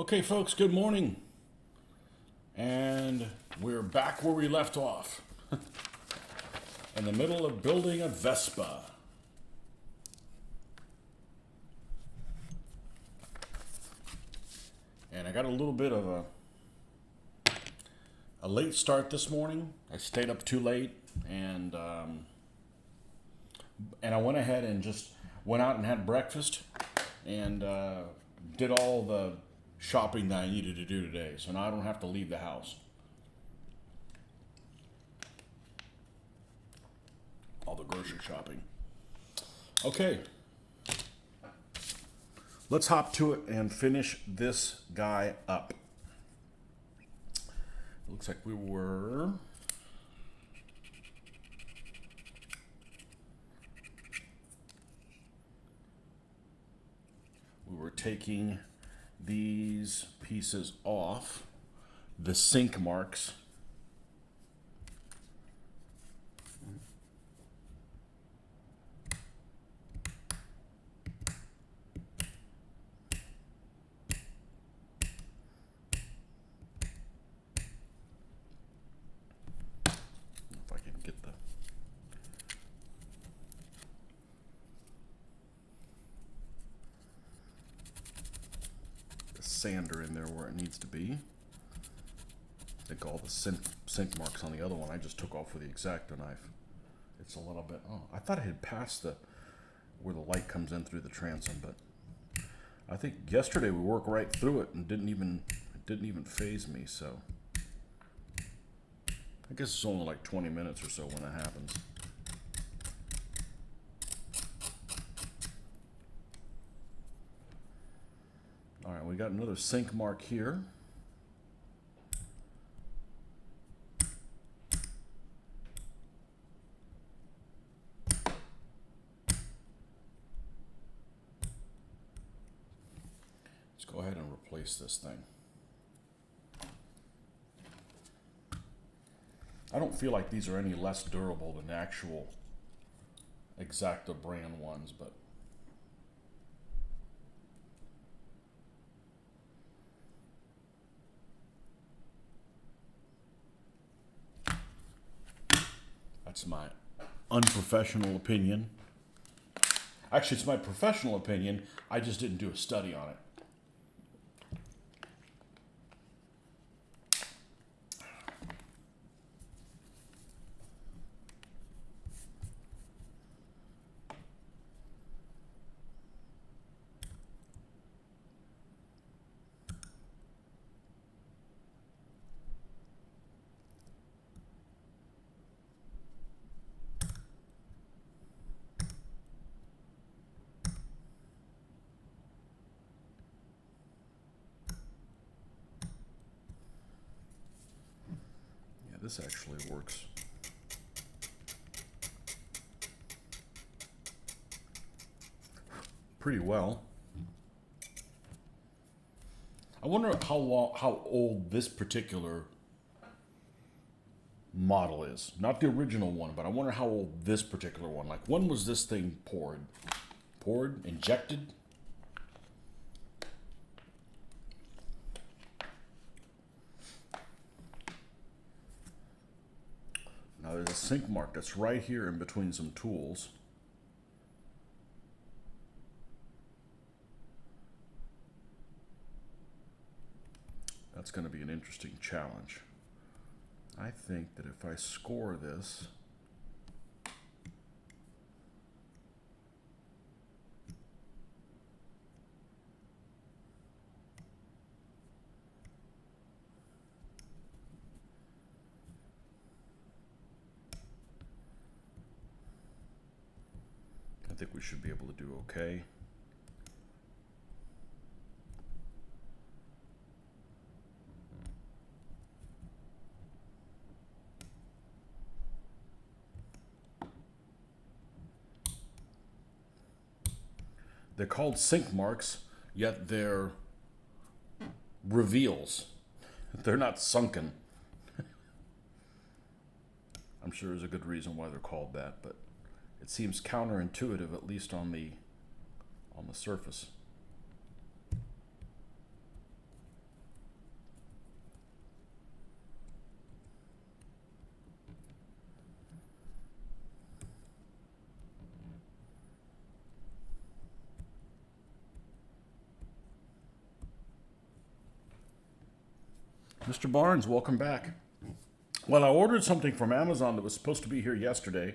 Okay, folks, good morning. And we're back where we left off. In the middle of building a Vespa. And I got a little bit of a late start this morning. I stayed up too late, and I went ahead and just went out and had breakfast and did all the shopping that I needed to do today. So now I don't have to leave the house. All the grocery shopping. Okay. Let's hop to it and finish this guy up. It looks like we were taking these pieces off the sink marks. If I can get the sander in there where it needs to be. I think all the sink marks on the other one I just took off with the X-Acto knife. It's a little bit, I thought it had passed where the light comes in through the transom, but I think yesterday we worked right through it and it didn't even faze me, so I guess it's only like 20 minutes or so when that happens. All right, we got another sink mark here. Let's go ahead and replace this thing. I don't feel like these are any less durable than the actual X-Acto brand ones, but that's my unprofessional opinion. Actually, it's my professional opinion. I just didn't do a study on it. This actually works pretty well. I wonder how old this particular model is. Not the original one, but I wonder how old this particular one. Like, when was this thing poured? Poured? Injected? Now there's a sink mark that's right here in between some tools. That's going to be an interesting challenge. I think that if I score this, I think we should be able to do okay. They're called sink marks, yet they're reveals. They're not sunken. I'm sure there's a good reason why they're called that, but it seems counterintuitive, at least on the surface. Mr. Barnes, welcome back. Well, I ordered something from Amazon that was supposed to be here yesterday,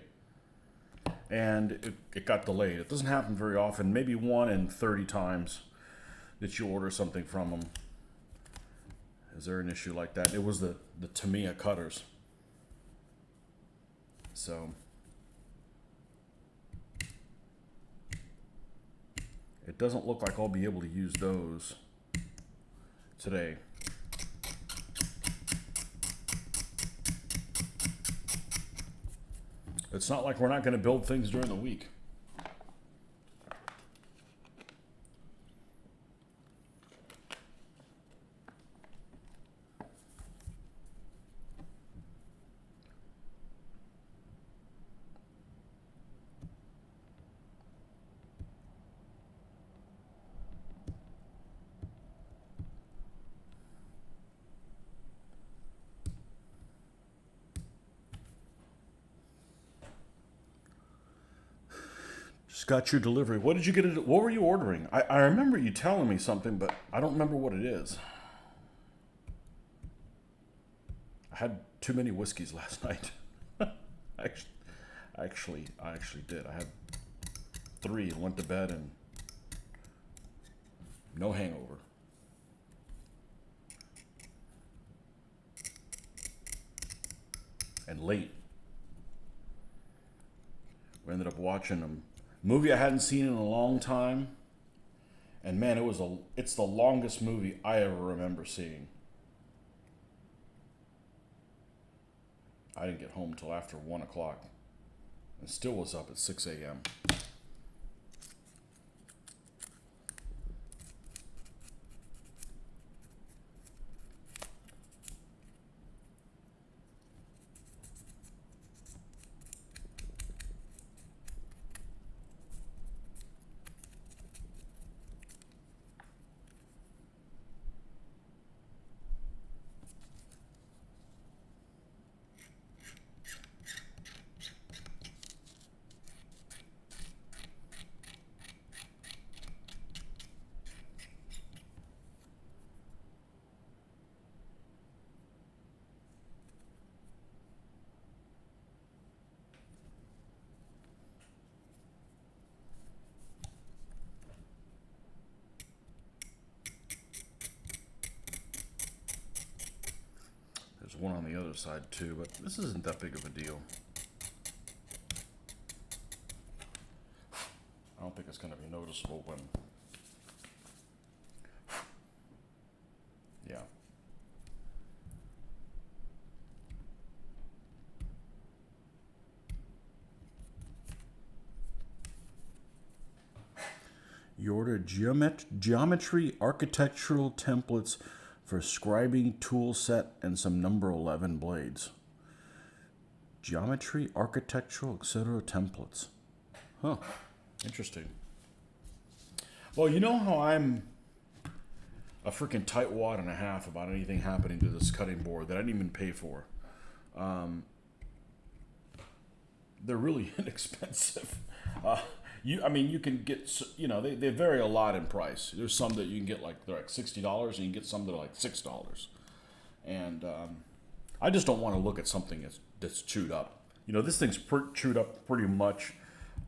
and it got delayed. It doesn't happen very often, maybe 1 in 30 times that you order something from them. Is there an issue like that? It was the Tamiya cutters. So it doesn't look like I'll be able to use those today. It's not like we're not going to build things during the week. Just got your delivery. What did you get? What were you ordering? I remember you telling me something, but I don't remember what it is. I had too many whiskeys last night. I actually did. I had 3 and went to bed and no hangover. And late. We ended up watching a movie I hadn't seen in a long time. And man, it's the longest movie I ever remember seeing. I didn't get home till after 1 o'clock and still was up at 6 a.m. There's one on the other side too, but this isn't that big of a deal. I don't think it's going to be noticeable when... Yeah. You ordered geometry architectural templates for scribing tool set and some number 11 blades. Geometry, architectural, etc. templates. Huh. Interesting. Well, you know how I'm a freaking tightwad and a half about anything happening to this cutting board that I didn't even pay for. They're really inexpensive. You can get, they vary a lot in price. There's some that you can get they're like $60, and you can get some that are like $6. And I just don't want to look at something that's chewed up. This thing's chewed up pretty much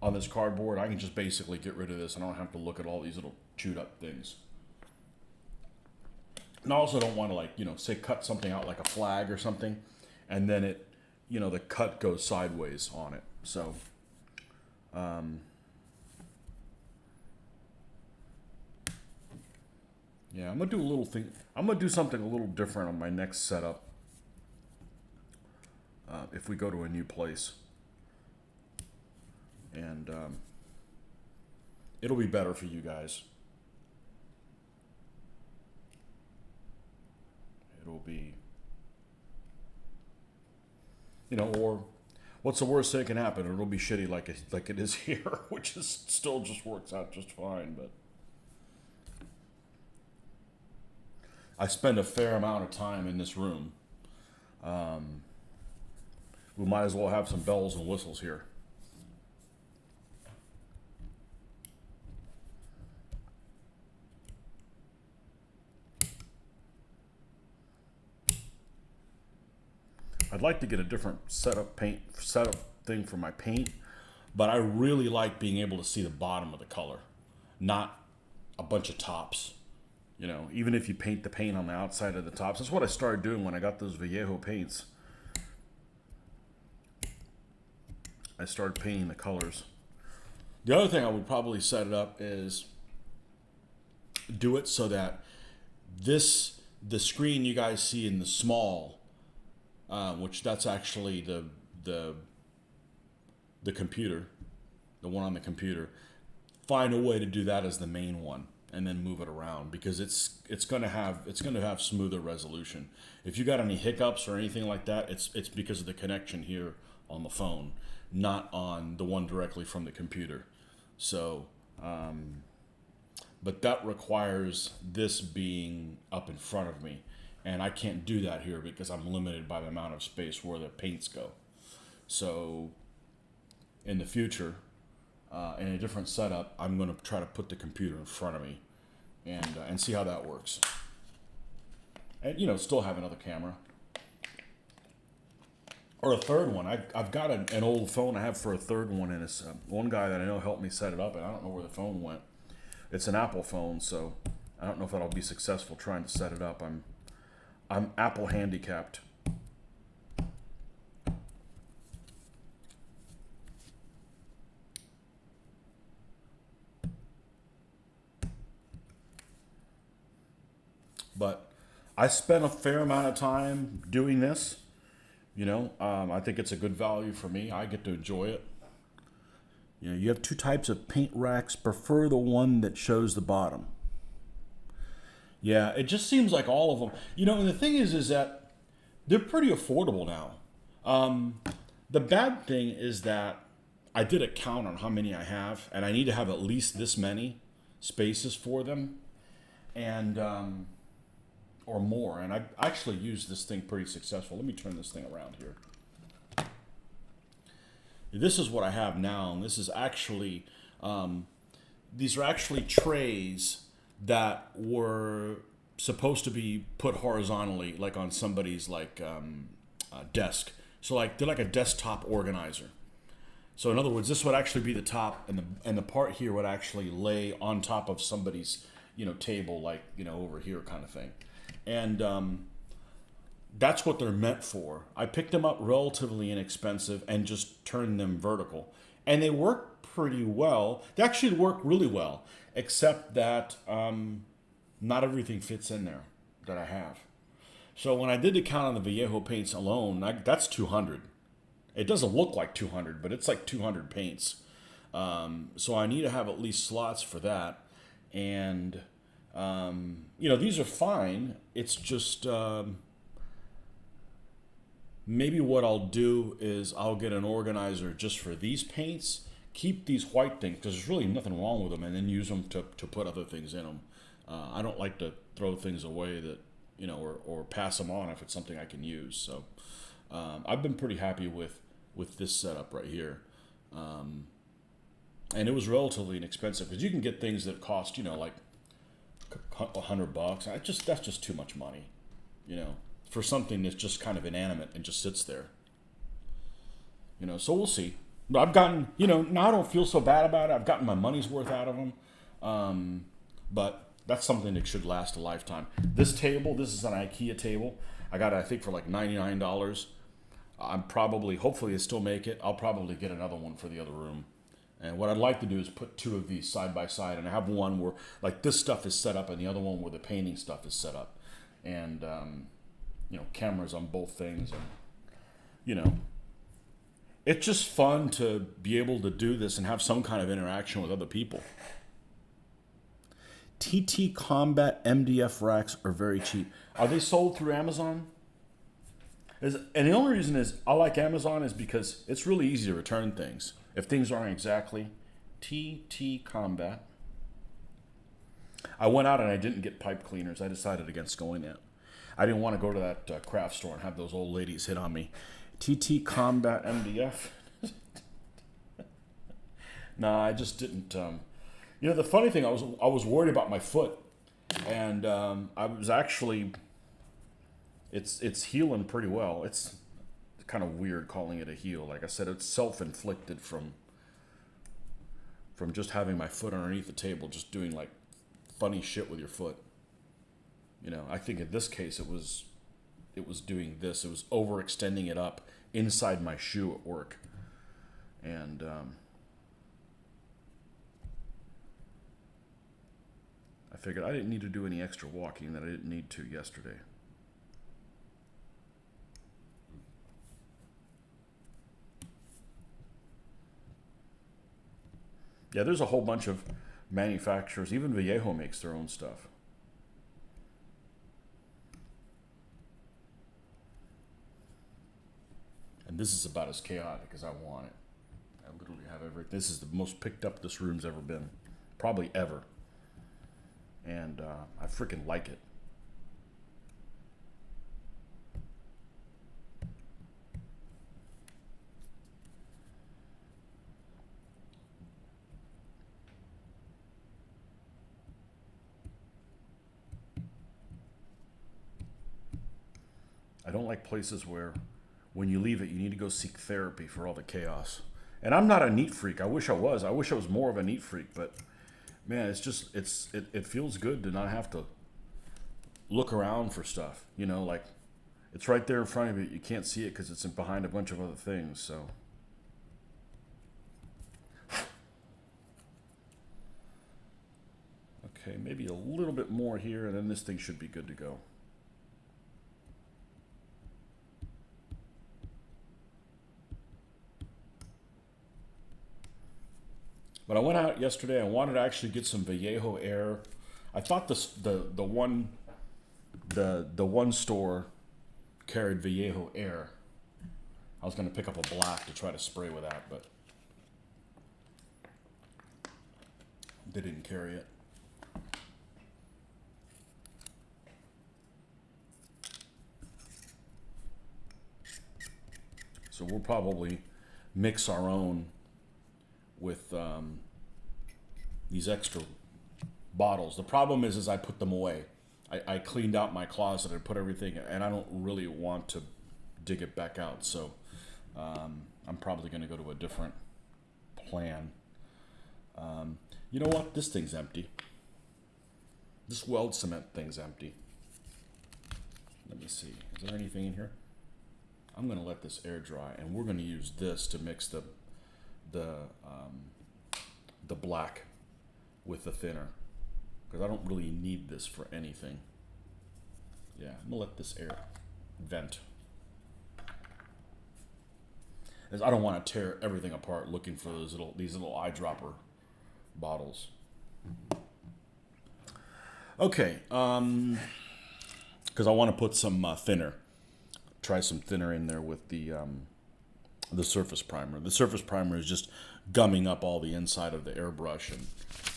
on this cardboard. I can just basically get rid of this, and I don't have to look at all these little chewed up things. And I also don't want to say cut something out like a flag or something, and then it, the cut goes sideways on it. So, yeah, I'm gonna do a little thing. I'm gonna do something a little different on my next setup. If we go to a new place, and it'll be better for you guys. It'll be, or what's the worst that can happen? It'll be shitty like it is here, which is still just works out just fine, but. I spend a fair amount of time in this room. We might as well have some bells and whistles here. I'd like to get a different setup thing for my paint, but I really like being able to see the bottom of the color, not a bunch of tops. You know, even if you paint the paint on the outside of the tops. That's what I started doing when I got those Vallejo paints. I started painting the colors. The other thing I would probably set it up is do it so that the screen you guys see in the small, which that's actually the computer, the one on the computer. Find a way to do that as the main one, and then move it around, because it's going to have smoother resolution. If you got any hiccups or anything like that, it's because of the connection here on the phone, not on the one directly from the computer. So, but that requires this being up in front of me, and I can't do that here because I'm limited by the amount of space where the paints go. So, in the future, in a different setup, I'm going to try to put the computer in front of me, and see how that works. And still have another camera or a third one. I've got an old phone I have for a third one, and it's one guy that I know helped me set it up, and I don't know where the phone went. It's an Apple phone, so I don't know if that'll be successful trying to set it up. I'm Apple handicapped. But I spent a fair amount of time doing this. I think it's a good value for me. I get to enjoy it. You have two types of paint racks. Prefer the one that shows the bottom. Yeah, it just seems like all of them. And the thing is that they're pretty affordable now. The bad thing is that I did a count on how many I have, and I need to have at least this many spaces for them, and or more. And I've actually used this thing pretty successful. Let me turn this thing around here. This is what I have now, and this is actually, these are actually trays that were supposed to be put horizontally, like on somebody's desk. So they're like a desktop organizer. So in other words, this would actually be the top, and the part here would actually lay on top of somebody's table, like over here kind of thing, and that's what they're meant for. I picked them up relatively inexpensive and just turned them vertical. And they work pretty well. They actually work really well, except that not everything fits in there that I have. So when I did the count on the Vallejo paints alone, that's 200. It doesn't look like 200, but it's like 200 paints. So I need to have at least slots for that. And, these are fine. It's just... maybe what I'll do is I'll get an organizer just for these paints, keep these white things, because there's really nothing wrong with them, and then use them to put other things in them. I don't like to throw things away that, or pass them on if it's something I can use. So I've been pretty happy with this setup right here. And it was relatively inexpensive, because you can get things that cost, like $100. That's just too much money, for something that's just kind of inanimate and just sits there. So we'll see. But I've gotten, now I don't feel so bad about it. I've gotten my money's worth out of them. But that's something that should last a lifetime. This table, this is an IKEA table. I got it, I think, for like $99. Hopefully they still make it. I'll probably get another one for the other room. And what I'd like to do is put two of these side by side. And I have one where, like, this stuff is set up, and the other one where the painting stuff is set up. And, cameras on both things, and it's just fun to be able to do this and have some kind of interaction with other people. TT Combat MDF racks are very cheap. Are they sold through Amazon? And the only reason is I like Amazon is because it's really easy to return things if things aren't exactly. TT Combat. I went out and I didn't get pipe cleaners. I decided against going there. I didn't want to go to that craft store and have those old ladies hit on me. TT Combat MDF. Nah, I just didn't. The funny thing, I was worried about my foot, and I was actually. It's healing pretty well. kind of weird calling it a heel. Like I said, it's self-inflicted from just having my foot underneath the table, just doing like funny shit with your foot. You know, I think in this case it was doing this. It was overextending it up inside my shoe at work. And I figured I didn't need to do any extra walking that I didn't need to yesterday. Yeah, there's a whole bunch of manufacturers. Even Vallejo makes their own stuff. And this is about as chaotic as I want it. I literally have this is the most picked up this room's ever been. Probably ever. And I freaking like it. I don't like places where when you leave it, you need to go seek therapy for all the chaos. And I'm not a neat freak. I wish I was. I wish I was more of a neat freak. But man, it's just it feels good to not have to look around for stuff. You know, like it's right there in front of you. You can't see it because it's behind a bunch of other things. So. Okay, maybe a little bit more here, and then this thing should be good to go. But I went out yesterday. I wanted to actually get some Vallejo air. I thought the one store carried Vallejo air. I was going to pick up a black to try to spray with that, but they didn't carry it. So we'll probably mix our own with these extra bottles. The problem is I put them away. I cleaned out my closet and put everything, and I don't really want to dig it back out. So I'm probably going to go to a different plan. You know what? This thing's empty. This weld cement thing's empty. Let me see. Is there anything in here? I'm going to let this air dry, and we're going to use this to mix the black with the thinner, because I don't really need this for anything. Yeah, I'm gonna let this air vent, as I don't want to tear everything apart looking for these little eyedropper bottles. Okay, because I want to put some thinner. Try some thinner in there with the surface primer. The surface primer is just gumming up all the inside of the airbrush, and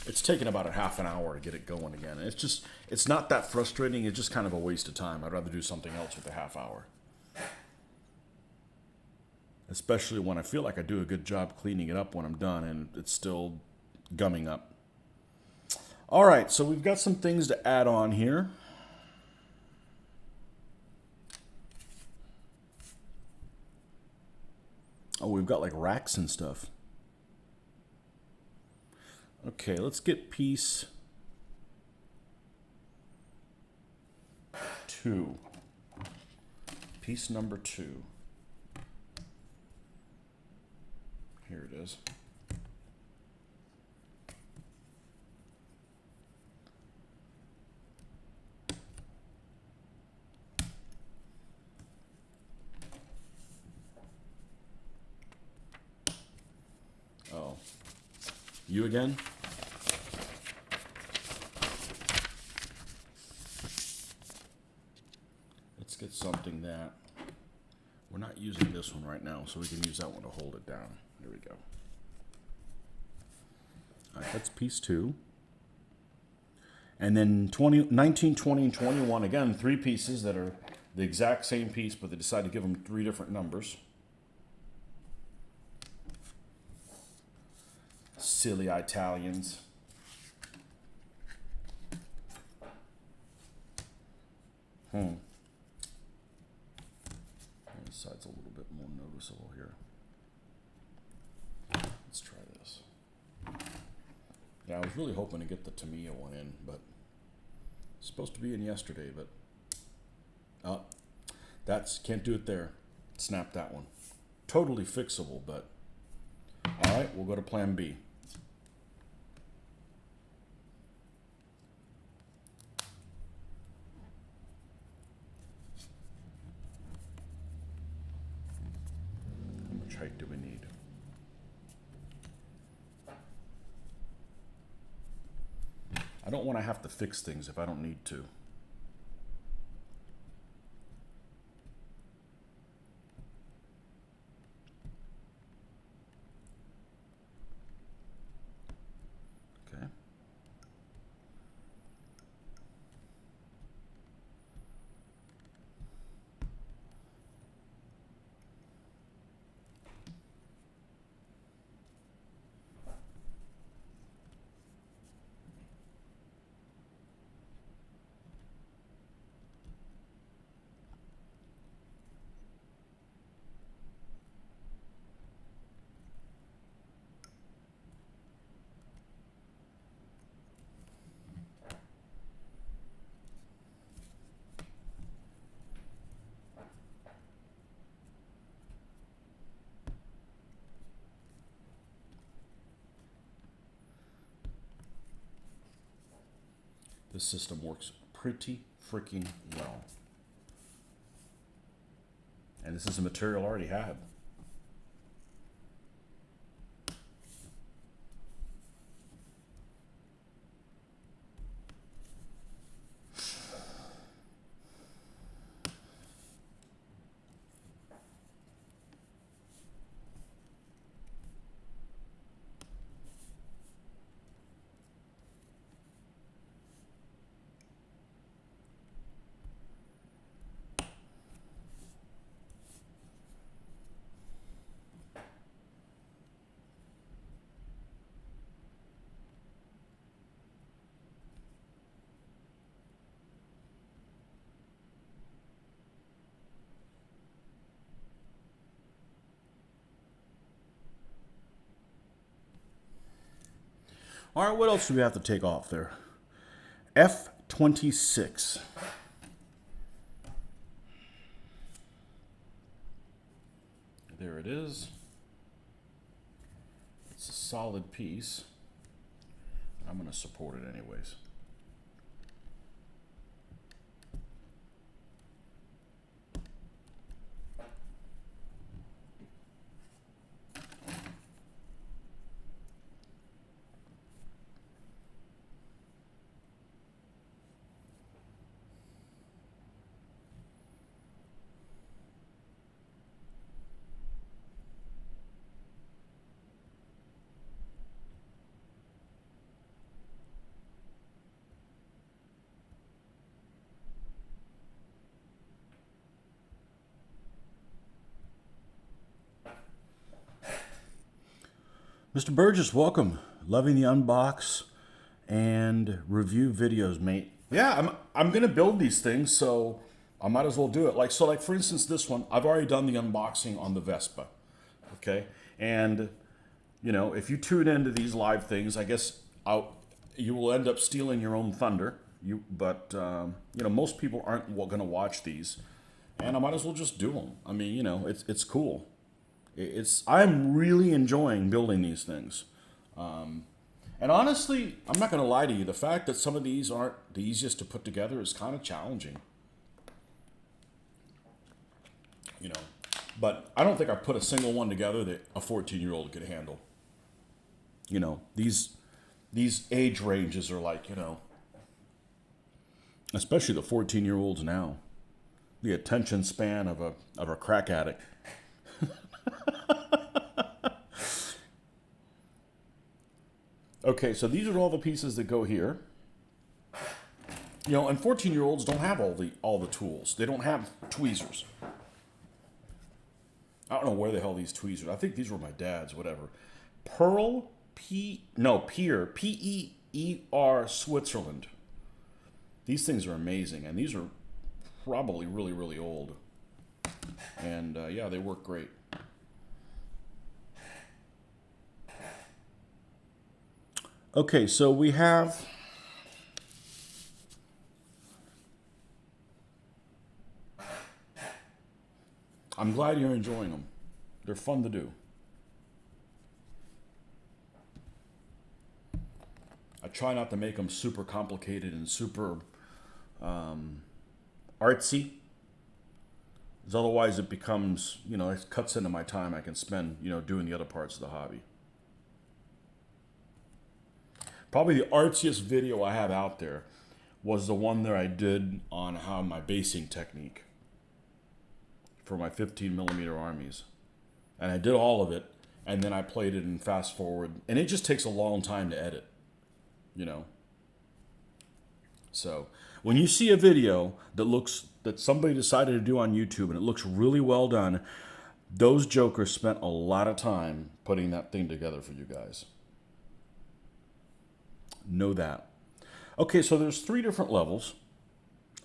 it's taken about a half an hour to get it going again. And it's not that frustrating. It's just kind of a waste of time. I'd rather do something else with a half hour. Especially when I feel like I do a good job cleaning it up when I'm done and it's still gumming up. All right, so we've got some things to add on here. Oh, we've got like racks and stuff. Okay, let's get piece 2. Piece number 2. Here it is. Oh, you again? Let's get something that we're not using this one right now, so we can use that one to hold it down. There we go. All right, that's piece 2. And then 19, 20, and 21, again, 3 pieces that are the exact same piece, but they decide to give them 3 different numbers. Silly Italians. This side's a little bit more noticeable here. Let's try this. Yeah, I was really hoping to get the Tamiya one in, but it's supposed to be in yesterday, but can't do it there. Snap that one. Totally fixable, but all right, we'll go to plan B. How much height do we need? I don't want to have to fix things if I don't need to. Okay. This system works pretty freaking well. And this is a material I already had. All right, what else do we have to take off there? F26. There it is. It's a solid piece. I'm going to support it anyways. Mr. Burgess, welcome. Loving the unbox and review videos, mate. Yeah, I'm gonna build these things, so I might as well do it. Like for instance, this one, I've already done the unboxing on the Vespa. Okay, and you know, if you tune into these live things, I guess you will end up stealing your own thunder. But you know, most people aren't gonna watch these, and I might as well just do them. I mean, you know, it's cool. I'm really enjoying building these things. And honestly, I'm not going to lie to you. The fact that some of these aren't the easiest to put together is kind of challenging. You know, but I don't think I put a single one together that a 14-year-old could handle. You know, these age ranges are like, you know, especially the 14-year-olds now. The attention span of a crack addict. Okay, so these are all the pieces that go here. You know, and 14-year-olds don't have all the tools. They don't have tweezers. I don't know where the hell these tweezers. I think these were my dad's, whatever. Peer, P-E-E-R, Switzerland. These things are amazing, and these are probably really, really old. And yeah, they work great. Okay, so we have, I'm glad you're enjoying them. They're fun to do. I try not to make them super complicated and super artsy, because otherwise it becomes, it cuts into my time I can spend, doing the other parts of the hobby. Probably the artsiest video I have out there was the one that I did on how my basing technique for my 15 millimeter armies. And I did all of it, and then I played it in fast forward, and it just takes a long time to edit, you know. So when you see a video that somebody decided to do on YouTube and it looks really well done, those jokers spent a lot of time putting that thing together for you guys. Know that. Okay, so there's 3 different levels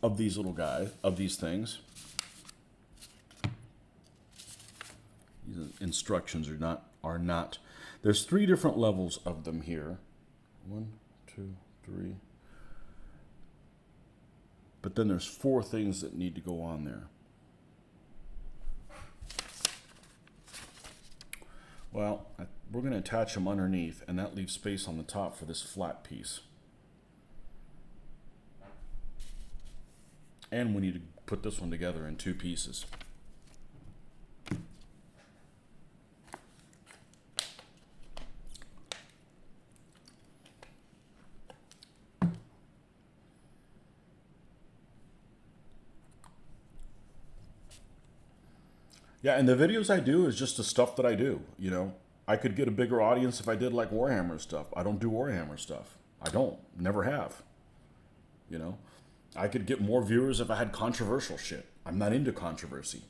of these little guys, of these things. These instructions are not. There's 3 different levels of them here. 1, 2, 3. But then there's 4 things that need to go on there. Well, we're going to attach them underneath, and that leaves space on the top for this flat piece. And we need to put this one together in 2 pieces. Yeah, and the videos I do is just the stuff that I do, I could get a bigger audience if I did like Warhammer stuff. I don't do Warhammer stuff. I don't. Never have. I could get more viewers if I had controversial shit. I'm not into controversy,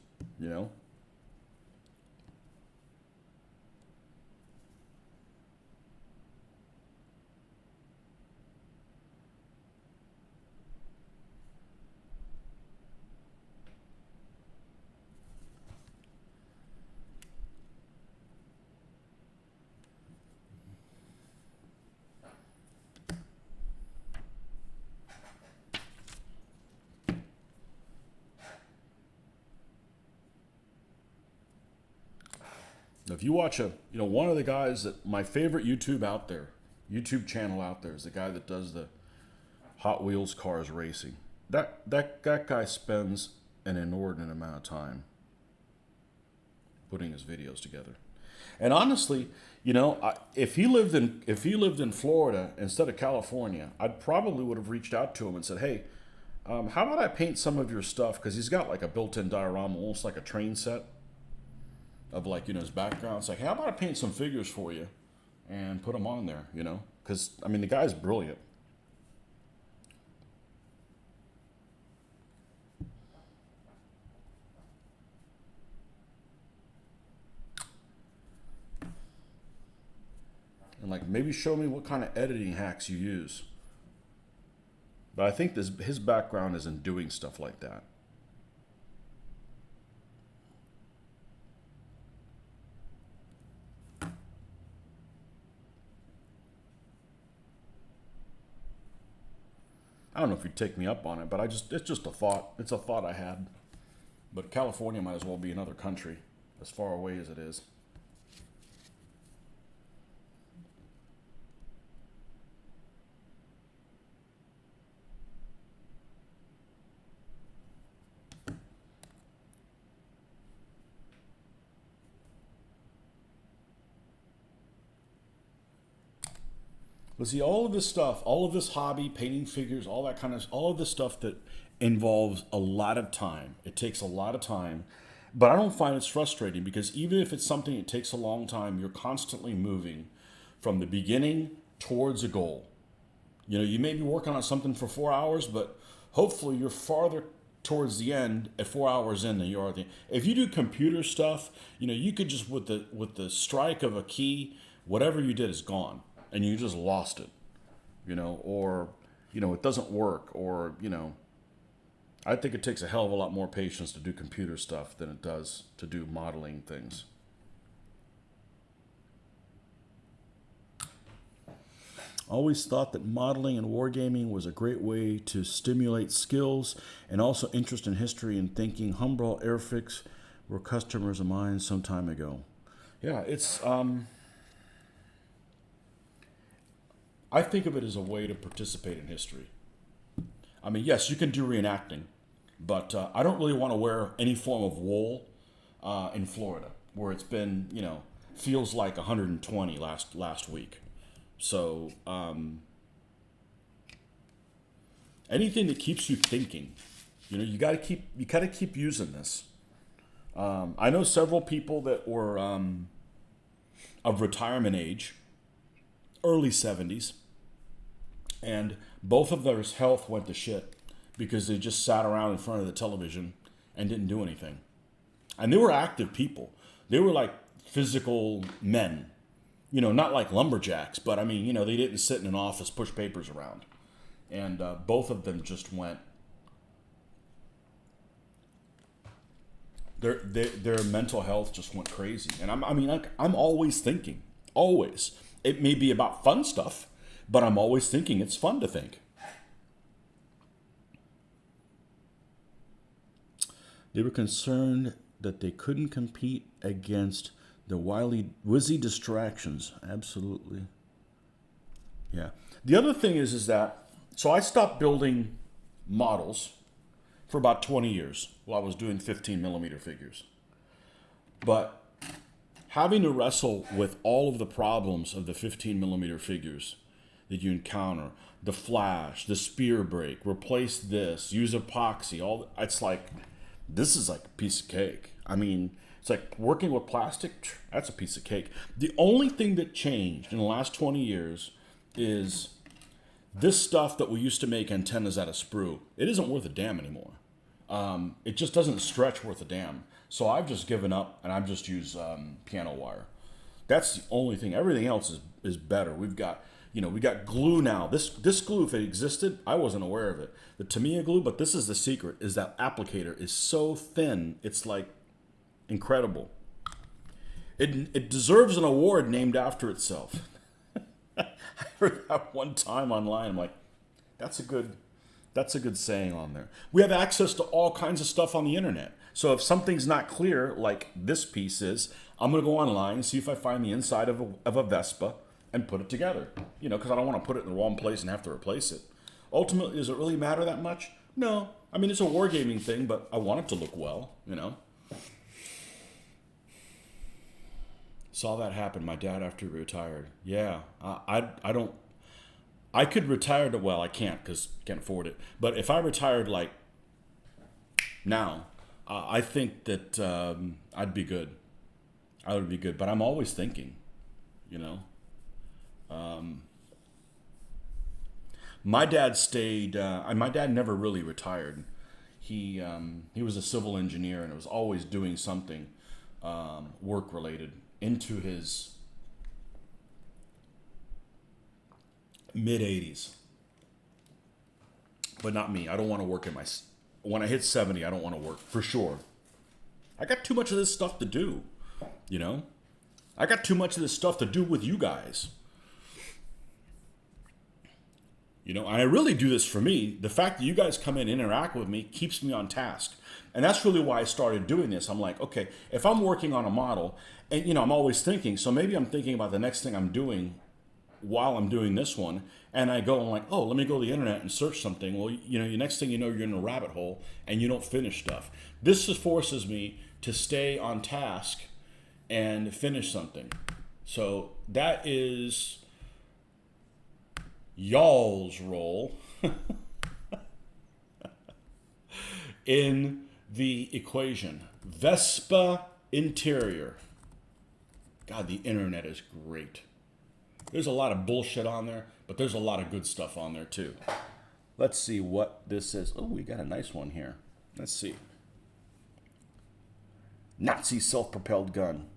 If you watch one of the guys that my favorite YouTube channel out there is the guy that does the Hot Wheels cars racing. That guy spends an inordinate amount of time putting his videos together. And honestly, if he lived in Florida instead of California, I probably would have reached out to him and said, "Hey, how about I paint some of your stuff?" Because he's got like a built-in diorama, almost like a train set of his background. It's like, "How about I paint some figures for you and put them on there?" Because the guy's brilliant. And maybe show me what kind of editing hacks you use. But I think his background is in doing stuff like that. I don't know if you'd take me up on it, but it's just a thought. It's a thought I had. But California might as well be another country, as far away as it is. But see, all of this stuff, all of this hobby, painting figures, all of this stuff that involves a lot of time. It takes a lot of time. But I don't find it's frustrating because even if it's something that takes a long time, you're constantly moving from the beginning towards a goal. You may be working on something for 4 hours, but hopefully you're farther towards the end at 4 hours in than you are at the end. If you do computer stuff, you could just with the strike of a key, whatever you did is gone. And you just lost it, or, it doesn't work, or, I think it takes a hell of a lot more patience to do computer stuff than it does to do modeling things. Always thought that modeling and wargaming was a great way to stimulate skills and also interest in history and thinking. Humbrol Airfix were customers of mine some time ago. Yeah, I think of it as a way to participate in history. I mean, yes, you can do reenacting, but I don't really want to wear any form of wool in Florida, where it's been, feels like 120 last week. So anything that keeps you thinking, you got to keep using this. I know several people that were of retirement age, early 70s, and both of their health went to shit because they just sat around in front of the television and didn't do anything. And they were active people. They were like physical men, not like lumberjacks, but I mean, they didn't sit in an office, push papers around. And both of them just went, their mental health just went crazy. And I'm always thinking, always. It may be about fun stuff, but I'm always thinking it's fun to think. They were concerned that they couldn't compete against the wizzy distractions. Absolutely. Yeah. The other thing is that, so I stopped building models for about 20 years while I was doing 15 millimeter figures. But having to wrestle with all of the problems of the 15 millimeter figures that you encounter, the flash, the spear break, replace this, use epoxy, it's like, this is like a piece of cake. I mean, it's like working with plastic, that's a piece of cake. The only thing that changed in the last 20 years is this stuff that we used to make antennas out of sprue. It isn't worth a damn anymore. It just doesn't stretch worth a damn. So I've just given up and I've just used piano wire. That's the only thing. Everything else is better. We got glue now. This glue, if it existed, I wasn't aware of it. The Tamiya glue, but this is the secret, is that applicator is so thin, it's like incredible. It deserves an award named after itself. I heard that one time online. I'm like, that's a good saying on there. We have access to all kinds of stuff on the internet. So if something's not clear, like this piece is, I'm going to go online and see if I find the inside of a Vespa and put it together. Because I don't want to put it in the wrong place and have to replace it. Ultimately, does it really matter that much? No. I mean, it's a wargaming thing, but I want it to look well, Saw that happen. My dad after he retired. Yeah, I don't. I could retire to, well, I can't because can't afford it. But if I retired like now, I think that I'd be good. I would be good. But I'm always thinking, My dad stayed. My dad never really retired. He was a civil engineer and was always doing something work related into his mid 80s. But not me. I don't want to work when I hit 70, I don't want to work for sure. I got too much of this stuff to do, I got too much of this stuff to do with you guys. I really do this for me. The fact that you guys come in and interact with me keeps me on task. And that's really why I started doing this. I'm like, okay, if I'm working on a model, and I'm always thinking, so maybe I'm thinking about the next thing I'm doing while I'm doing this one, and I go and like, oh, let me go to the internet and search something. Well, the next thing you know, you're in a rabbit hole and you don't finish stuff. This just forces me to stay on task and finish something. So that is y'all's role in the equation. Vespa interior. God, the internet is great. There's a lot of bullshit on there, but there's a lot of good stuff on there too. Let's see what this is. Oh, we got a nice one here. Let's see. Nazi self-propelled gun.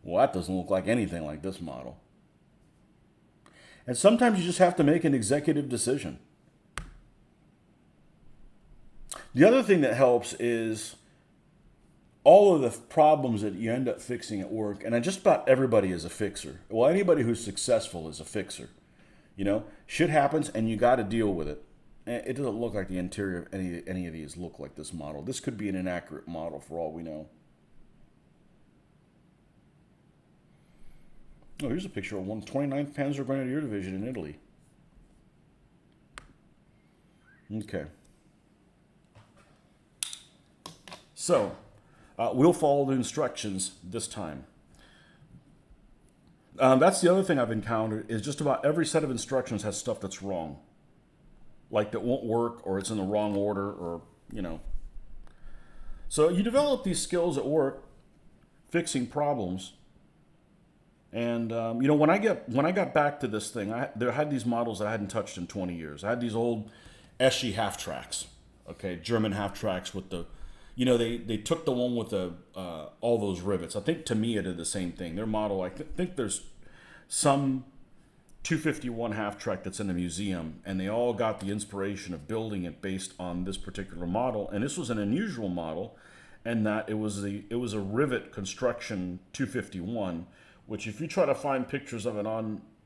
Well, that doesn't look like anything like this model. And sometimes you just have to make an executive decision. The other thing that helps is all of the problems that you end up fixing at work, and just about everybody is a fixer. Well, anybody who's successful is a fixer. Shit happens and you got to deal with it. It doesn't look like the interior of any of these look like this model. This could be an inaccurate model for all we know. Oh, here's a picture of 129th Panzer Grenadier Division in Italy. Okay. So, we'll follow the instructions this time. That's the other thing I've encountered is just about every set of instructions has stuff that's wrong. Like that won't work, or it's in the wrong order, or, So you develop these skills at work, fixing problems. And, when I got back to this thing, I had these models I hadn't touched in 20 years. I had these old Eschi half tracks, okay, German half tracks with the, they took the one with the all those rivets. I think Tamiya did the same thing. Their model, I think there's some 251 half track that's in a museum, and they all got the inspiration of building it based on this particular model. And this was an unusual model, and that it was a rivet construction 251, which if you try to find pictures of it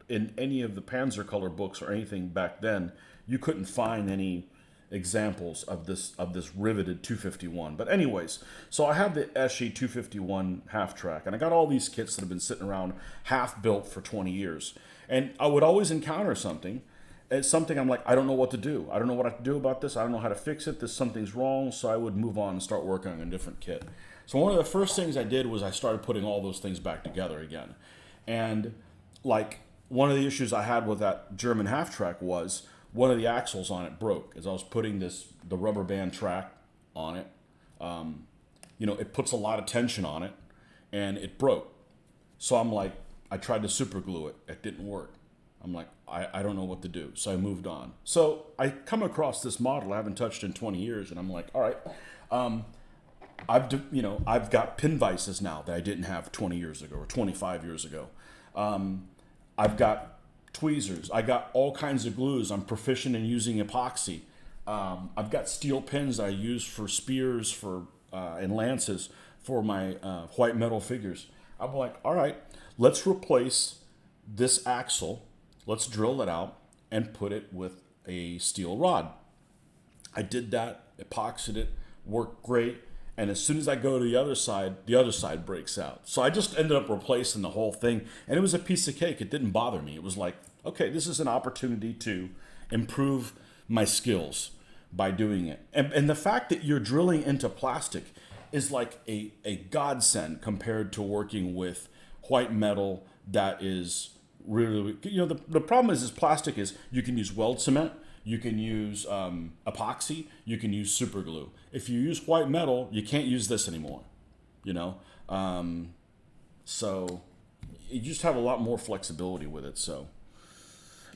in any of the Panzer color books or anything back then, you couldn't find any examples of this riveted 251. But anyways, so I have the Eschi 251 half track, and I got all these kits that have been sitting around half built for 20 years. And I would always encounter something. It's something I'm like, I don't know what to do. I don't know what I have to do about this. I don't know how to fix it. Something's wrong. So I would move on and start working on a different kit. So one of the first things I did was I started putting all those things back together again. And like one of the issues I had with that German half track was one of the axles on it broke. As I was putting the rubber band track on it, it puts a lot of tension on it, and it broke. So I'm like, I tried to super glue it. It didn't work. I'm like, I don't know what to do. So I moved on. So I come across this model I haven't touched in 20 years, and I'm like, all right, I've got pin vices now that I didn't have 20 years ago or 25 years ago. I've got tweezers. I got all kinds of glues. I'm proficient in using epoxy. I've got steel pins that I use for spears and lances for my white metal figures. I'm like, all right, let's replace this axle. Let's drill it out and put it with a steel rod. I did that, epoxied it, worked great. And as soon as I go to the other side breaks out. So I just ended up replacing the whole thing. And it was a piece of cake. It didn't bother me. It was like, okay, this is an opportunity to improve my skills by doing it. And the fact that you're drilling into plastic is like a godsend compared to working with white metal that is really, the problem is plastic is you can use weld cement, you can use epoxy, you can use super glue. If you use white metal, you can't use this anymore, so you just have a lot more flexibility with it. So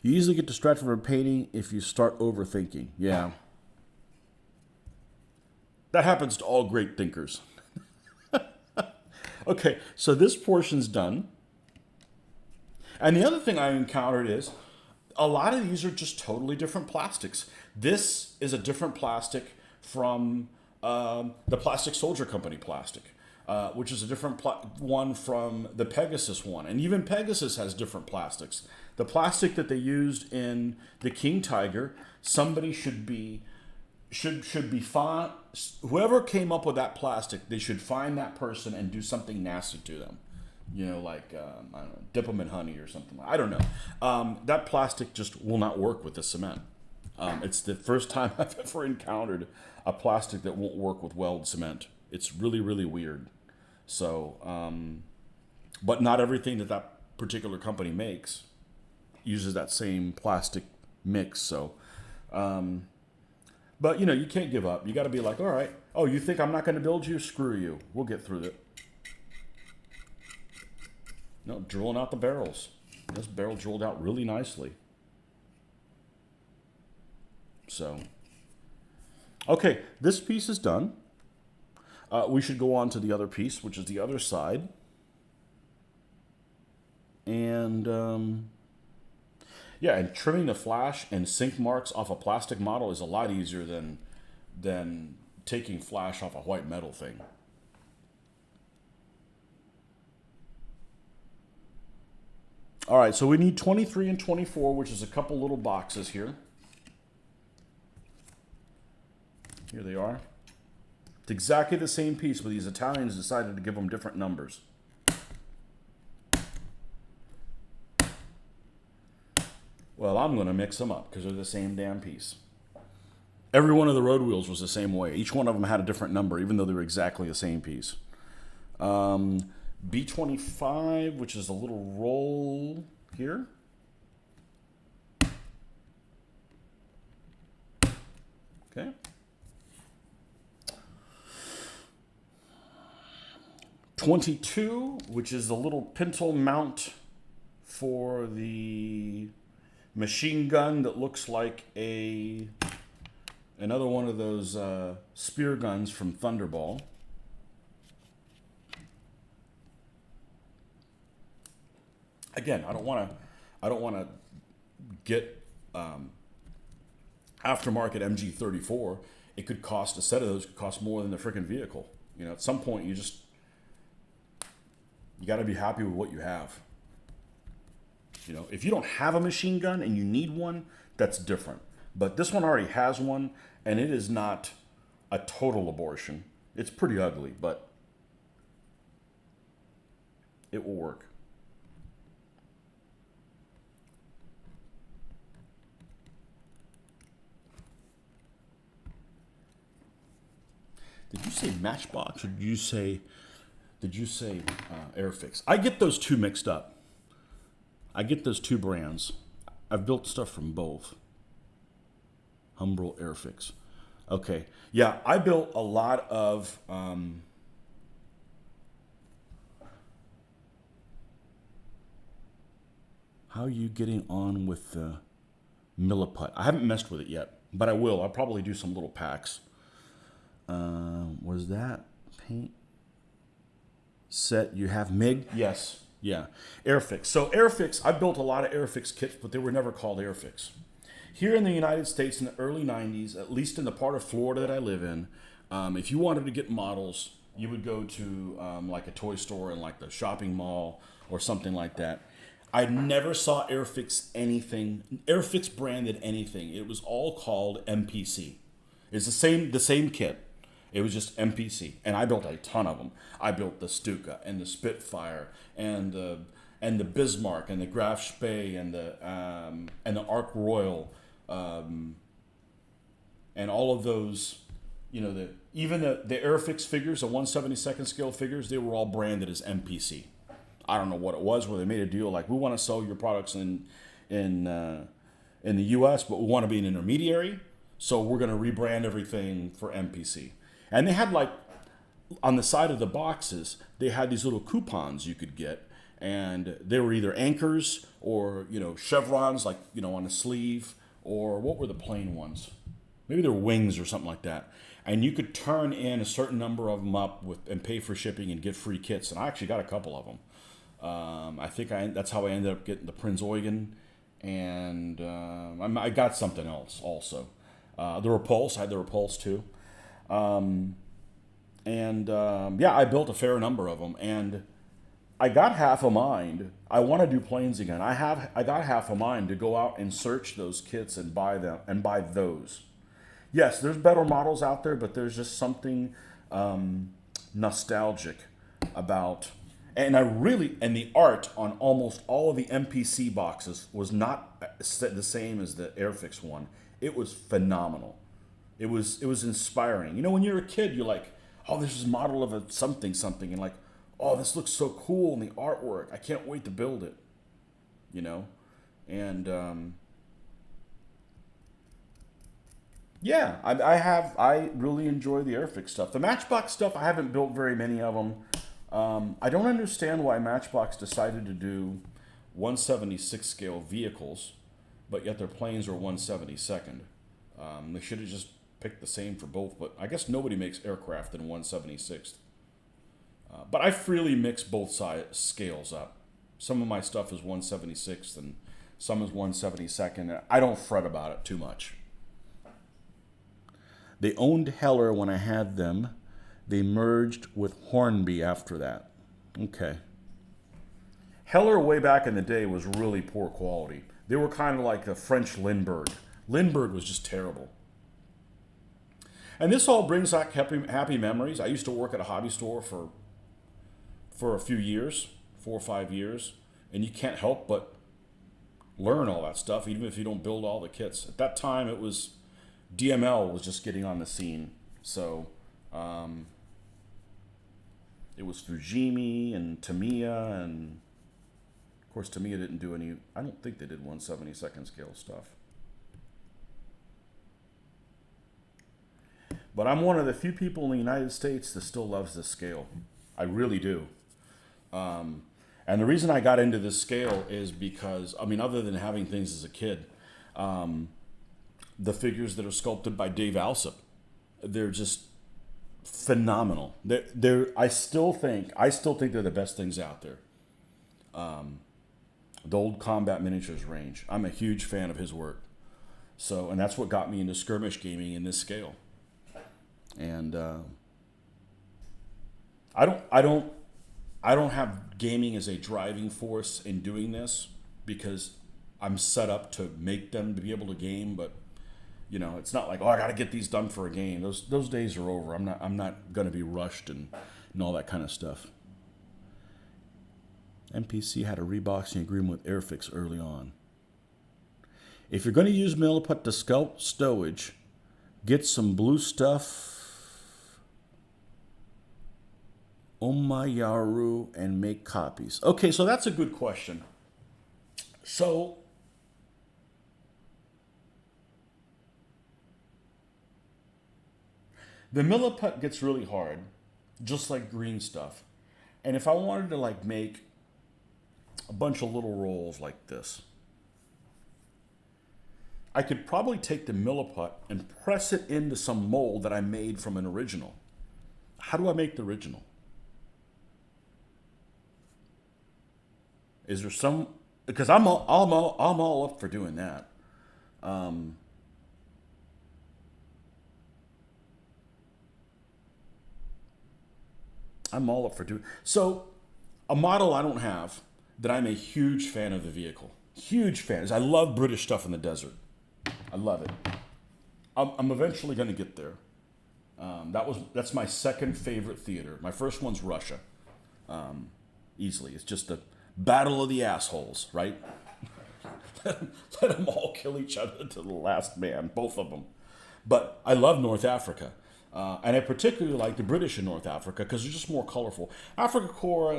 you easily get distracted from painting if you start overthinking. Yeah. That happens to all great thinkers. Okay, so this portion's done. And the other thing I encountered is a lot of these are just totally different plastics. This is a different plastic from the Plastic Soldier Company plastic, which is a different one from the Pegasus one. And even Pegasus has different plastics. The plastic that they used in the King Tiger, somebody should be fine. Whoever came up with that plastic, they should find that person and do something nasty to them. Like, I don't know, dip them in honey or something. I don't know. That plastic just will not work with the cement. It's the first time I've ever encountered a plastic that won't work with weld cement. It's really, really weird. So, but not everything that particular company makes uses that same plastic mix. So, but you can't give up. You got to be like, all right, oh, you think I'm not going to build you? Screw you. We'll get through it. No, drilling out the barrels. This barrel drilled out really nicely. So, okay, this piece is done. We should go on to the other piece, which is the other side. And, yeah, and trimming the flash and sink marks off a plastic model is a lot easier than taking flash off a white metal thing. All right, so we need 23 and 24, which is a couple little boxes here. Here they are. It's exactly the same piece, but these Italians decided to give them different numbers. Well, I'm going to mix them up because they're the same damn piece. Every one of the road wheels was the same way. Each one of them had a different number, even though they were exactly the same piece. B25, which is a little roll here. Okay. .22, which is a little pintle mount for the machine gun that looks like another one of those spear guns from Thunderball. Again, I don't want to get aftermarket MG34. It could cost, a set of those could cost more than the freaking vehicle. You know, at some point you got to be happy with what you have. You know, if you don't have a machine gun and you need one, that's different. But this one already has one, and it is not a total abortion. It's pretty ugly, but it will work. Did you say Matchbox or did you say Airfix? I get those two mixed up. I get those two brands. I've built stuff from both. Humbrol, Airfix. Okay. Yeah, I built a lot of how are you getting on with the Milliput? I haven't messed with it yet, but I will. I'll probably do some little packs. Was that paint set you have MIG? Yes. Yeah. Airfix. So Airfix, I built a lot of Airfix kits, but they were never called Airfix. Here in the United States in the early 90s, at least in the part of Florida that I live in, if you wanted to get models, you would go to like a toy store in like the shopping mall or something like that. I never saw Airfix anything, Airfix branded anything. It was all called MPC. It's the same kit. It was just MPC, and I built a ton of them. I built the Stuka and the Spitfire and the Bismarck and the Graf Spee and the Ark Royal, and all of those. You know, even the Airfix figures, the 1/72 scale figures, they were all branded as MPC. I don't know what it was, where they made a deal like, we want to sell your products in the U.S., but we want to be an intermediary, so we're going to rebrand everything for MPC. And they had, like, on the side of the boxes, they had these little coupons you could get, and they were either anchors or, you know, chevrons, like, you know, on a sleeve, or what were the plain ones? Maybe they were wings or something like that. And you could turn in a certain number of them up and pay for shipping and get free kits. And I actually got a couple of them. I think that's how I ended up getting the Prinz Eugen, and I got something else also. The Repulse, I had the Repulse too. Yeah, I built a fair number of them, and I got half a mind. I want to do planes again. I got half a mind to go out and search those kits and buy them and buy those. Yes, there's better models out there, but there's just something nostalgic about. And the art on almost all of the MPC boxes was not the same as the Airfix one. It was phenomenal. It was inspiring. You know, when you're a kid, you're like, oh, this is a model of a something, and like, oh, this looks so cool in the artwork. I can't wait to build it. You know? And yeah, I really enjoy the Airfix stuff. The Matchbox stuff, I haven't built very many of them. I don't understand why Matchbox decided to do 1/76 scale vehicles, but yet their planes are 1/72. They should have just picked the same for both, but I guess nobody makes aircraft in 1/76. But I freely mix both scales up. Some of my stuff is 1/76 and some is 1/72. I don't fret about it too much. They owned Heller when I had them. They merged with Hornby after that. Okay. Heller way back in the day was really poor quality. They were kind of like the French Lindbergh. Lindbergh was just terrible. And this all brings back happy memories. I used to work at a hobby store for a few years, 4 or 5 years, and you can't help but learn all that stuff, even if you don't build all the kits. At that time, it was DML was just getting on the scene, so it was Fujimi and Tamiya, and of course Tamiya didn't do any. I don't think they did 1/72 scale stuff. But I'm one of the few people in the United States that still loves this scale. I really do. And the reason I got into this scale is because, I mean, other than having things as a kid, the figures that are sculpted by Dave Alsop, they're just phenomenal. I still think they're the best things out there. The old Combat Miniatures range. I'm a huge fan of his work. So, and that's what got me into skirmish gaming in this scale. And I don't have gaming as a driving force in doing this because I'm set up to make them to be able to game. But you know, it's not like, oh, I got to get these done for a game. Those days are over. I'm not going to be rushed and all that kind of stuff. MPC had a reboxing agreement with Airfix early on. If you're going to use Milliput to sculpt stowage, get some blue stuff, Omayaru, and make copies. Okay, so that's a good question. So, the Milliput gets really hard, just like green stuff. And if I wanted to like make a bunch of little rolls like this, I could probably take the Milliput and press it into some mold that I made from an original. How do I make the original? Is there some? Because I'm all up for doing that. I'm all up for doing. So, a model I don't have that I'm a huge fan of the vehicle. Huge fan. I love British stuff in the desert. I love it. I'm eventually going to get there. That's my second favorite theater. My first one's Russia. Easily. It's just the battle of the assholes, right? Let them all kill each other to the last man, both of them. But I love North Africa. And I particularly like the British in North Africa because they're just more colorful. Africa Corps,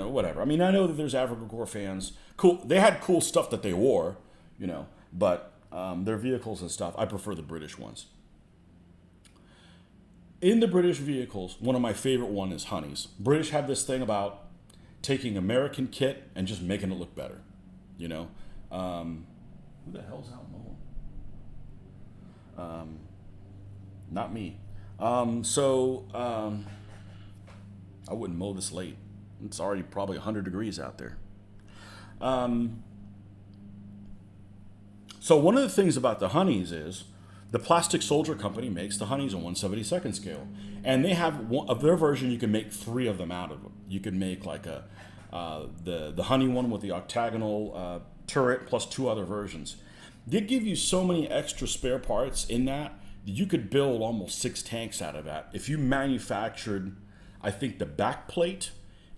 whatever. I mean, I know that there's Africa Corps fans. Cool. They had cool stuff that they wore, you know, but their vehicles and stuff, I prefer the British ones. In the British vehicles, one of my favorite one is Honeys. British have this thing about taking American kit and just making it look better, you know. Who the hell's out mowing? Not me. I wouldn't mow this late. It's already probably 100 degrees out there. So one of the things about the Honeys is the Plastic Soldier Company makes the Honeys on 1/72 scale, and they have one of their version. You can make 3 of them out of them. You can make like the Honey one with the octagonal turret plus 2 other versions. They give you so many extra spare parts in that you could build almost 6 tanks out of that if you manufactured, I think, the back plate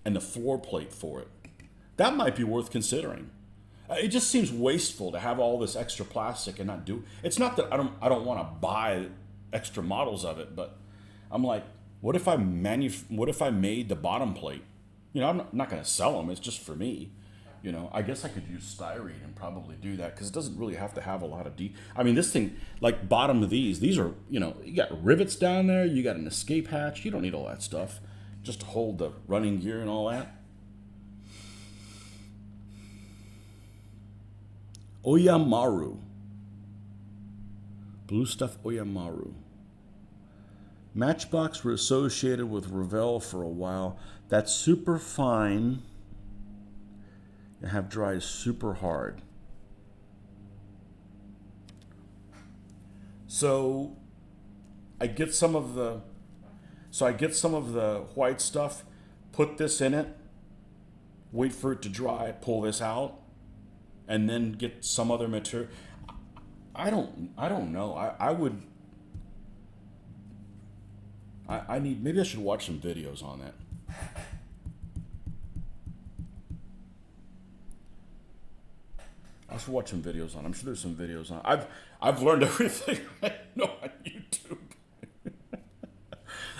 and the floor plate for it. That might be worth considering. It just seems wasteful to have all this extra plastic and not do. It's not that I don't want to buy extra models of it, but I'm like, what if I made the bottom plate? You know, I'm not going to sell them. It's just for me. You know, I guess I could use styrene and probably do that because it doesn't really have to have a lot of I mean, this thing, like bottom of these are, you know, you got rivets down there, you got an escape hatch. You don't need all that stuff just to hold the running gear and all that. Oyamaru. Blue stuff Oyamaru. Matchbox were associated with Revell for a while. That's super fine and have dried super hard. So I get some of the white stuff, put this in it, wait for it to dry, pull this out, and then get some other material. I don't know. I need, maybe I should watch some videos on that. I should watch some videos on. I'm sure there's some videos on. I've learned everything I know on YouTube.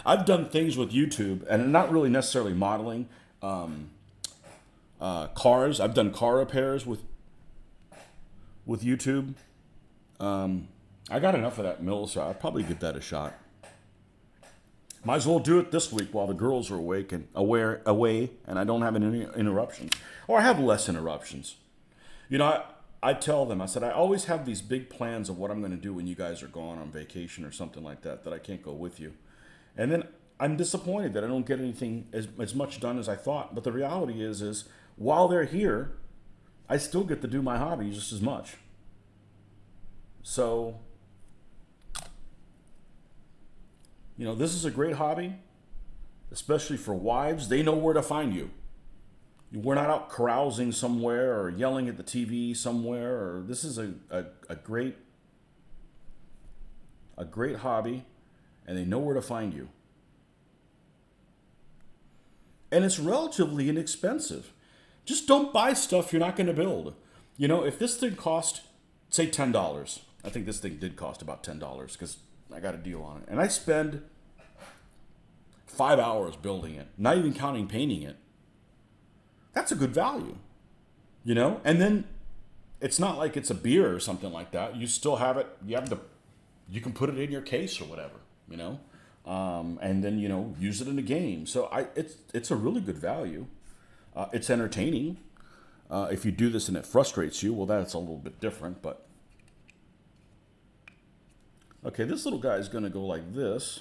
I've done things with YouTube, and not really necessarily modeling. Cars. I've done car repairs with YouTube. I got enough of that mill, so I'll probably give that a shot. Might as well do it this week while the girls are awake and away, and I don't have any interruptions, or I have less interruptions. You know, I tell them, I said, I always have these big plans of what I'm going to do when you guys are gone on vacation or something like that, that I can't go with you. And then I'm disappointed that I don't get anything as much done as I thought. But the reality is while they're here, I still get to do my hobby just as much. So, you know, this is a great hobby, especially for wives. They know where to find you. We're not out carousing somewhere or yelling at the TV somewhere. Or this is a great hobby, and they know where to find you. And it's relatively inexpensive. Just don't buy stuff you're not going to build. You know, if this thing cost, say $10, I think this thing did cost about $10 because I got a deal on it, and I spend 5 hours building it, not even counting painting it. That's a good value, you know? And then it's not like it's a beer or something like that. You still have it. You can put it in your case or whatever, you know? And then, you know, use it in a game. So it's a really good value. It's entertaining. If you do this and it frustrates you, well, that's a little bit different, but. Okay, this little guy is going to go like this.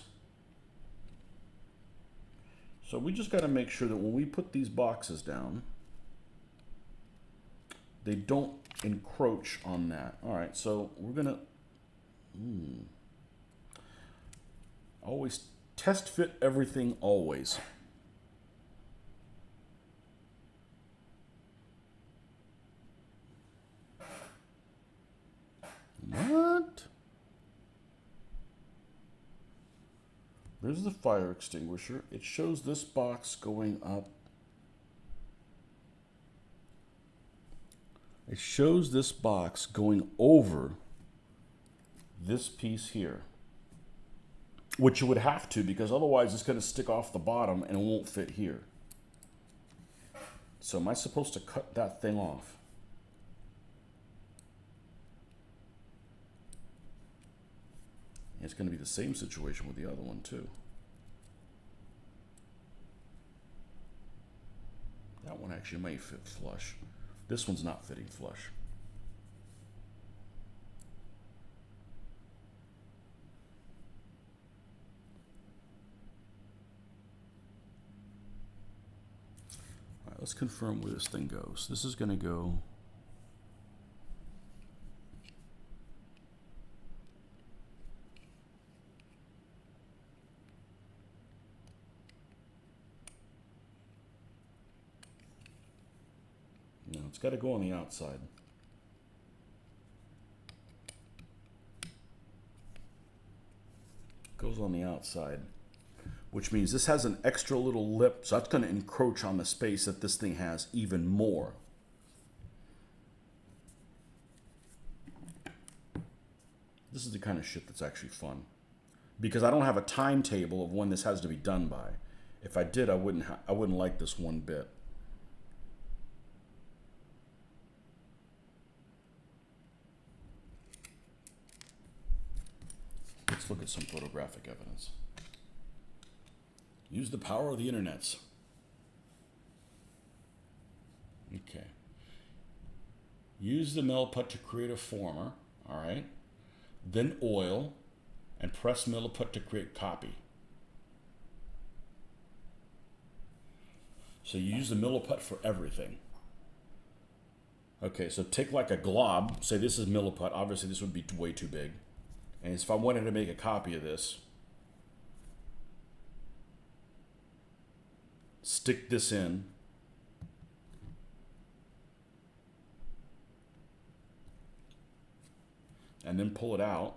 So we just got to make sure that when we put these boxes down, they don't encroach on that. All right, so we're going to always test fit everything always. What? There's the fire extinguisher. It shows this box going up. It shows this box going over this piece here, which you would have to, because otherwise it's going to stick off the bottom and it won't fit here. So am I supposed to cut that thing off? It's going to be the same situation with the other one too. That one actually may fit flush. This one's not fitting flush. All right, let's confirm where this thing goes. This is going to go. No, it's got to go on the outside. Goes on the outside, which means this has an extra little lip, so that's going to encroach on the space that this thing has even more. This is the kind of shit that's actually fun, because I don't have a timetable of when this has to be done by. If I did, I wouldn't like this one bit. Let's look at some photographic evidence. Use the power of the internets. Okay. Use the milliput to create a former, all right? Then oil, and press milliput to create copy. So you use the milliput for everything. Okay, so take like a glob, say this is milliput, obviously this would be way too big. And if I wanted to make a copy of this, stick this in, and then pull it out.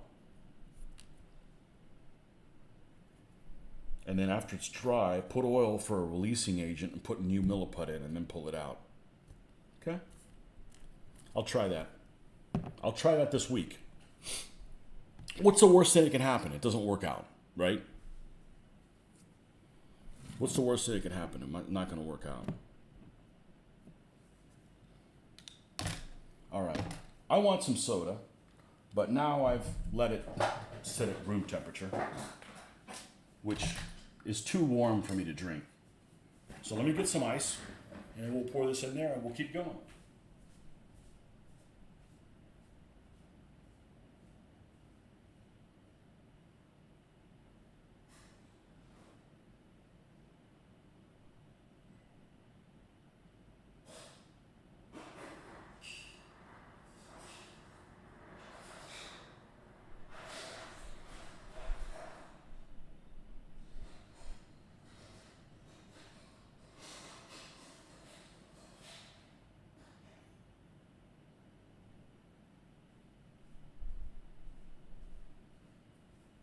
And then after it's dry, put oil for a releasing agent and put new milliput in and then pull it out. Okay? I'll try that. I'll try that this week. What's the worst thing that can happen? It doesn't work out, right? What's the worst thing that can happen? It's not going to work out. All right. I want some soda, but now I've let it sit at room temperature, which is too warm for me to drink. So let me get some ice, and then we'll pour this in there, and we'll keep going.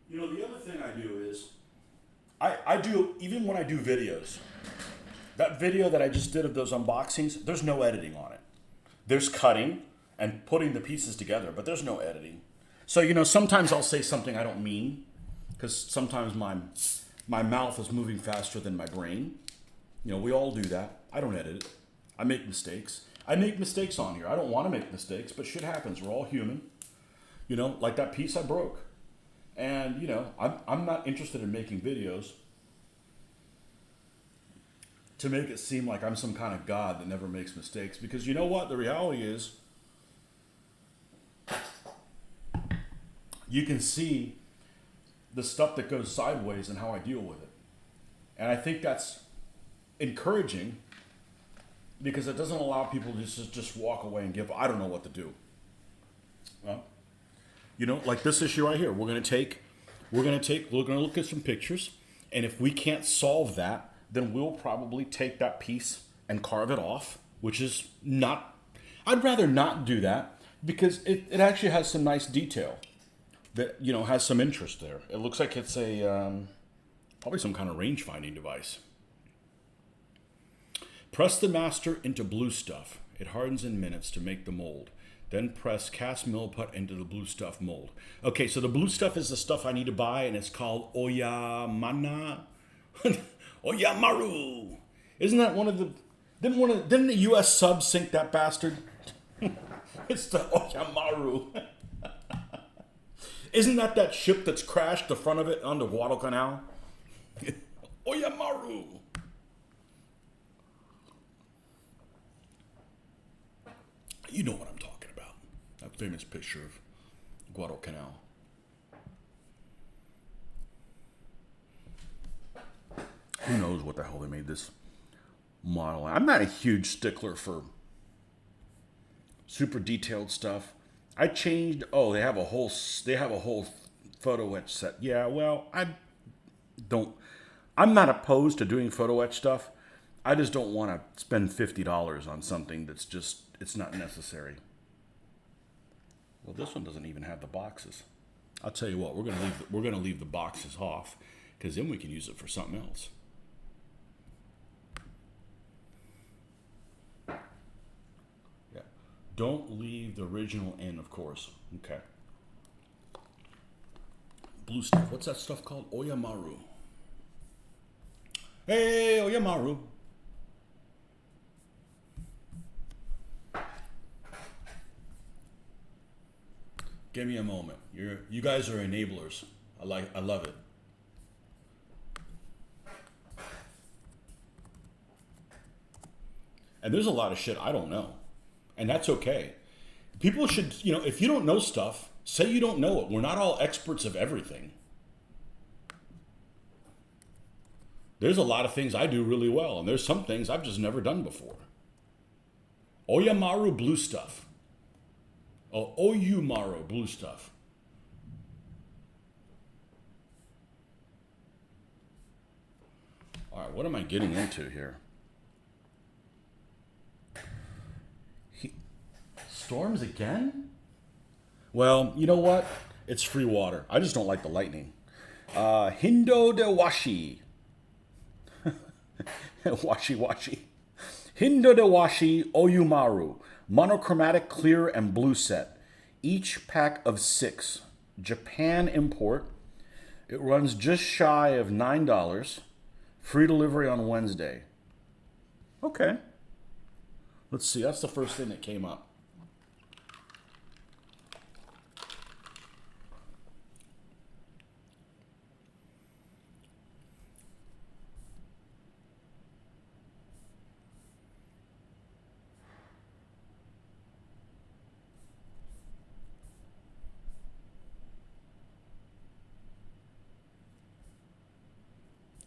You know, the other thing I do is, I do, even when I do videos, that video that I just did of those unboxings, there's no editing on it. There's cutting and putting the pieces together, but there's no editing. So, you know, sometimes I'll say something I don't mean, because sometimes my mouth is moving faster than my brain. You know, we all do that. I don't edit it. I make mistakes. I make mistakes on here. I don't want to make mistakes, but shit happens. We're all human. You know, like that piece I broke. And, you know, I'm not interested in making videos to make it seem like I'm some kind of god that never makes mistakes. Because you know what? The reality is, you can see the stuff that goes sideways and how I deal with it. And I think that's encouraging because it doesn't allow people to just walk away and give, I don't know what to do. Well, you know, like this issue right here, we're gonna look at some pictures, and if we can't solve that, then we'll probably take that piece and carve it off, which is not, I'd rather not do that because it actually has some nice detail that, you know, has some interest there. It looks like it's a, probably some kind of range finding device. Press the master into blue stuff. It hardens in minutes to make the mold. Then press cast milliput into the blue stuff mold. Okay, so the blue stuff is the stuff I need to buy, and it's called Oyamana. Oyamaru. Isn't that one of the... Didn't the U.S. sub sink that bastard? It's the Oyamaru. Isn't that ship that's crashed the front of it on the Guadalcanal? Oyamaru. You know what I'm talking about. That famous picture of Guadalcanal. Who knows what the hell they made this model. I'm not a huge stickler for super detailed stuff. I changed, they have a whole photo etch set. Yeah, well, I'm not opposed to doing photo etch stuff. I just don't want to spend $50 on something that's just, it's not necessary. Well, this one doesn't even have the boxes. I'll tell you what, we're gonna leave the boxes off, because then we can use it for something else. Yeah. Don't leave the original in, of course. Okay. Blue stuff. What's that stuff called? Oyamaru. Hey, Oyamaru. Give me a moment. You guys are enablers. I love it. And there's a lot of shit I don't know. And that's okay. People should, if you don't know stuff, say you don't know it. We're not all experts of everything. There's a lot of things I do really well, and there's some things I've just never done before. Oyamaru blue stuff. Oyumaru blue stuff. All right, what am I getting into here? Storms again? Well, you know what? It's free water. I just don't like the lightning. Hindo de washi. Washi washi. Hindo de washi oyumaru. Monochromatic clear and blue set. Each pack of 6. Japan import. It runs just shy of $9. Free delivery on Wednesday. Okay. Let's see. That's the first thing that came up.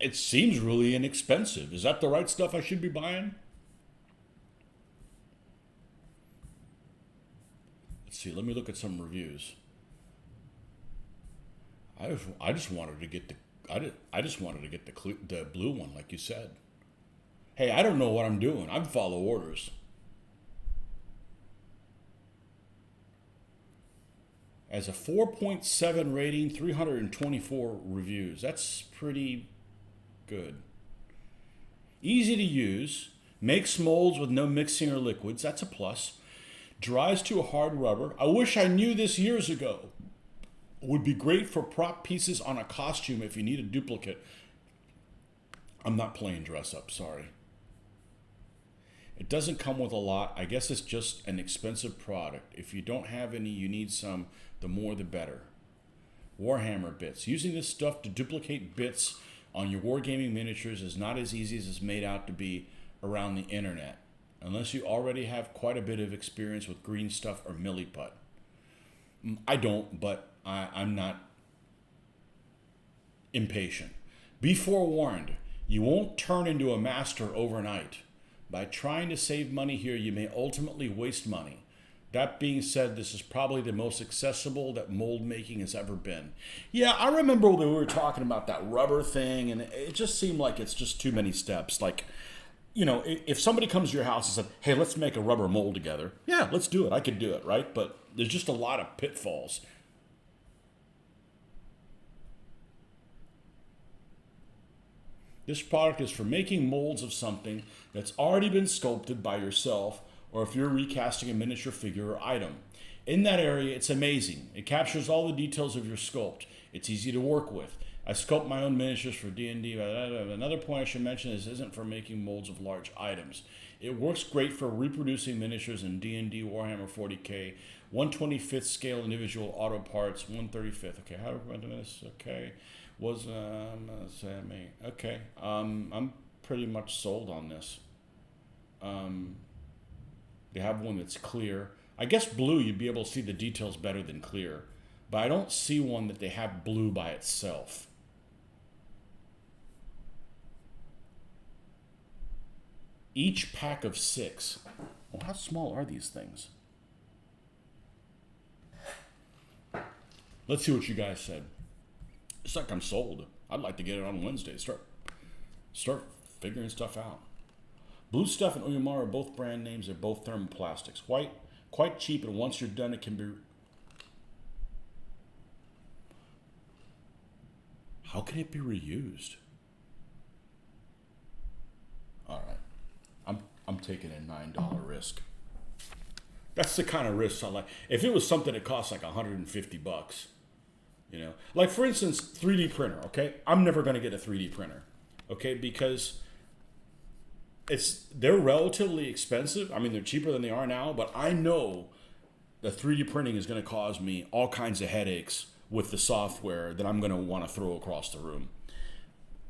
It seems really inexpensive. Is that the right stuff I should be buying? Let's see. Let me look at some reviews. I just wanted to get I just wanted to get the blue one, like you said. Hey, I don't know what I'm doing. I follow orders. As a 4.7 rating, 324 reviews. That's pretty good. Easy to use. Makes molds with no mixing or liquids. That's a plus. Dries to a hard rubber. I wish I knew this years ago. Would be great for prop pieces on a costume if you need a duplicate. I'm not playing dress up, sorry. It doesn't come with a lot. I guess it's just an expensive product. If you don't have any, you need some. The more the better. Warhammer bits. Using this stuff to duplicate bits on your wargaming miniatures is not as easy as it's made out to be around the internet, unless you already have quite a bit of experience with green stuff or milliput. I don't, but I'm not impatient. Be forewarned, you won't turn into a master overnight. By trying to save money here, you may ultimately waste money. That being said, this is probably the most accessible that mold making has ever been. Yeah, I remember when we were talking about that rubber thing, and it just seemed like it's just too many steps. Like, you know, if somebody comes to your house and said, hey, let's make a rubber mold together. Yeah, let's do it. I could do it, right? But there's just a lot of pitfalls. This product is for making molds of something that's already been sculpted by yourself, or if you're recasting a miniature figure or item. In that area, it's amazing. It captures all the details of your sculpt. It's easy to work with. I sculpt my own miniatures for D&D. Another point I should mention is this isn't for making molds of large items. It works great for reproducing miniatures in D&D Warhammer 40k, 125th scale individual auto parts, 135th. Okay, how do I do this? Okay, okay. I'm pretty much sold on this. They have one that's clear. I guess blue, you'd be able to see the details better than clear. But I don't see one that they have blue by itself. Each pack of 6. Well, how small are these things? Let's see what you guys said. It's like I'm sold. I'd like to get it on Wednesday. Start figuring stuff out. Blue Stuff and Oyamar are both brand names. They're both thermoplastics. White, quite cheap, and once you're done, it can be... How can it be reused? All right. I'm taking a $9 risk. That's the kind of risk I like. If it was something that costs like $150, you know, like for instance, 3D printer. Okay, I'm never going to get a 3D printer. Okay, because they're relatively expensive. I mean, they're cheaper than they are now, but I know that 3D printing is going to cause me all kinds of headaches with the software that I'm going to want to throw across the room.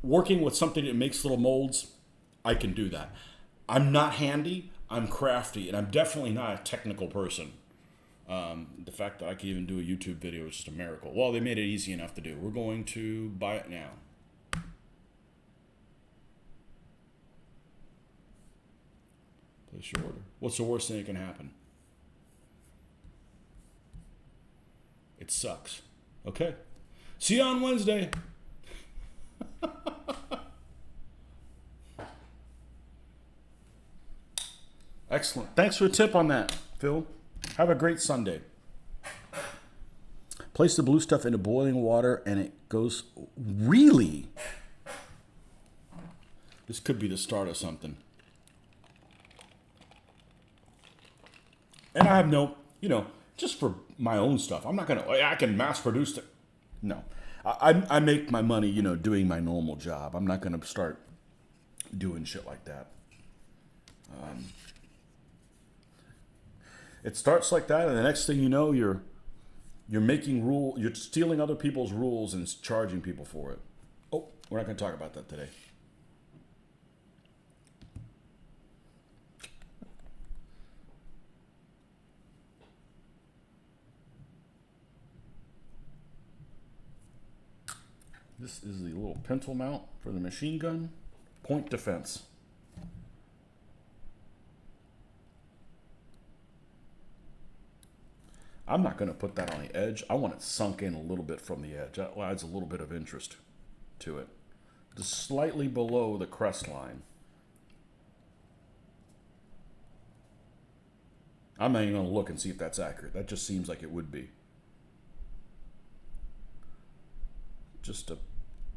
Working with something that makes little molds, I can do that. I'm not handy, I'm crafty, and I'm definitely not a technical person. The fact that I can even do a YouTube video is just a miracle. Well, they made it easy enough to do. We're going to buy it now. Place your order. What's the worst thing that can happen? It sucks. Okay. See you on Wednesday. Excellent. Thanks for a tip on that, Phil. Have a great Sunday. Place the blue stuff into boiling water and it goes, really? This could be the start of something. And I have no, just for my own stuff. I'm not going to, I can mass produce it. No. I make my money, doing my normal job. I'm not going to start doing shit like that. It starts like that, and the next thing you know, you're you're stealing other people's rules and charging people for it. Oh, we're not going to talk about that today. This is the little pencil mount for the machine gun. Point defense. I'm not going to put that on the edge. I want it sunk in a little bit from the edge. That adds a little bit of interest to it. Just slightly below the crest line. I'm not even going to look and see if that's accurate. That just seems like it would be. Just a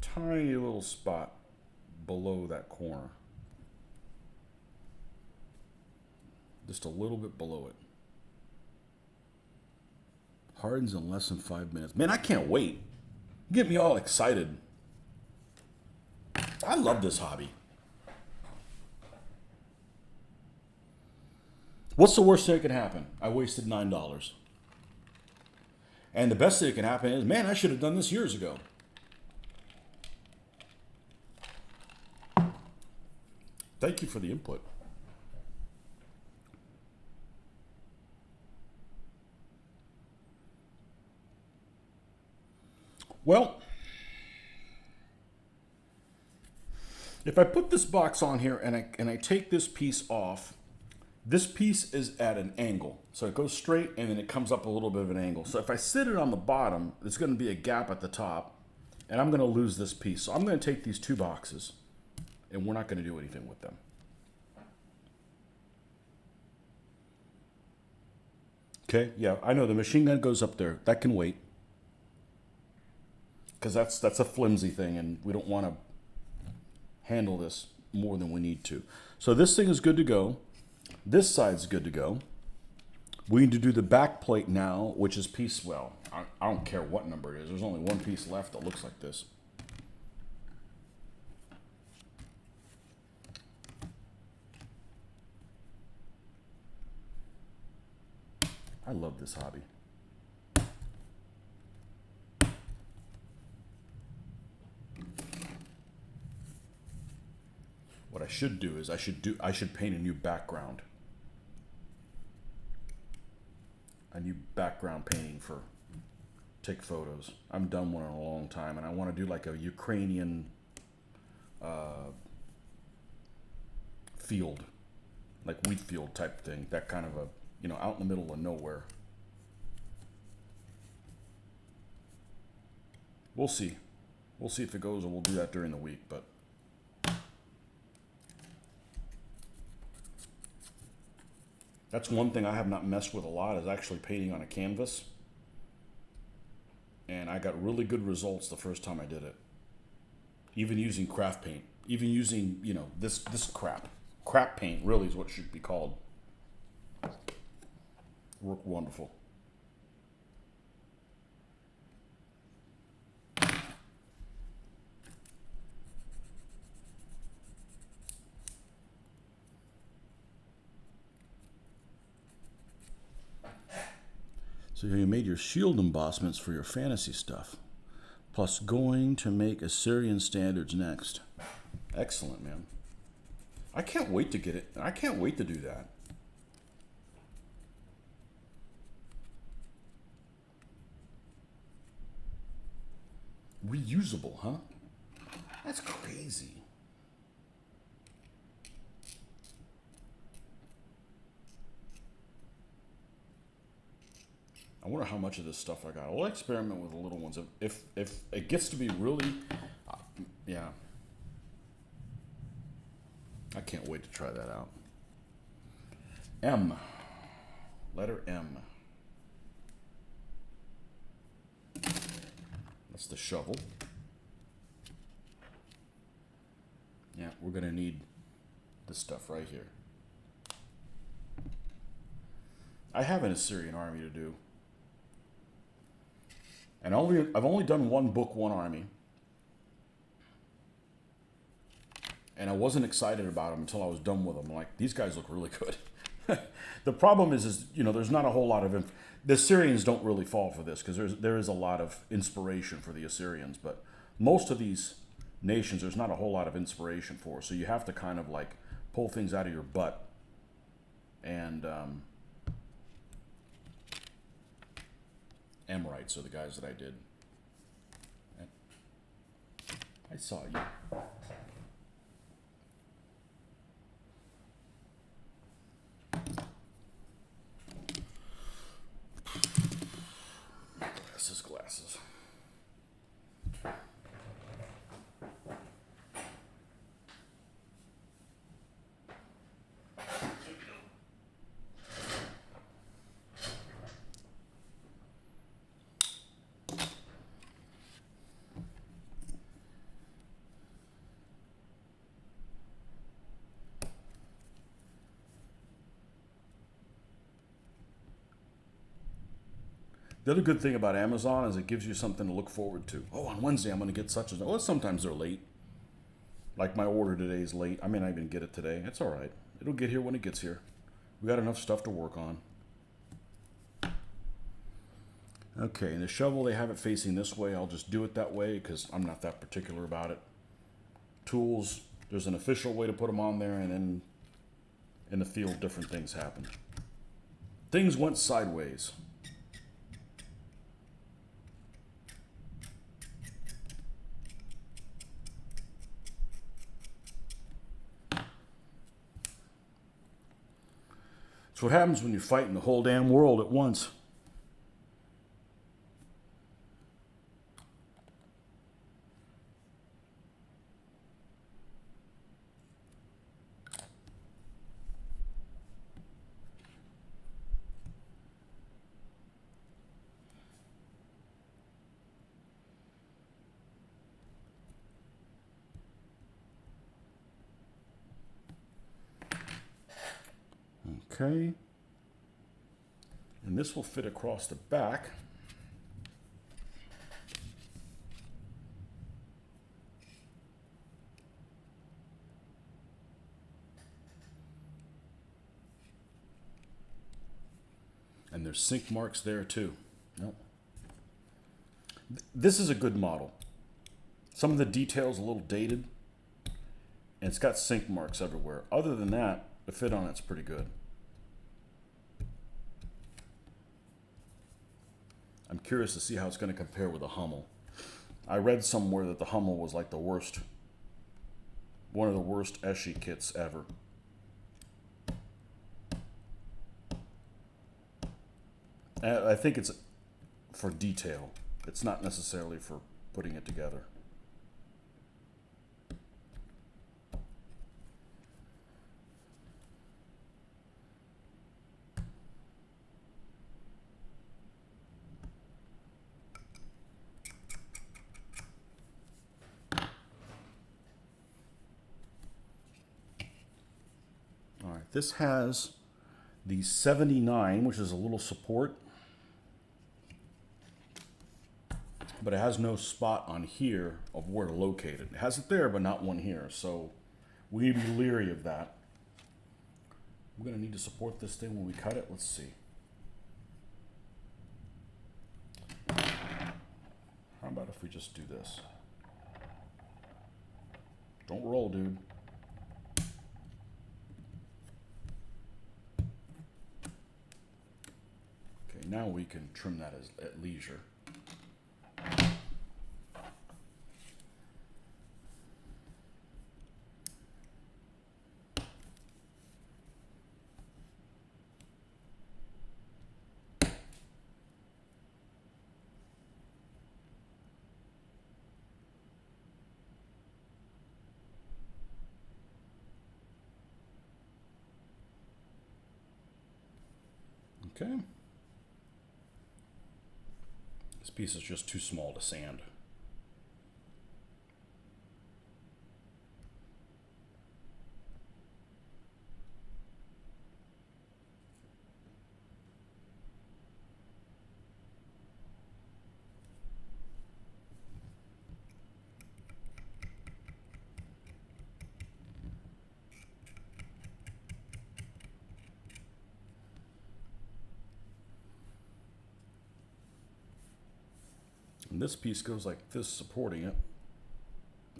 tiny little spot below that corner. Just a little bit below it. Hardens in less than 5 minutes. Man, I can't wait. You get me all excited. I love this hobby. What's the worst thing that can happen? I wasted $9. And the best thing that can happen is, man, I should have done this years ago. Thank you for the input. Well, if I put this box on here and I take this piece off, this piece is at an angle. So it goes straight and then it comes up a little bit of an angle. So if I sit it on the bottom, there's going to be a gap at the top and I'm going to lose this piece. So I'm going to take these two boxes and we're not going to do anything with them. Okay, yeah, I know the machine gun goes up there. That can wait. Because that's a flimsy thing and we don't want to handle this more than we need to. So this thing is good to go. This side's good to go. We need to do the back plate now, which is piece, well, I don't care what number it is. There's only one piece left that looks like this. I love this hobby. What I should do is I should paint a new background. A new background painting for take photos. I haven't done one in a long time and I want to do like a Ukrainian field, like wheat field type thing, that kind of a, out in the middle of nowhere. We'll see. We'll see if it goes, or we'll do that during the week, but that's one thing I have not messed with a lot, is actually painting on a canvas. And I got really good results the first time I did it. Even using craft paint. Even using, this crap. Crap paint really is what it should be called. Worked wonderful. So you made your shield embossments for your fantasy stuff. Plus going to make Assyrian standards next. Excellent, man. I can't wait to get it. I can't wait to do that. Reusable, huh? That's crazy. I wonder how much of this stuff I got. I'll experiment with the little ones. If it gets to be really, yeah. I can't wait to try that out. M. Letter M. That's the shovel. Yeah, we're gonna need this stuff right here. I have an Assyrian army to do. And I've only done one book, one army. And I wasn't excited about them until I was done with them. Like, these guys look really good. The problem is, you know, there's not a whole lot of... The Assyrians don't really fall for this because there is a lot of inspiration for the Assyrians. But most of these nations, there's not a whole lot of inspiration for. So you have to kind of, like, pull things out of your butt. And Amorites are the guys that I did. I saw you. Glasses. The other good thing about Amazon is it gives you something to look forward to. Oh, on Wednesday I'm going to get such and such. Well, sometimes they're late. Like my order today is late. I may not even get it today. It's all right. It'll get here when it gets here. We got enough stuff to work on. Okay, and the shovel, they have it facing this way. I'll just do it that way because I'm not that particular about it. Tools, there's an official way to put them on there, and then in the field, different things happen. Things went sideways. That's what happens when you're fighting the whole damn world at once. Okay. And this will fit across the back. And there's sink marks there too. Nope. This is a good model. Some of the details a little dated. And it's got sink marks everywhere. Other than that, the fit on it's pretty good. I'm curious to see how it's going to compare with a Hummel. I read somewhere that the Hummel was like the worst, one of the worst Eschi kits ever. And I think it's for detail. It's not necessarily for putting it together. All right, this has the 79, which is a little support. But it has no spot on here of where to locate it. It has it there, but not one here. So we need to be leery of that. We're going to need to support this thing when we cut it. Let's see. How about if we just do this? Don't roll, dude. Okay, now we can trim that at leisure. Okay. This piece is just too small to sand. this piece goes like this, supporting it.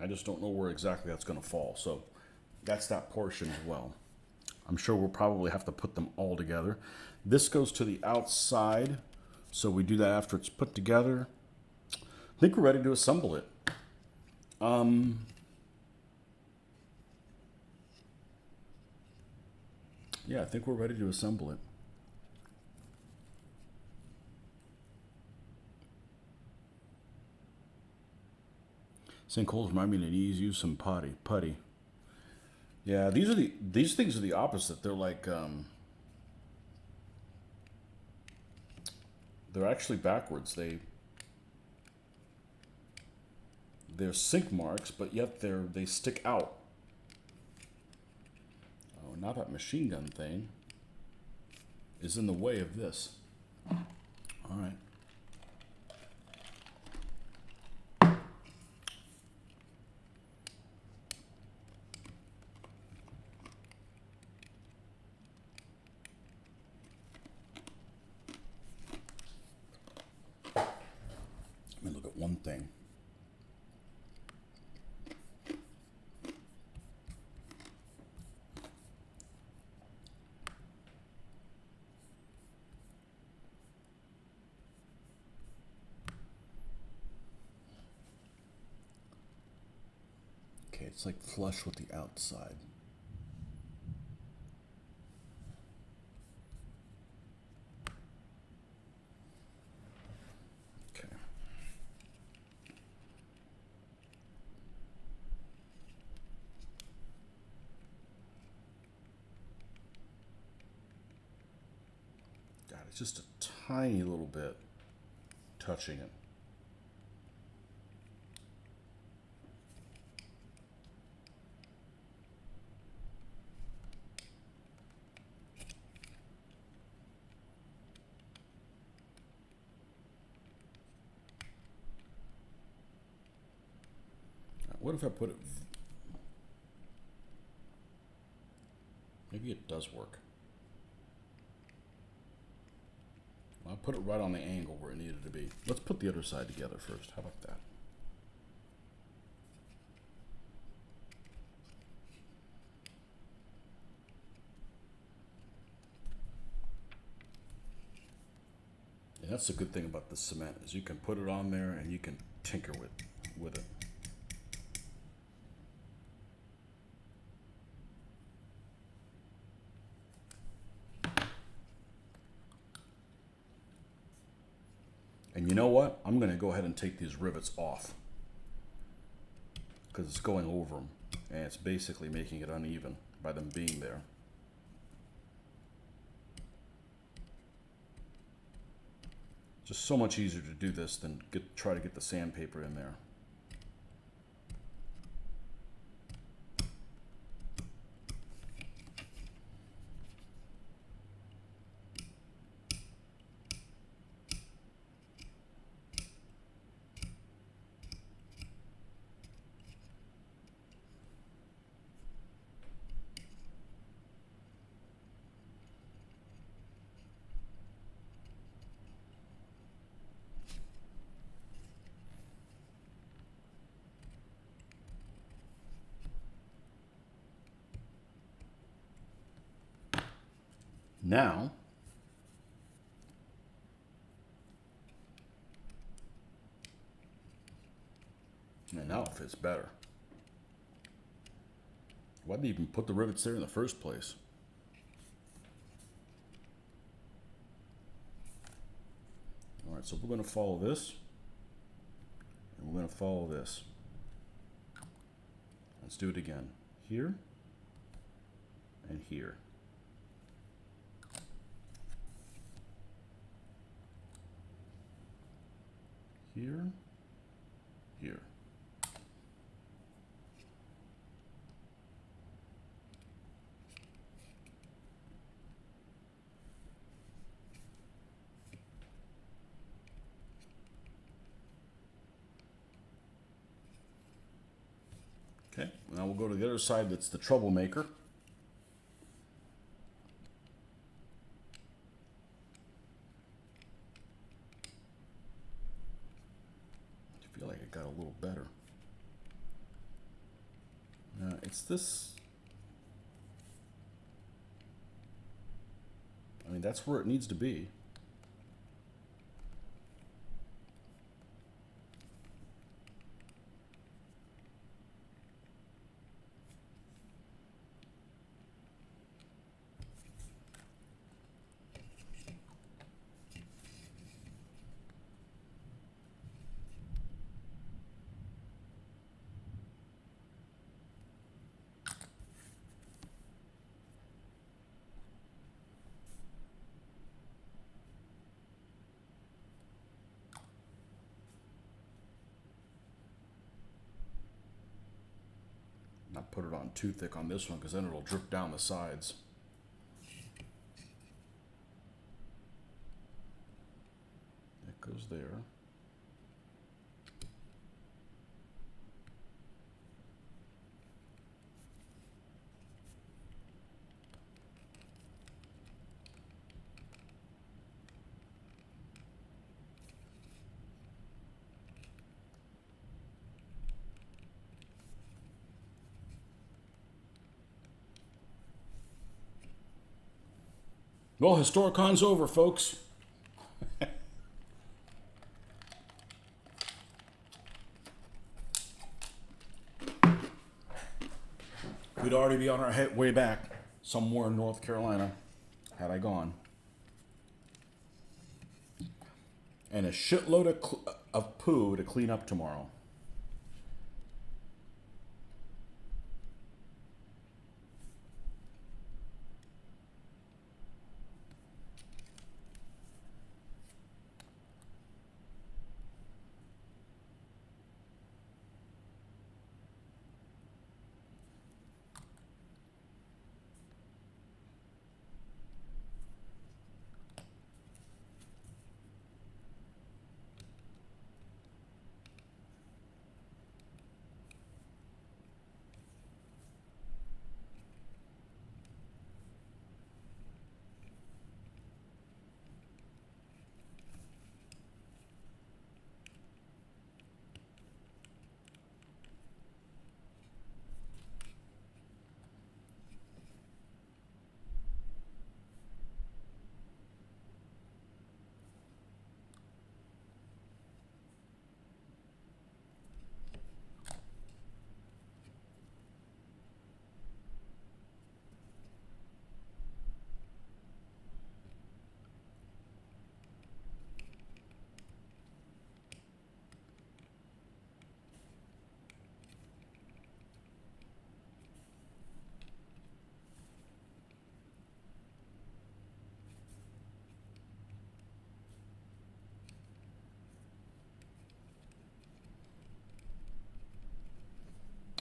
I just don't know where exactly that's going to fall. So that's that portion as well. I'm sure we'll probably have to put them all together. This goes to the outside, so we do that after it's put together. I think we're ready to assemble it. Yeah, I think we're ready to assemble it. Sinkholes remind me to use some putty. Yeah, these things are the opposite. They're like they're actually backwards. They're sink marks, but yet they stick out. Oh, now that machine gun thing is in the way of this. All right. Let me look at one thing. Okay, it's like flush with the outside. Okay. God, it's just a tiny little bit touching it. What if I put it... Maybe it does work. I'll put it right on the angle where it needed to be. Let's put the other side together first. How about that? And that's the good thing about the cement is you can put it on there and you can tinker with it. And you know what? I'm going to go ahead and take these rivets off because it's going over them and it's basically making it uneven by them being there. Just so much easier to do this than try to get the sandpaper in there. Now, and now it fits better. Why did they even put the rivets there in the first place? All right, so we're going to follow this, and we're going to follow this. Let's do it again. Here, and here. Here, here. Okay, now we'll go to the other side that's the troublemaker. got a little better. It's this. I mean, that's where it needs to be. Not put it on too thick on this one because then it'll drip down the sides. That goes there. Well, HistoriCon's over, folks. We'd already be on our way back somewhere in North Carolina had I gone. And a shitload of poo to clean up tomorrow.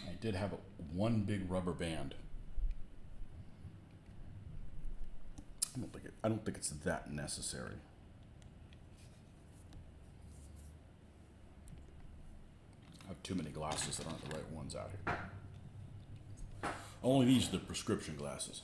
I did have one big rubber band. I don't think it's that necessary. I have too many glasses that aren't the right ones out here. Only these are the prescription glasses.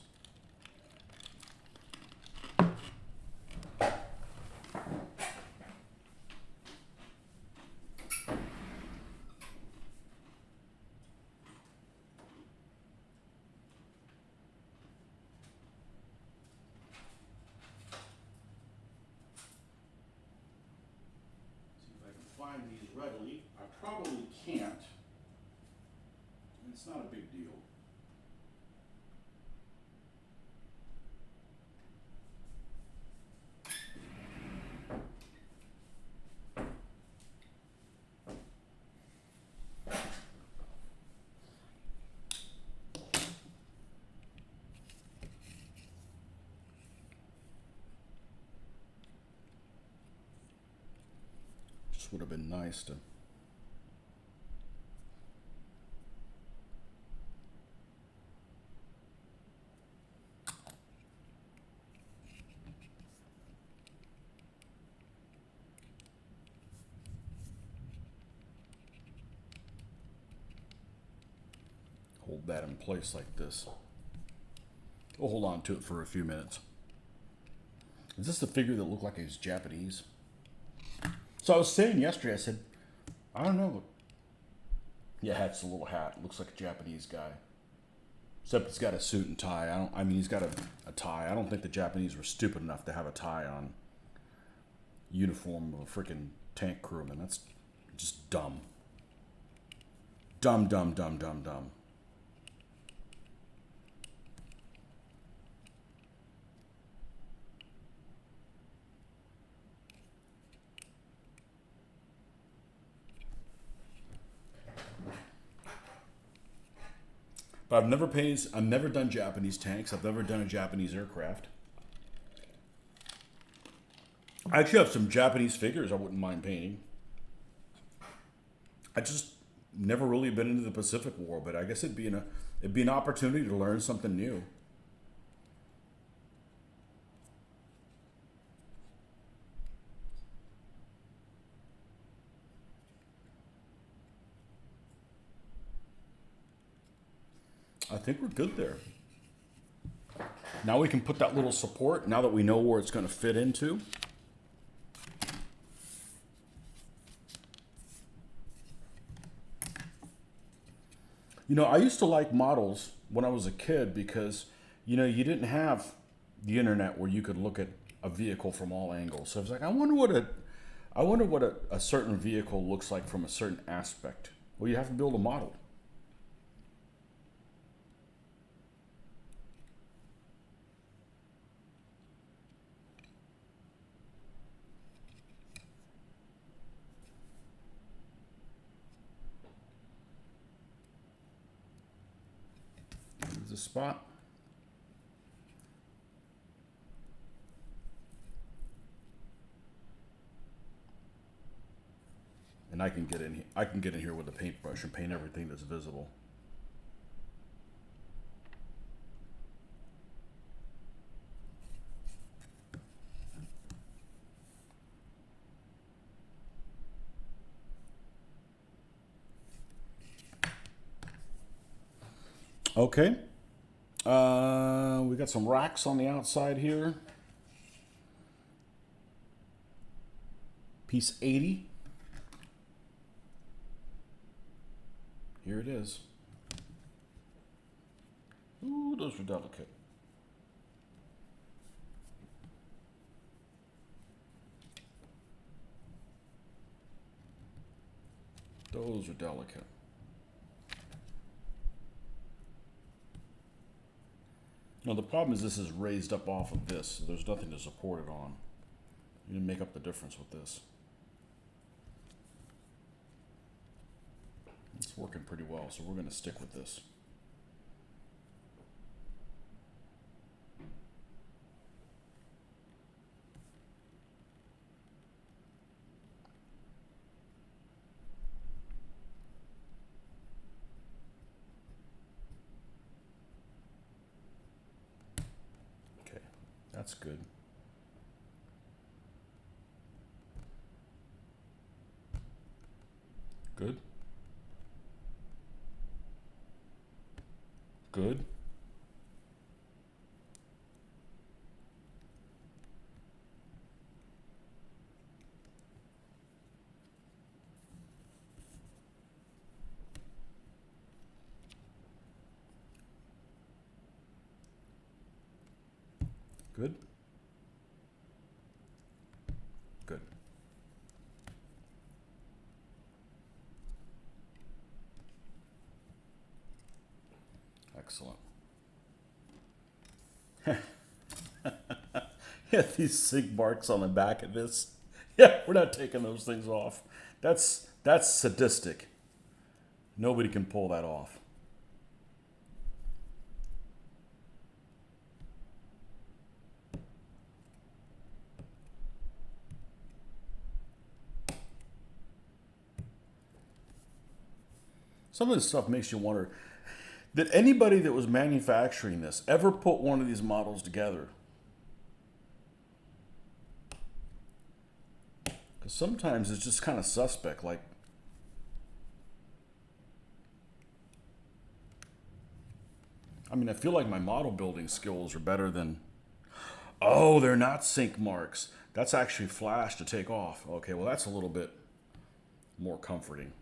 Find these readily. I probably can't. It's not a big deal. Just would have been nice to hold that in place like this. We'll hold on to it for a few minutes. Is this the figure that looked like it was Japanese? So I was saying yesterday, I said, I don't know, Yeah, it's a little hat. Looks like a Japanese guy. Except he's got a suit and tie. I mean, he's got a tie. I don't think the Japanese were stupid enough to have a tie on uniform of a freaking tank crewman. That's just dumb. Dumb, dumb, dumb, dumb, dumb. But I've never done Japanese tanks. I've never done a Japanese aircraft. I actually have some Japanese figures I wouldn't mind painting. I just never really been into the Pacific War, but I guess it'd be an opportunity to learn something new. I think we're good there. Now we can put that little support, now that we know where it's going to fit into. You know, I used to like models when I was a kid because, you know, you didn't have the internet where you could look at a vehicle from all angles. So I was like, I wonder what a certain vehicle looks like from a certain aspect. Well, you have to build a model. There's a spot. And I can get in here. I can get in here with a paintbrush and paint everything that's visible. Okay. We got some racks on the outside here. Piece 80. Here it is. Ooh, those were delicate. Those are delicate. Now the problem is this is raised up off of this, so there's nothing to support it on. You can make up the difference with this. It's working pretty well, so we're going to stick with this. Okay, that's good. Good. Good. Good. Good. Excellent. Yeah, these sig marks on the back of this. Yeah, we're not taking those things off. That's sadistic. Nobody can pull that off. Some of this stuff makes you wonder, did anybody that was manufacturing this ever put one of these models together? Because sometimes it's just kind of suspect. Like, I mean, I feel like my model building skills are better than. Oh, they're not sink marks. That's actually flash to take off. Okay, well, that's a little bit more comforting.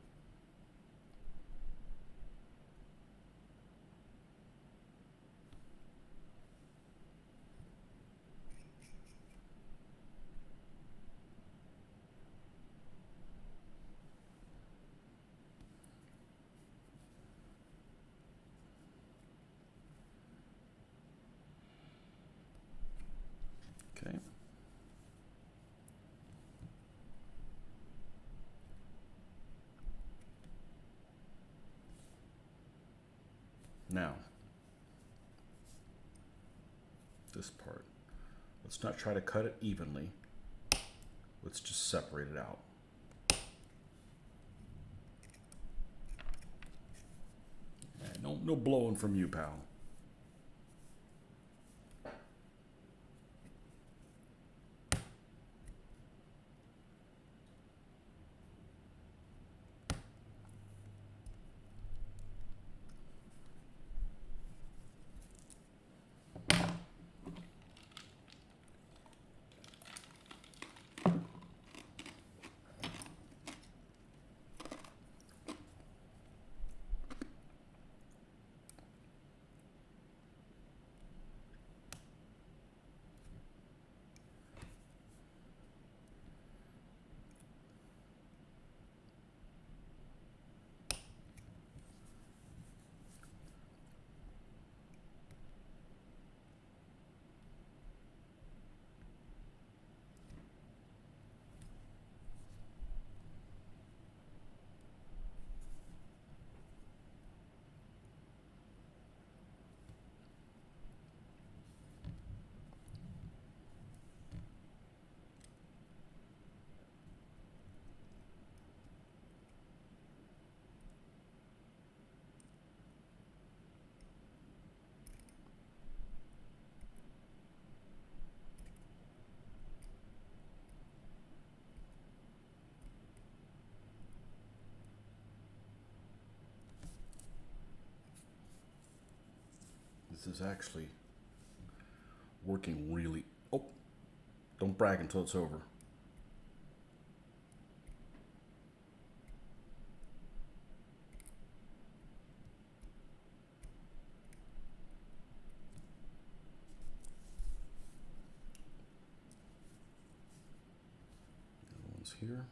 Now, this part, let's not try to cut it evenly. Let's just separate it out. No blowing from you, pal. This is actually working really. Oh, don't brag until it's over. The other one's here.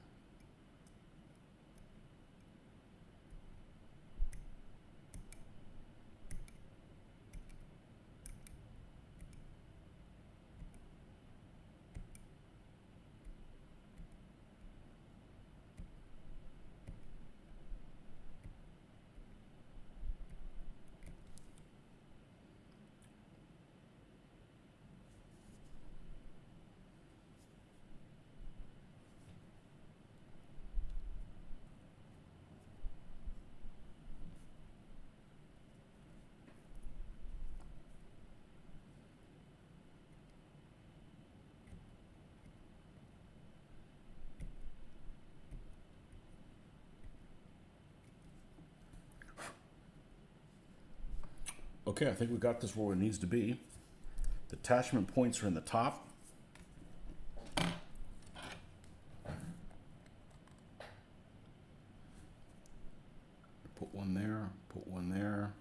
Okay, I think we got this where it needs to be. The attachment points are in the top. Put one there, put one there.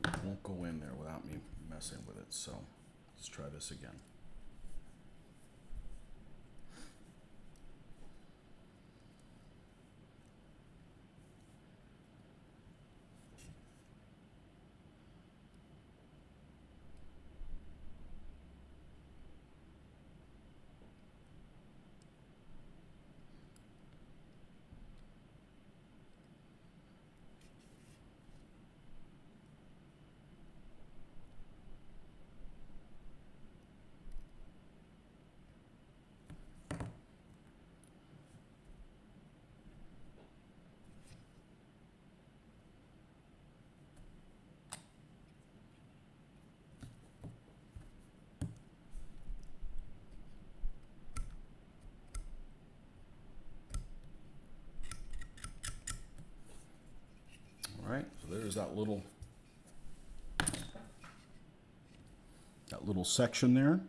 It won't go in there without me messing with it, so let's try this again. there's that little section there.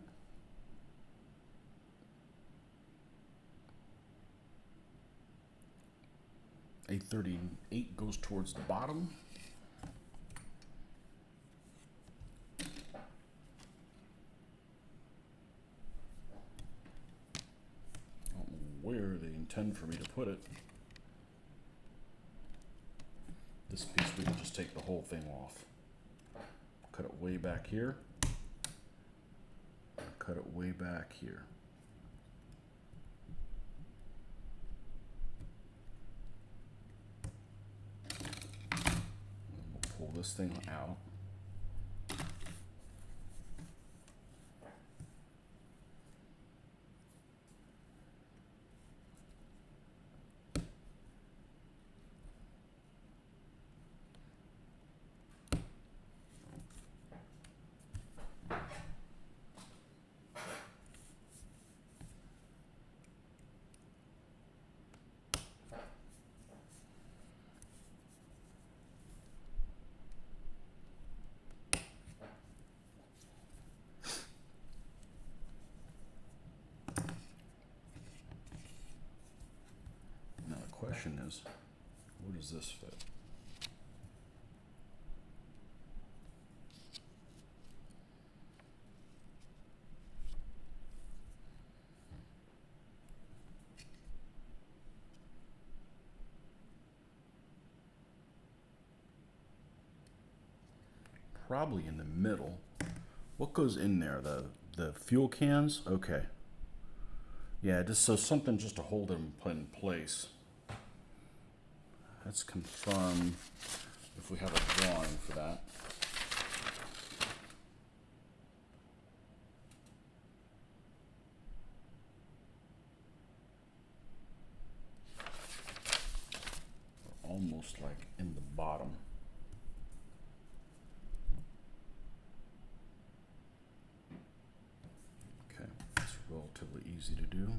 $838 goes towards the bottom. I don't know where they intend for me to put it. This piece we can just take the whole thing off. Cut it way back here. Cut it way back here. Pull this thing out. Question is, where does this fit? Probably in the middle. What goes in there? The fuel cans? Okay. Yeah, just so something just to hold them in place. Let's confirm if we have a drawing for that. We're almost like in the bottom. Okay, it's relatively easy to do.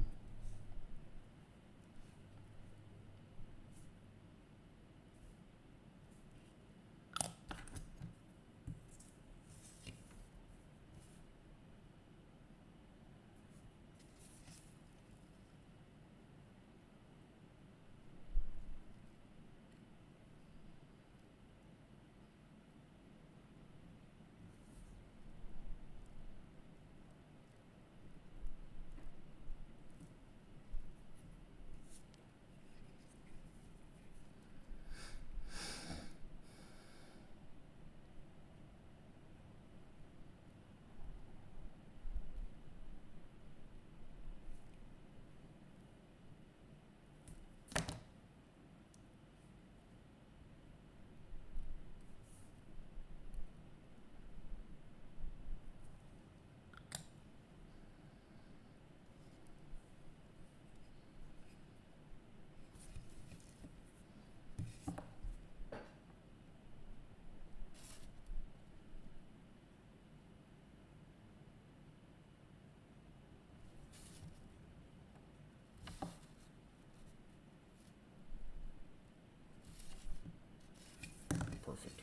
Perfect.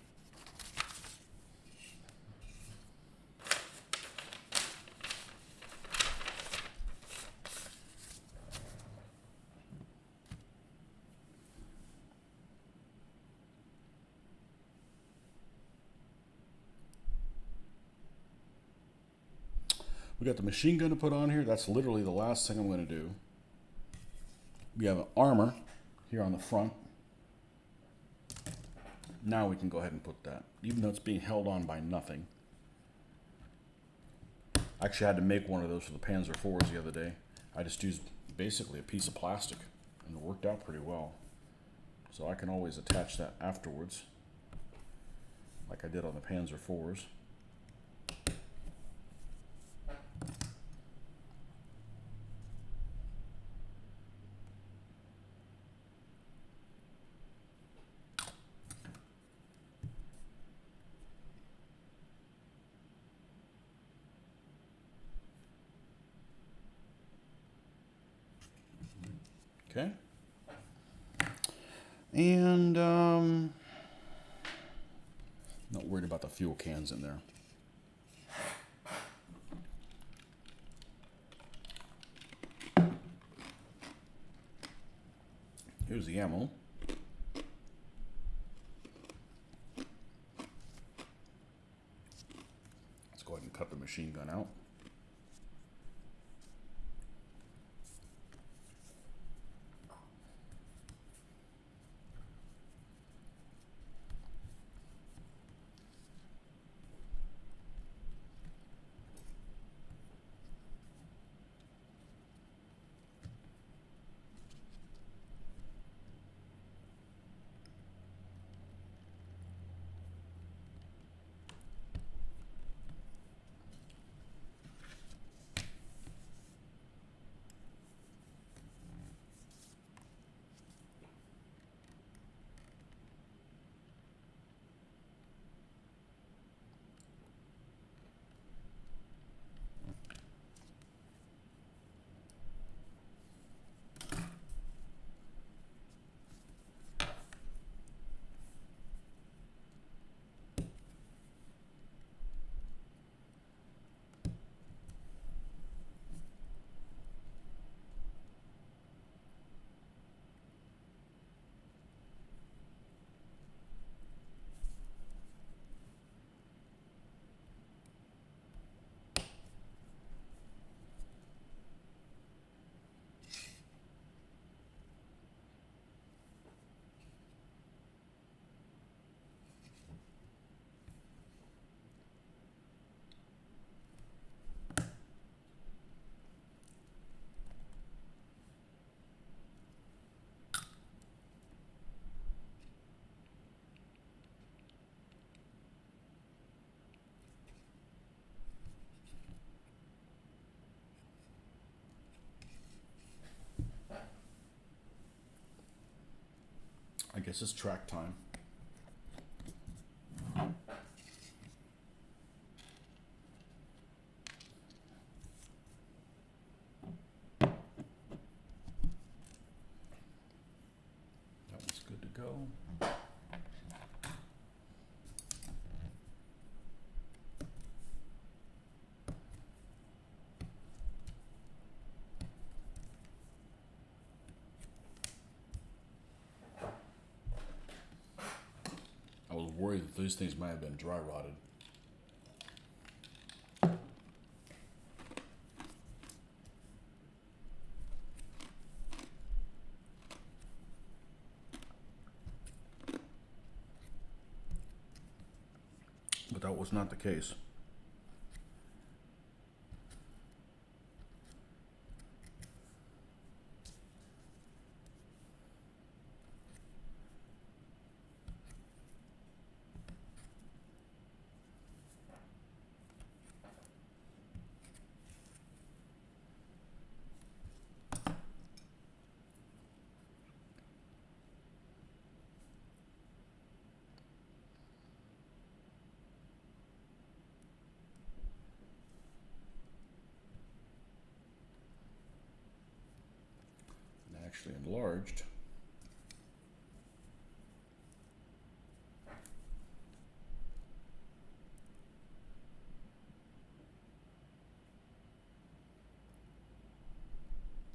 We got the machine gun to put on here. That's literally the last thing I'm going to do. We have an armor here on the front. Now we can go ahead and put that, even though it's being held on by nothing. I actually had to make one of those for the Panzer IVs the other day. I just used basically a piece of plastic, and it worked out pretty well. So I can always attach that afterwards, like I did on the Panzer IVs. Okay. And Not worried about the fuel cans in there. Here's the ammo. Let's go ahead and cut the machine gun out. I guess it's track time. That one's good to go. I was worried that these things might have been dry rotted. But that was not the case. Actually enlarged.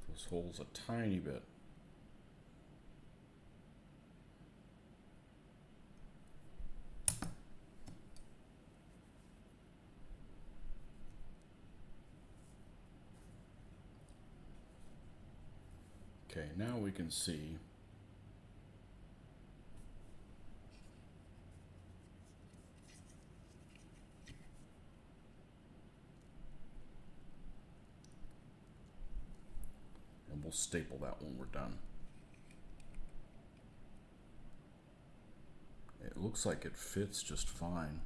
Those holes a tiny bit. Okay, now we can see and we'll staple that when we're done. It looks like it fits just fine.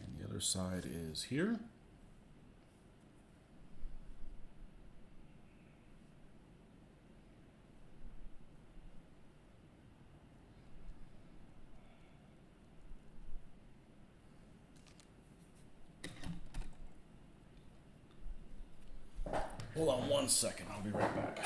And the other side is here. Hold on 1 second. I'll be right back.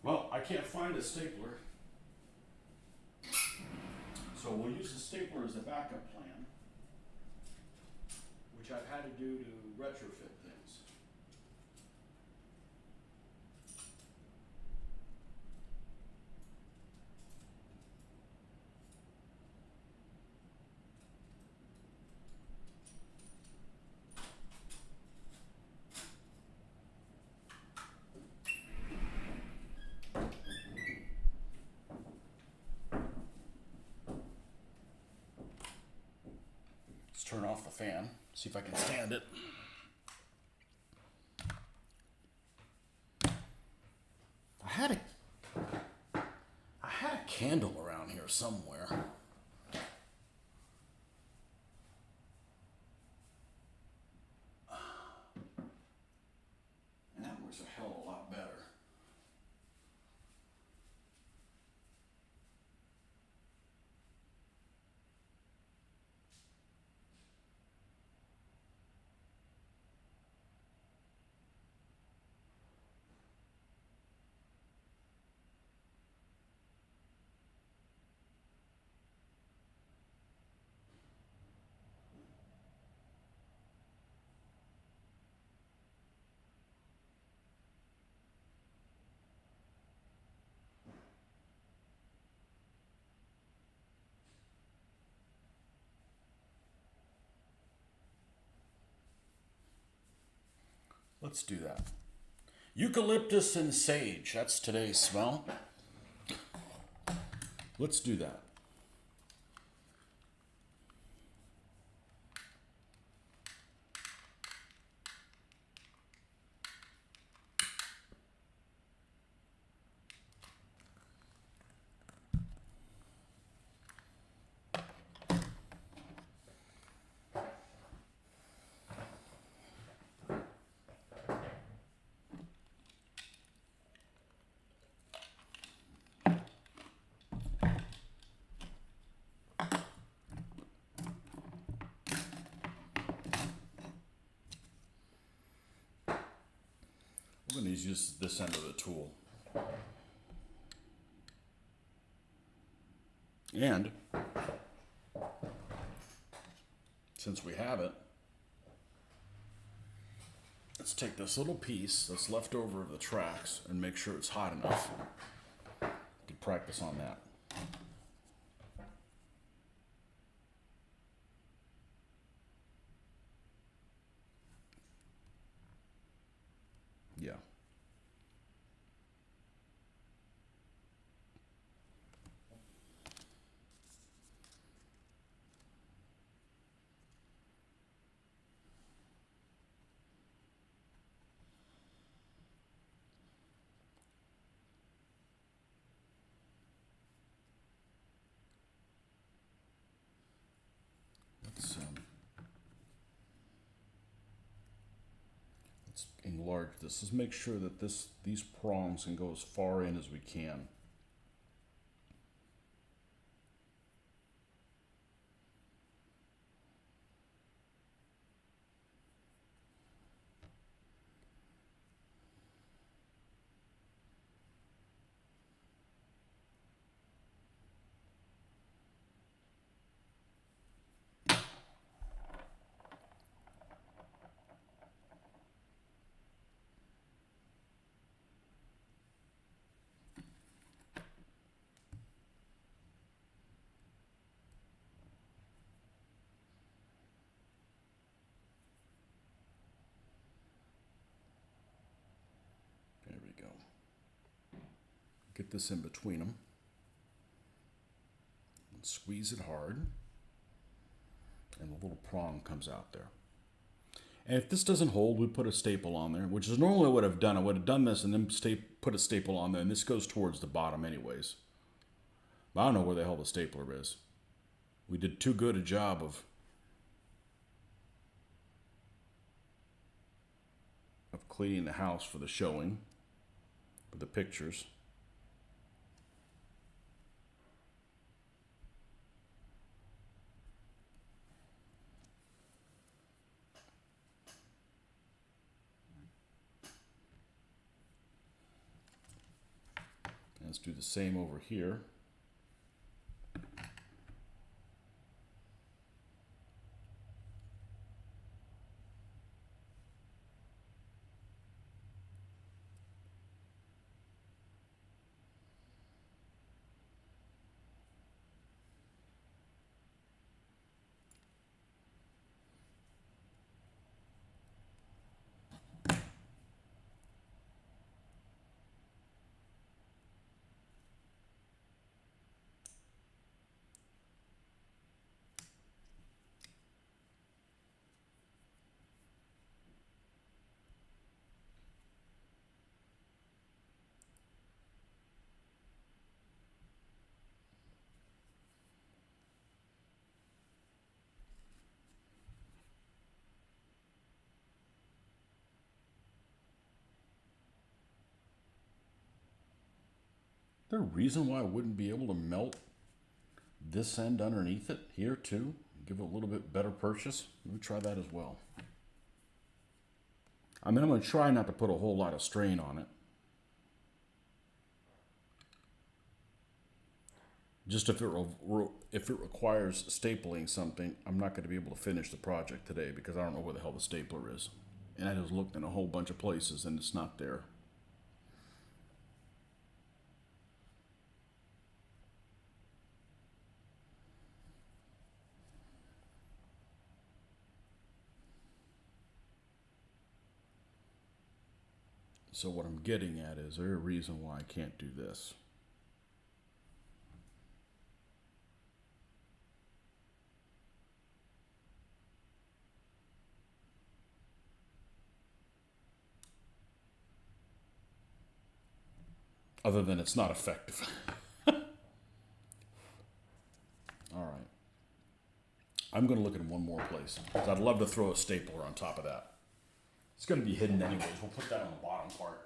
Well, I can't find a stapler, so we'll use the stapler as a backup plan, which I've had to do to retrofit things. Let's turn off the fan, see if I can stand it. I had a candle around here somewhere. And that works a hell of a lot better. Let's do that. Eucalyptus and sage, that's today's smell. Let's do that. easiest is this end of the tool. And since we have it, let's take this little piece that's left over of the tracks and make sure it's hot enough. We can practice on that. Yeah. Let's enlarge this. Let's make sure that these prongs can go as far in as we can. There we go. Get this in between them. And squeeze it hard. And the little prong comes out there. And if this doesn't hold, we put a staple on there, which is normally what I've done. I would have done this and then put a staple on there, and this goes towards the bottom anyways. But I don't know where the hell the stapler is. We did too good a job of cleaning the house for the showing, for the pictures. And let's do the same over here. Is there a reason why I wouldn't be able to melt this end underneath it here too? Give it a little bit better purchase? Let me try that as well. I mean, I'm going to try not to put a whole lot of strain on it. Just if it requires stapling something, I'm not going to be able to finish the project today because I don't know where the hell the stapler is. And I just looked in a whole bunch of places and it's not there. So what I'm getting at is there a reason why I can't do this? Other than it's not effective. All right. I'm going to look at one more place. 'Cause I'd love to throw a stapler on top of that. It's going to be hidden anyways. We'll put that on the bottom part.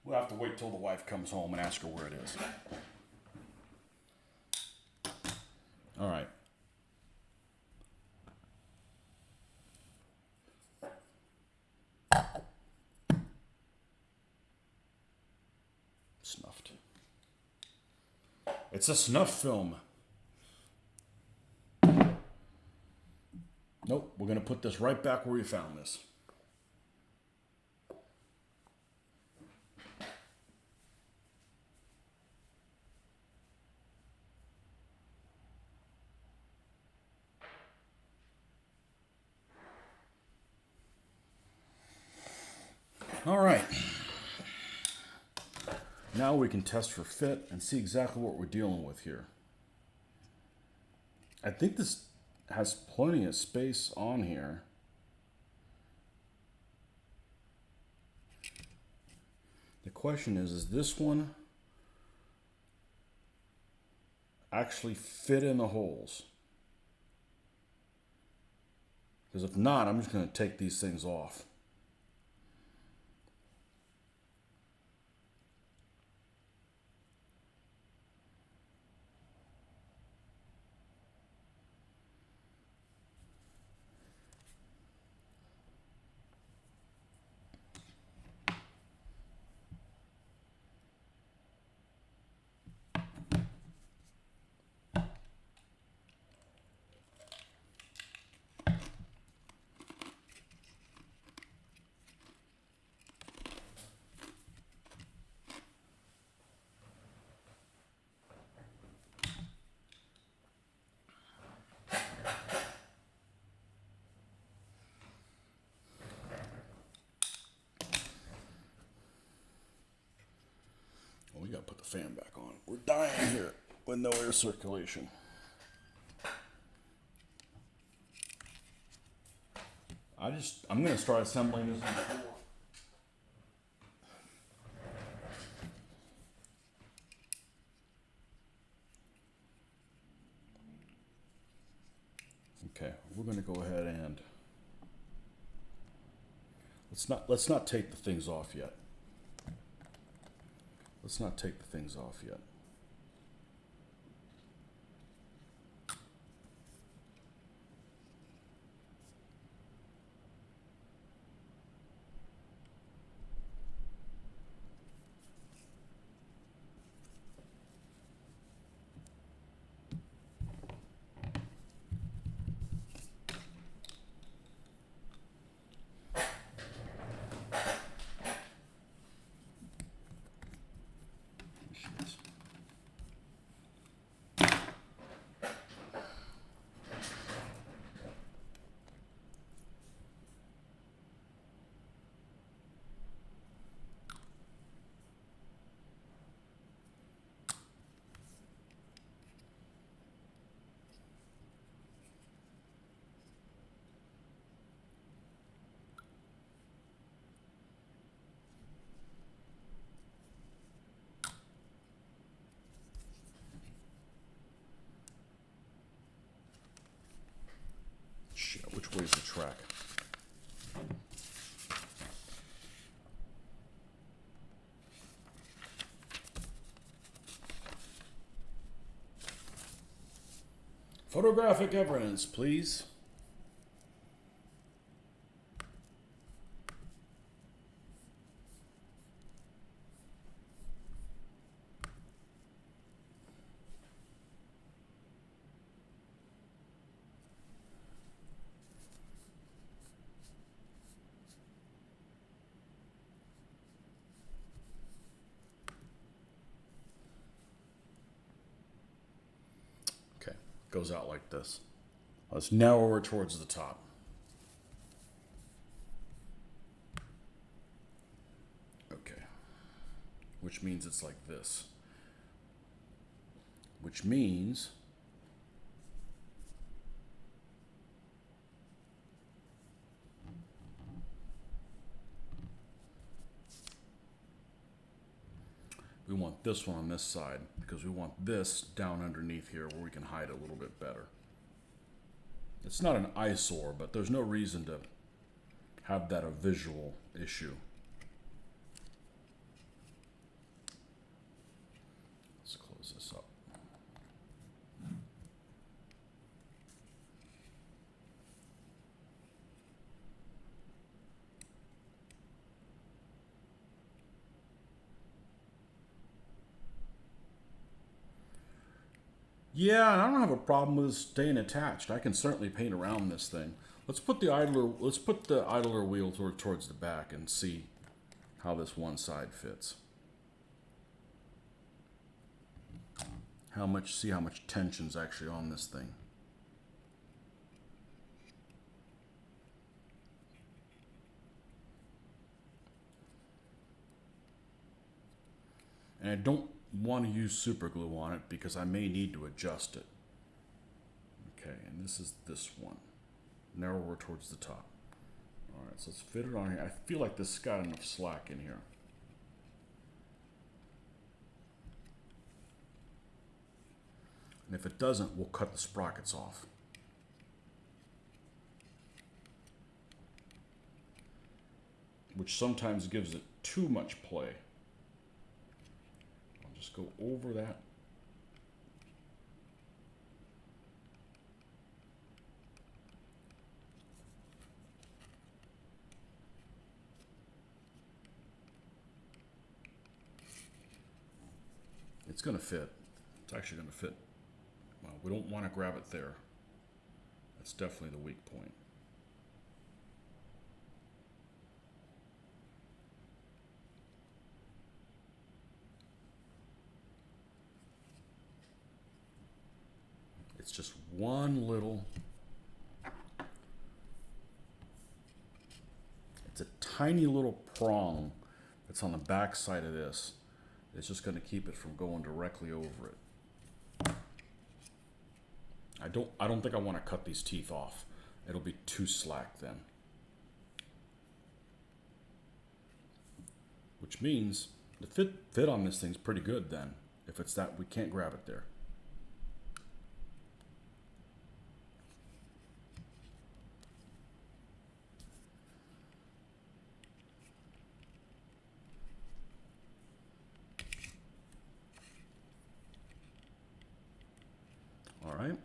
We'll have to wait till the wife comes home and ask her where it is. All right. Snuffed. It's a snuff film. Nope, we're going to put this right back where we found this. All right. Now we can test for fit and see exactly what we're dealing with here. I think this has plenty of space on here. The question is this one actually fit in the holes? Because if not, I'm just going to take these things off. We gotta put the fan back on. We're dying here with no air circulation. I'm gonna start assembling this on the floor. Okay, we're gonna go ahead and let's not take the things off yet. Let's not take the things off yet. Shit, which way is the track? Photographic evidence, please. Okay, goes out like this. Let's narrow it towards the top. Okay, which means it's like this. Which means we want this one on this side because we want this down underneath here where we can hide it a little bit better. It's not an eyesore, but there's no reason to have that a visual issue. Yeah, and I don't have a problem with it staying attached. I can certainly paint around this thing. Let's put the idler. Let's put the idler wheel towards the back and see how this one side fits. See how much tension's actually on this thing. And I don't want to use super glue on it because I may need to adjust it. Okay, and this is this one. Narrower towards the top. Alright, so let's fit it on here. I feel like this has got enough slack in here. And if it doesn't, we'll cut the sprockets off. Which sometimes gives it too much play. I'll just go over that. It's going to fit. It's actually going to fit. Well, we don't want to grab it there. That's definitely the weak point. It's just one little, it's a tiny little prong that's on the back side of this. It's just going to keep it from going directly over it. I don't think I want to cut these teeth off. It'll be too slack then. Which means the fit on this thing's pretty good then. If it's that, we can't grab it there. All right.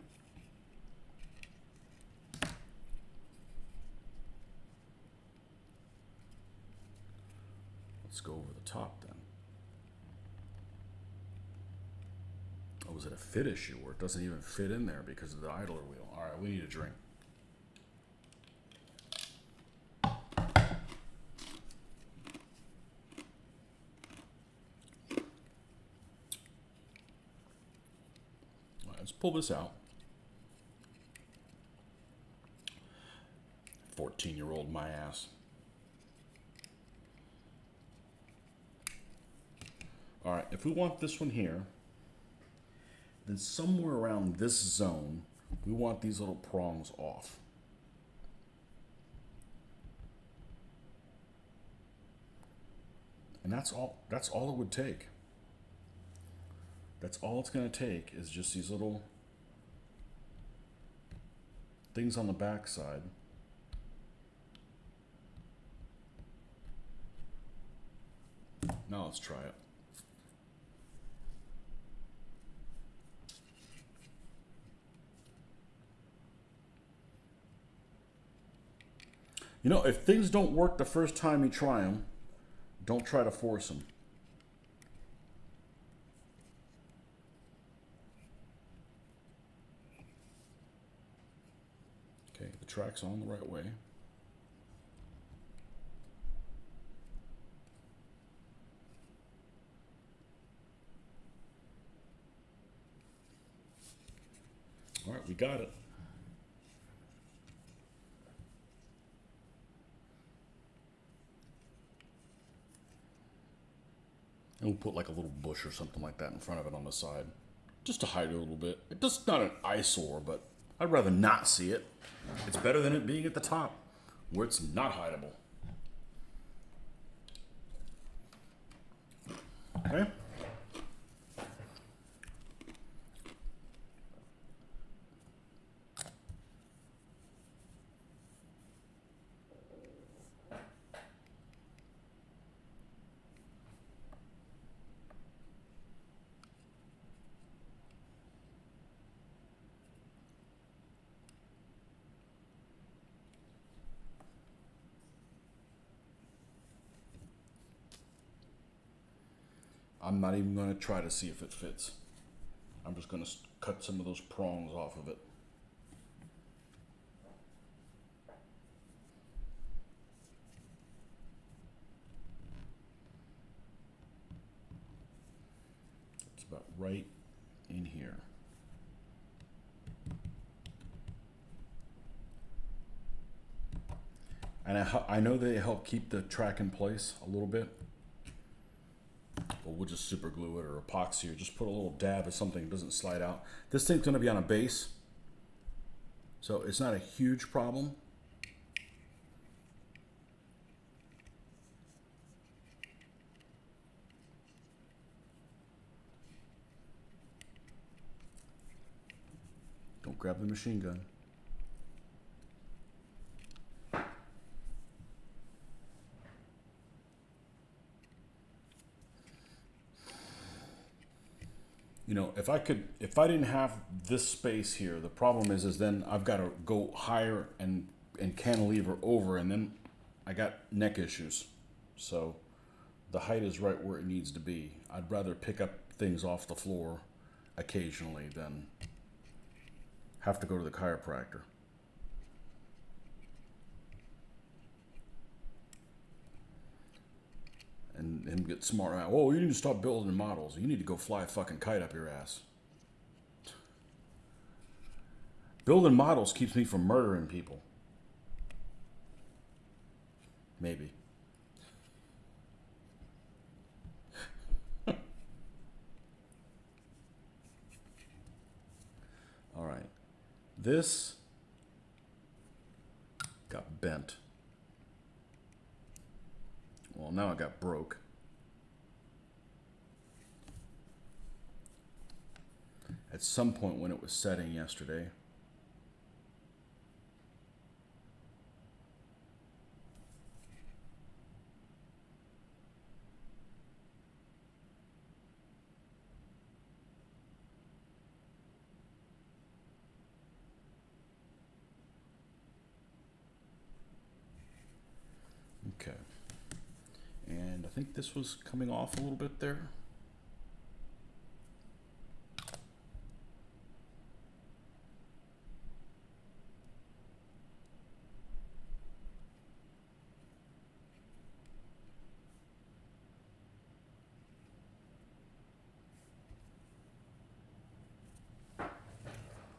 Let's go over the top then. Oh, is it a fit issue where it doesn't even fit in there because of the idler wheel? All right, we need a drink. All right, let's pull this out. 14-year-old my ass. All right, if we want this one here, then somewhere around this zone, we want these little prongs off. And that's all it would take. That's all it's going to take is just these little things on the back side. Now let's try it. You know, if things don't work the first time you try them, don't try to force them. Okay, the track's on the right way. All right, we got it. And we'll put like a little bush or something like that in front of it on the side, just to hide it a little bit. It's just not an eyesore, but I'd rather not see it. It's better than it being at the top, where it's not hideable. Okay? I'm not even going to try to see if it fits. I'm just going to cut some of those prongs off of it. It's about right in here. And I know they help keep the track in place a little bit. But we'll just super glue it or epoxy or just put a little dab of something that doesn't slide out. This thing's going to be on a base, so it's not a huge problem. Don't grab the machine gun. You know, if I didn't have this space here, the problem is then I've got to go higher and cantilever over, and then I got neck issues. So the height is right where it needs to be. I'd rather pick up things off the floor occasionally than have to go to the chiropractor. And him get smart out. Oh, you need to stop building models. You need to go fly a fucking kite up your ass. Building models keeps me from murdering people. Maybe. All right. This got bent. Well, now it got broke. At some point when it was setting yesterday. Okay. And I think this was coming off a little bit there.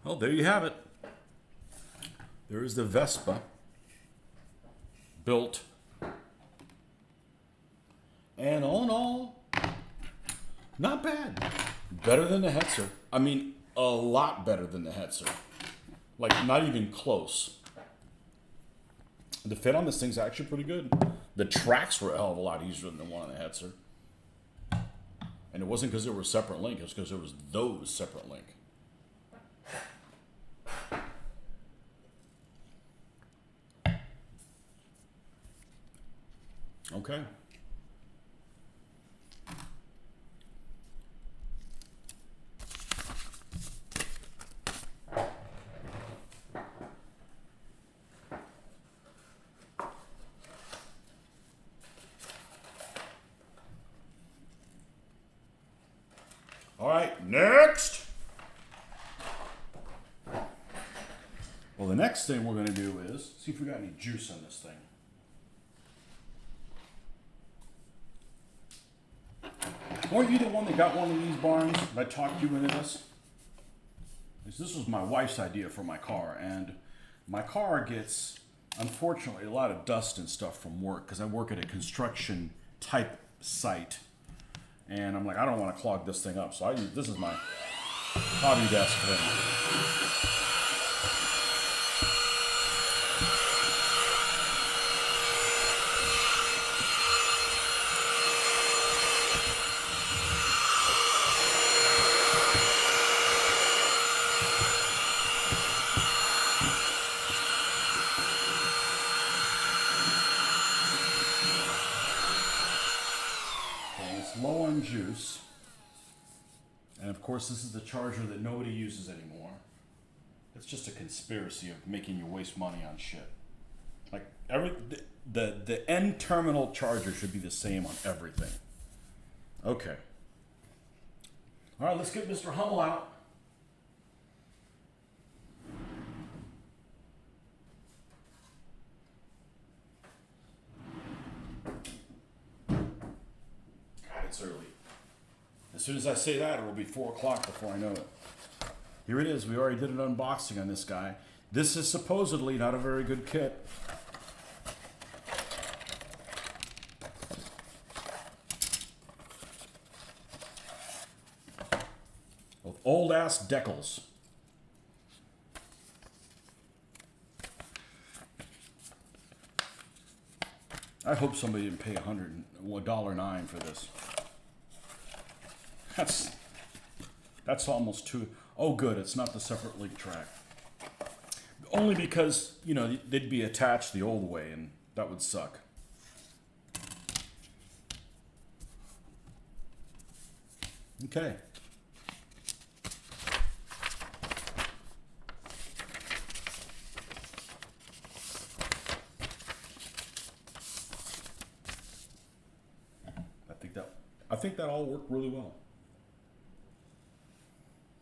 Well, there you have it. There is the Vespa built. And all in all, not bad. Better than the Hetzer. I mean, a lot better than the Hetzer. Like, not even close. The fit on this thing's actually pretty good. The tracks were a hell of a lot easier than the one on the Hetzer. And it wasn't because there was separate link, it was because there was those separate link. Okay. All right, next. Well, the next thing we're going to do is see if we got any juice on this thing. Weren't you the one that got one of these barns that talked you into this? This was my wife's idea for my car, and my car gets, unfortunately, a lot of dust and stuff from work because I work at a construction type site. And I'm like, I don't want to clog this thing up. So this is my hobby desk thing. Low on juice, and of course this is the charger that nobody uses anymore. It's just a conspiracy of making you waste money on shit. Like the end terminal charger should be the same on everything. Okay. All right, let's get Mr. Hummel out. As soon as I say that, it will be 4 o'clock before I know it. Here it is. We already did an unboxing on this guy. This is supposedly not a very good kit. With old ass decals. I hope somebody didn't pay $1.09 for this. That's almost too. Oh, good. It's not the separate link track. Only because, you know, they'd be attached the old way, and that would suck. Okay. I think that all worked really well.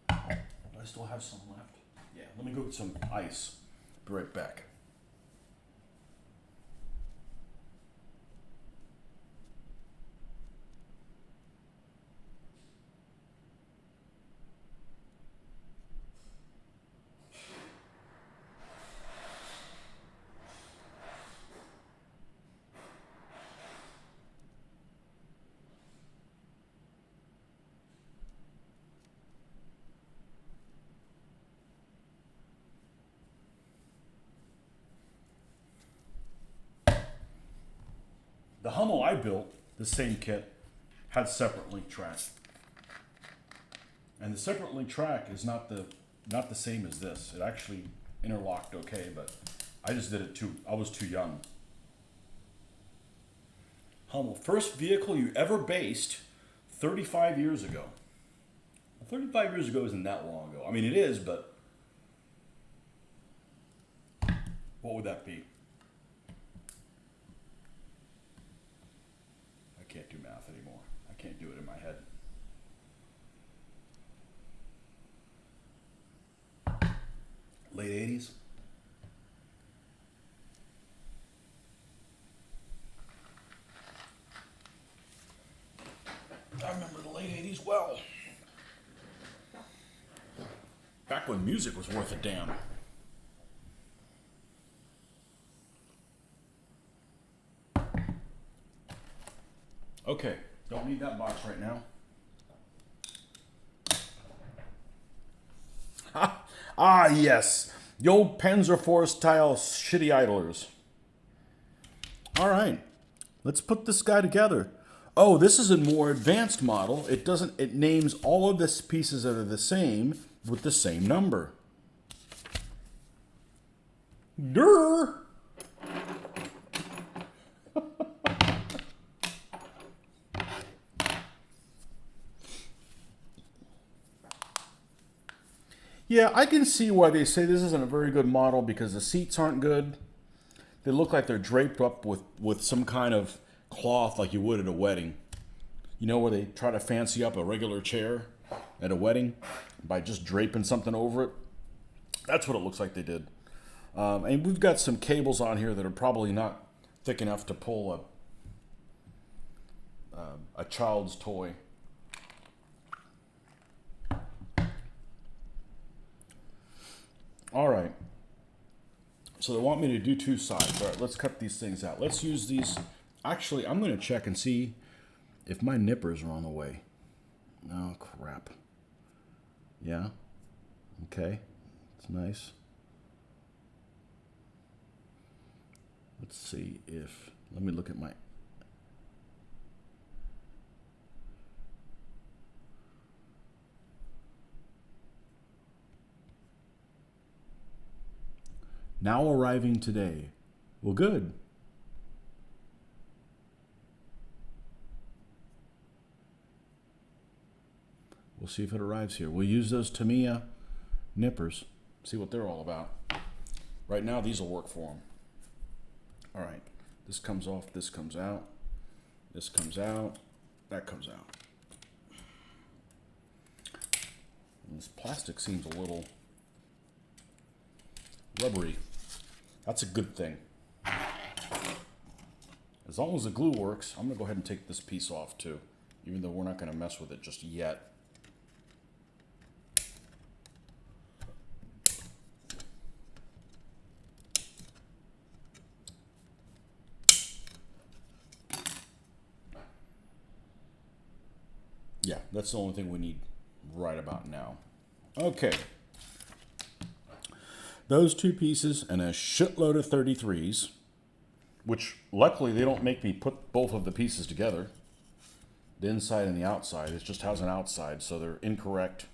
Do I still have some left? Yeah, let me go get some ice. Be right back. The Hummel I built, the same kit, had separate link track. And the separate link track is not the same as this. It actually interlocked okay, but I just did it I was too young. Hummel, first vehicle you ever based 35 years ago. Well, 35 years ago isn't that long ago. I mean, it is, but what would that be? I can't do math anymore. I can't do it in my head. Late 80s? I remember the late 80s well. Back when music was worth a damn. Okay, don't need that box right now. Ah, yes. The old Panzerfaust style shitty idlers. All right, let's put this guy together. Oh, this is a more advanced model. It names all of the pieces that are the same with the same number. Durr! Yeah, I can see why they say this isn't a very good model because the seats aren't good. They look like they're draped up with some kind of cloth like you would at a wedding. You know, where they try to fancy up a regular chair at a wedding by just draping something over it. That's what it looks like they did. And we've got some cables on here that are probably not thick enough to pull a child's toy. All right. So they want me to do two sides. All right, let's cut these things out. Let's use these. Actually, I'm going to check and see if my nippers are on the way. Oh, crap. Yeah. Okay. It's nice. Let's see if... Let me look at my... Now arriving today. Well, good. We'll see if it arrives here. We'll use those Tamiya nippers. See what they're all about. Right now, these will work for them. All right. This comes off. This comes out. This comes out. That comes out. And this plastic seems a little rubbery. That's a good thing. As long as the glue works, I'm going to go ahead and take this piece off too. even though we're not going to mess with it just yet. Yeah, that's the only thing we need right about now. Okay. Those two pieces and a shitload of 33s, which luckily they don't make me put both of the pieces together. The inside and the outside. It just has an outside, so they're incorrect.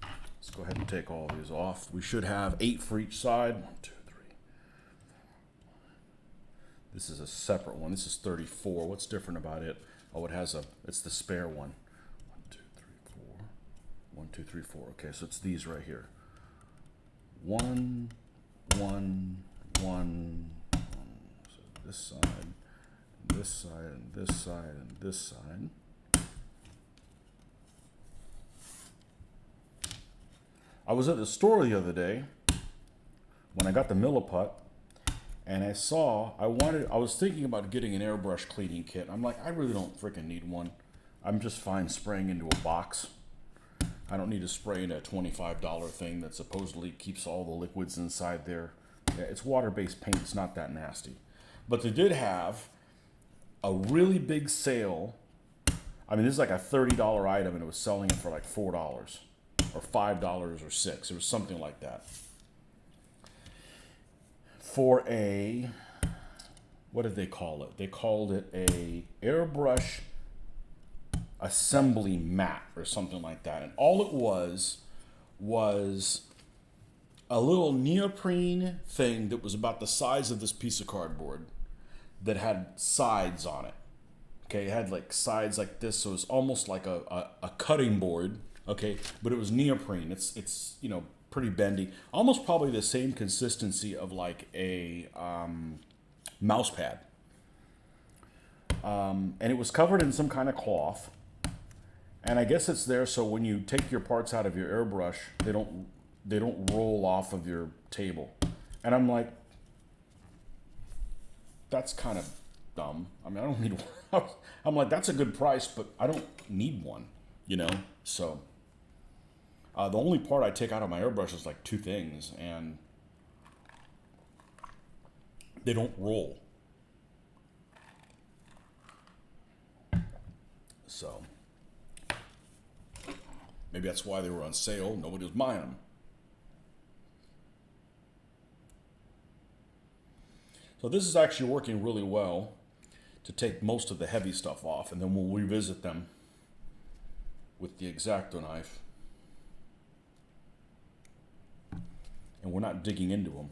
Let's go ahead and take all of these off. We should have 8 for each side. 1, 2, 3. This is a separate one. This is 34. What's different about it? Oh, it's the spare one. 1, 2, 3, 4. 1, 2, 3, 4. Okay, so it's these right here. 1, 1, 1. So this side, this side, and this side, and this side. I was at the store the other day when I got the Milliput, and I was thinking about getting an airbrush cleaning kit. I'm like, I really don't freaking need one. I'm just fine spraying into a box. I don't need to spray in a $25 thing that supposedly keeps all the liquids inside there. Yeah, it's water-based paint. It's not that nasty. But they did have a really big sale. I mean, this is like a $30 item, and it was selling it for like $4 or $5 or $6. It was something like that. For a, what did they call it? They called it a airbrush assembly mat or something like that. And all it was a little neoprene thing that was about the size of this piece of cardboard that had sides on it. Okay, it had like sides like this, so it was almost like a cutting board. Okay, but it was neoprene. It's pretty bendy, almost probably the same consistency of like a mouse pad. And it was covered in some kind of cloth. And I guess it's there so when you take your parts out of your airbrush, they don't roll off of your table. And I'm like, that's kind of dumb. I mean, I don't need one. I'm like, that's a good price, but I don't need one, So the only part I take out of my airbrush is like 2 things, and they don't roll. So maybe that's why they were on sale. Nobody was buying them. So this is actually working really well to take most of the heavy stuff off, and then we'll revisit them with the X-Acto knife. And we're not digging into them.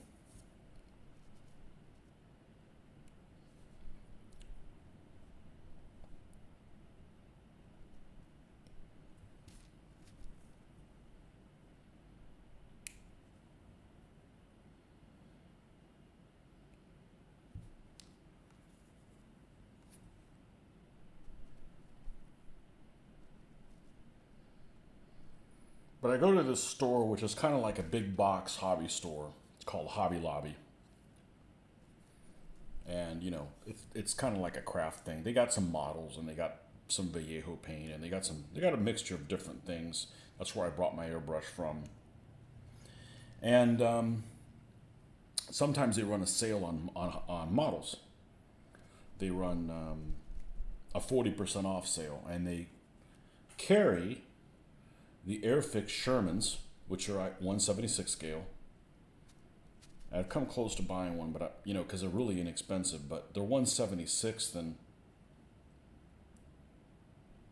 But I go to this store, which is kind of like a big box hobby store. It's called Hobby Lobby. And, it's kind of like a craft thing. They got some models, and they got some Vallejo paint, and they got a mixture of different things. That's where I brought my airbrush from. And sometimes they run a sale on models. They run a 40% off sale, and they carry the Airfix Shermans, which are at 1/76 scale. I've come close to buying one, but because they're really inexpensive. But they're 1/76, then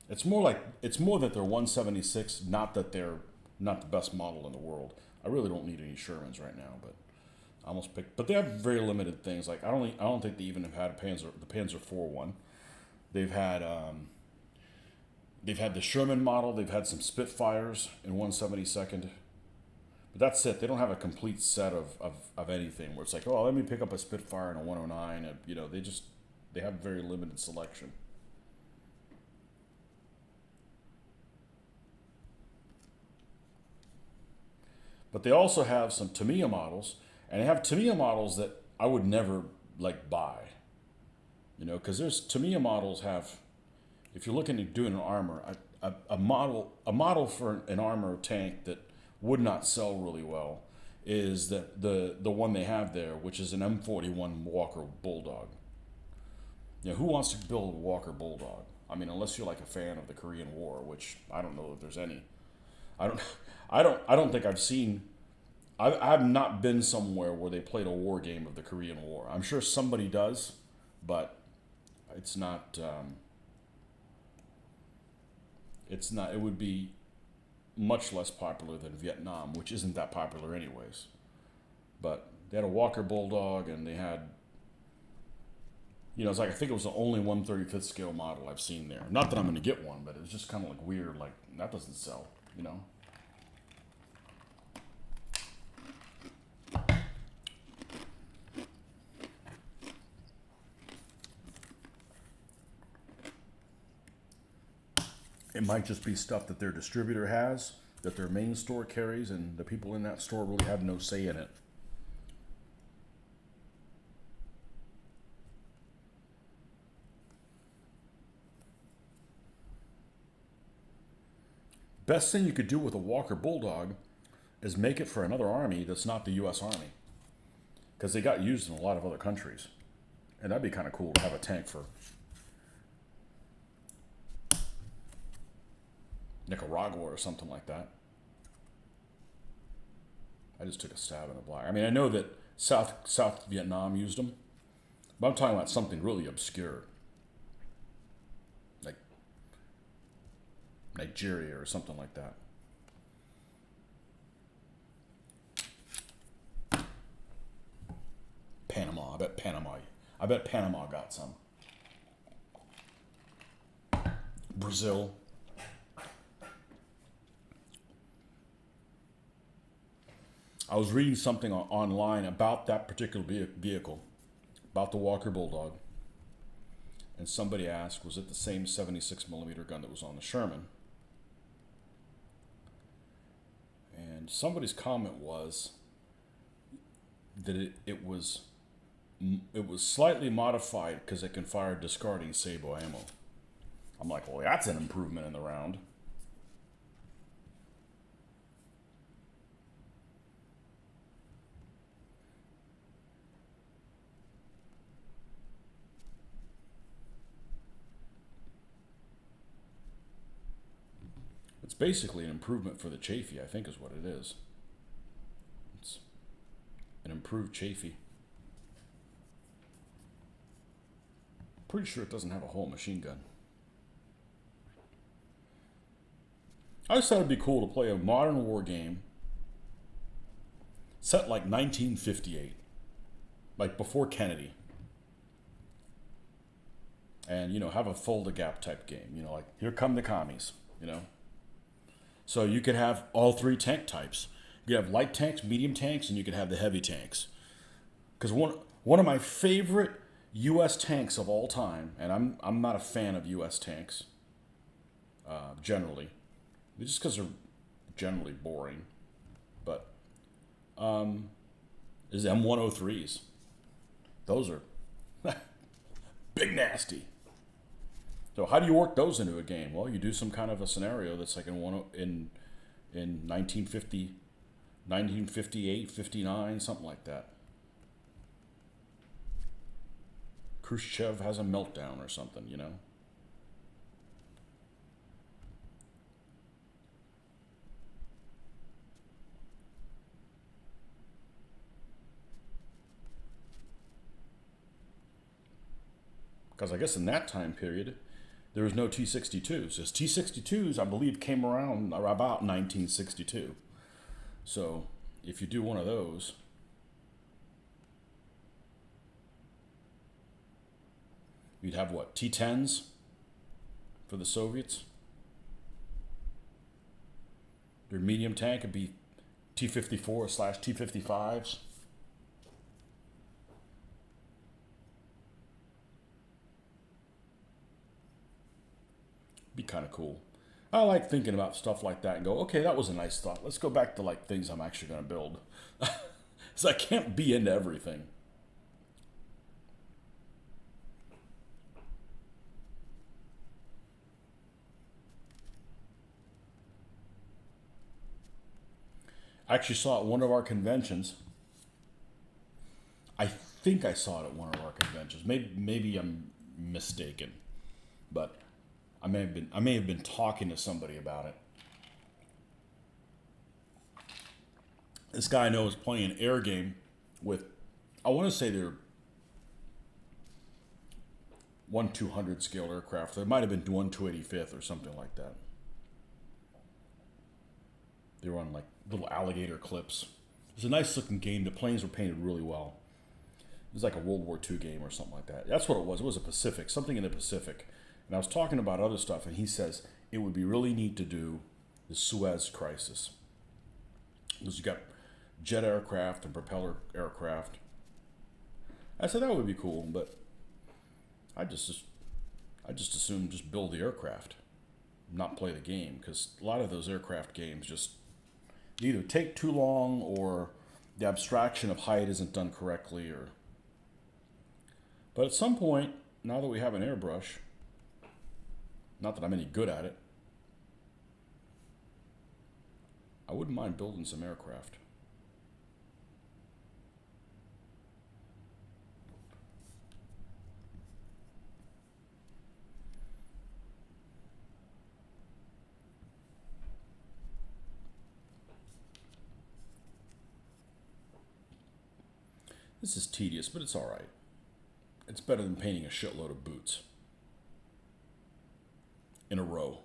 it's more that they're 1/76, not that they're not the best model in the world. I really don't need any Shermans right now, but I almost picked. But they have very limited things. Like I don't think they even have had the Panzer IV one. They've had the Sherman model. They've had some Spitfires in 1/72nd. But that's it. They don't have a complete set of anything where it's like, oh, let me pick up a Spitfire and a 109. And, they have very limited selection. But they also have some Tamiya models, and they have Tamiya models that I would never buy. You know, because there's Tamiya models have, if you're looking at doing an armor, a model for an armor tank that would not sell really well is the one they have there, which is an M41 Walker Bulldog. You know, who wants to build a Walker Bulldog? I mean, unless you're like a fan of the Korean War, which I don't know if there's any. I don't, I don't think I've seen. I've not been somewhere where they played a war game of the Korean War. I'm sure somebody does, but it's not. It's not. It would be much less popular than Vietnam, which isn't that popular anyways. But they had a Walker Bulldog, and they had. You know, it's like I think it was the only 1/35th scale model I've seen there. Not that I'm going to get one, but it was just kind of like weird. Like that doesn't sell. You know. It might just be stuff that their distributor has, that their main store carries, and the people in that store really have no say in it. Best thing you could do with a Walker Bulldog is make it for another army that's not the U.S. Army. Because they got used in a lot of other countries. And that'd be kind of cool to have a tank for Nicaragua or something like that. I just took a stab in the black. I mean, I know that South Vietnam used them, but I'm talking about something really obscure, like Nigeria or something like that. Panama. I bet Panama got some. Brazil. I was reading something online about that particular vehicle, about the Walker Bulldog, and somebody asked, was it the same 76 millimeter gun that was on the Sherman? And somebody's comment was that it was slightly modified because it can fire discarding Sabo ammo. I'm like, well, that's an improvement in the round. It's basically an improvement for the Chafee, I think is what it is. It's an improved Chafee. Pretty sure it doesn't have a whole machine gun. I just thought it'd be cool to play a modern war game set like 1958, like before Kennedy. And, you know, have a fold-a-gap type game. You know, like, here come the commies, you know. So you could have all three tank types. You could have light tanks, medium tanks, and you could have the heavy tanks. Because one of my favorite U.S. tanks of all time, and I'm not a fan of U.S. tanks, generally, just because they're generally boring, but is M103s. Those are big nasty. So how do you work those into a game? Well, you do some kind of a scenario that's like in 1950, 1958, 59, something like that. Khrushchev has a meltdown or something, you know? Because I guess in that time period, there was no T-62s. As T-62s, I believe, came around about 1962. So if you do one of those, you'd have what, T-10s for the Soviets? Their medium tank would be T-54/T-55s. Be kind of cool. I like thinking about stuff like that and go, okay, that was a nice thought. Let's go back to like things I'm actually going to build. Because I can't be into everything. I actually saw it at one of our conventions. I think I saw it at one of our conventions. Maybe I'm mistaken, but I may have been talking to somebody about it. This guy I know is playing an air game with, I want to say they're 1/200 scale aircraft. There might have been 1/285th or something like that. They were on like little alligator clips. It was a nice looking game. The planes were painted really well. It was like a World War II game or something like that. That's what it was. It was a Pacific, something in the Pacific. And I was talking about other stuff, and he says it would be really neat to do the Suez Crisis. Because you got jet aircraft and propeller aircraft. I said that would be cool, but I just assume just build the aircraft, not play the game, because a lot of those aircraft games just either take too long or the abstraction of height isn't done correctly, or. But at some point, now that we have an airbrush, not that I'm any good at it, I wouldn't mind building some aircraft. This is tedious, but it's all right. It's better than painting a shitload of boots in a row.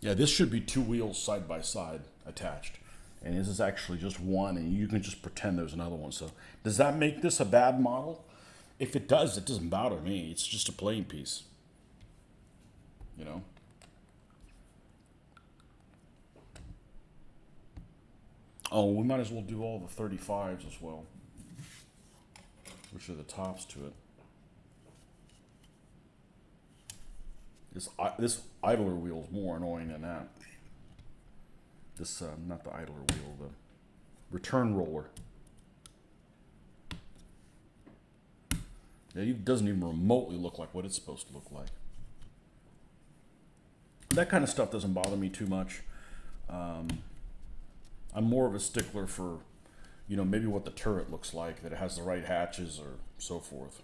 Yeah, this should be two wheels side by side attached. And this is actually just one, and you can just pretend there's another one. So does that make this a bad model? If it does, it doesn't bother me. It's just a playing piece. You know? Oh, we might as well do all the 35s as well, which are the tops to it. This idler wheel is more annoying than that. This, not the idler wheel, the return roller. Yeah, it doesn't even remotely look like what it's supposed to look like. That kind of stuff doesn't bother me too much. I'm more of a stickler for, you know, maybe what the turret looks like, that it has the right hatches or so forth.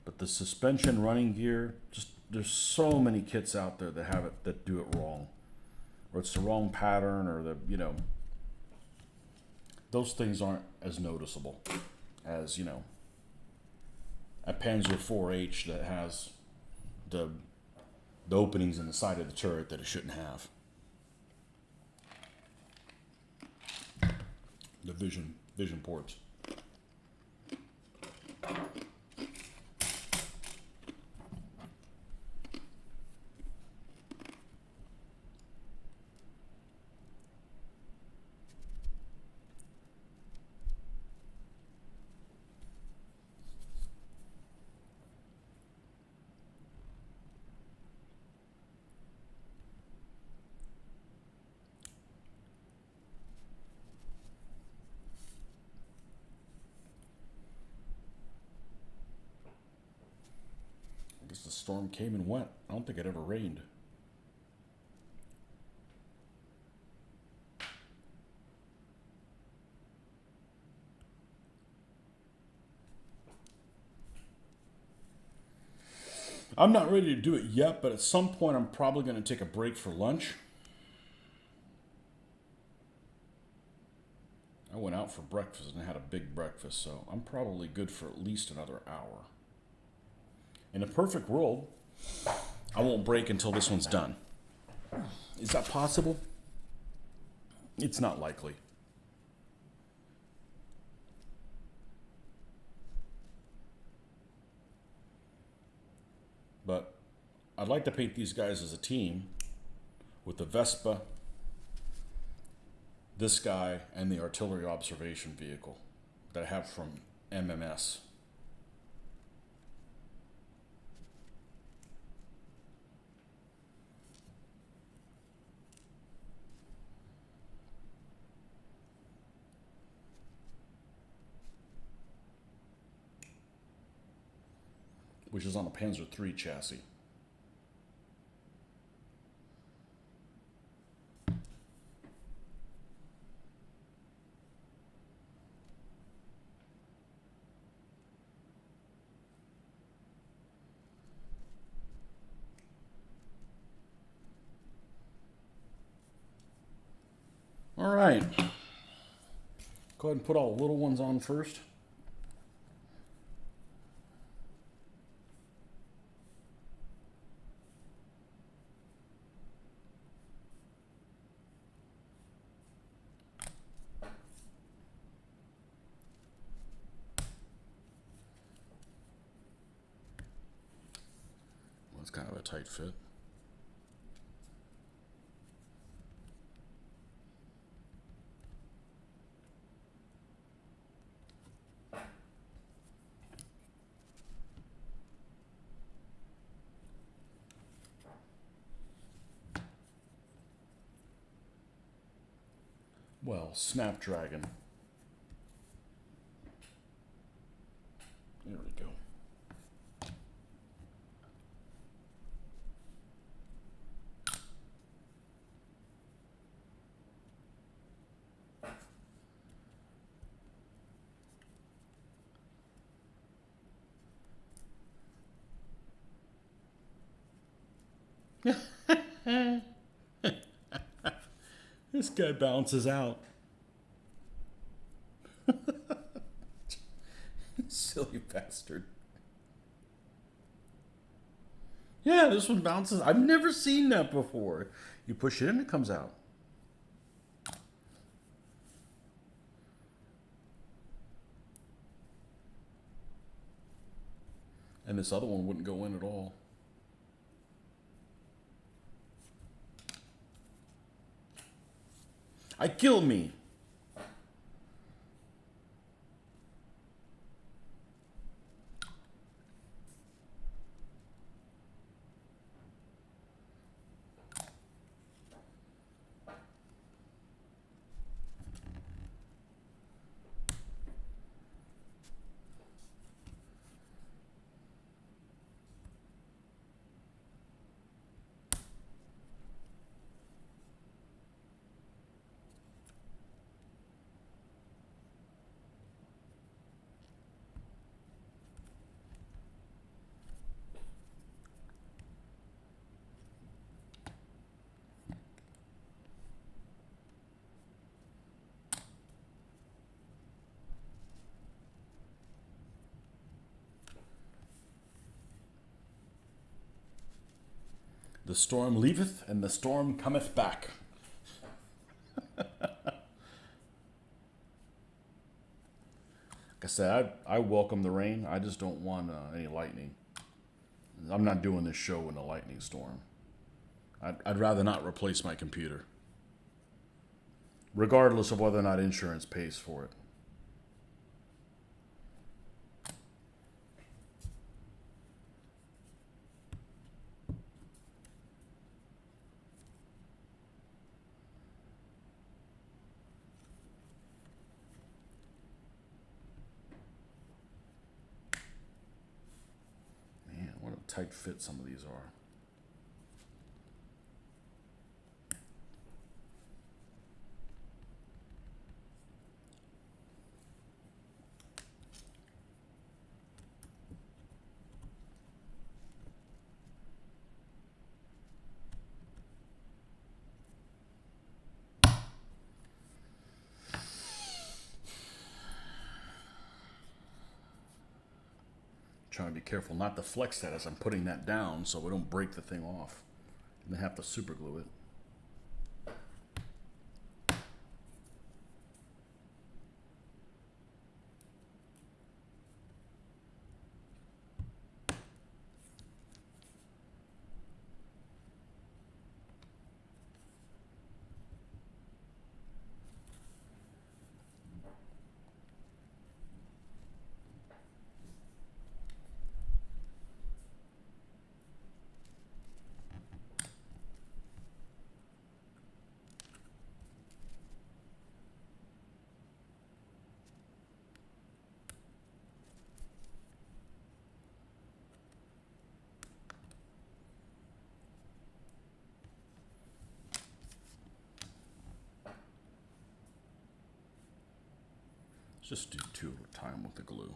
But the suspension running gear, just there's so many kits out there that have it, that do it wrong, or it's the wrong pattern, or the, you know, those things aren't as noticeable as, you know, a Panzer 4H that has the openings in the side of the turret that it shouldn't have. The vision ports. I guess the storm came and went. I don't think it ever rained. I'm not ready to do it yet, but at some point I'm probably going to take a break for lunch. I went out for breakfast and had a big breakfast, so I'm probably good for at least another hour. In a perfect world, I won't break until this one's done. Is that possible? It's not likely. But I'd like to paint these guys as a team with the Vespa, this guy, and the artillery observation vehicle that I have from MMS. Which is on a Panzer III chassis. All right. Go ahead and put all the little ones on first. Well, it's kind of a tight fit. Well, Snapdragon. There we go. This guy bounces out. Silly bastard. Yeah, this one bounces. I've never seen that before. You push it in, it comes out. And this other one wouldn't go in at all. I kill me. The storm leaveth and the storm cometh back. Like I said, I welcome the rain. I just don't want any lightning. I'm not doing this show in a lightning storm. I'd rather not replace my computer, regardless of whether or not insurance pays for it. Man, what a tight fit some of these are. trying to be careful not to flex that as I'm putting that down so we don't break the thing off and then have to super glue it. Just do 2 at a time with the glue.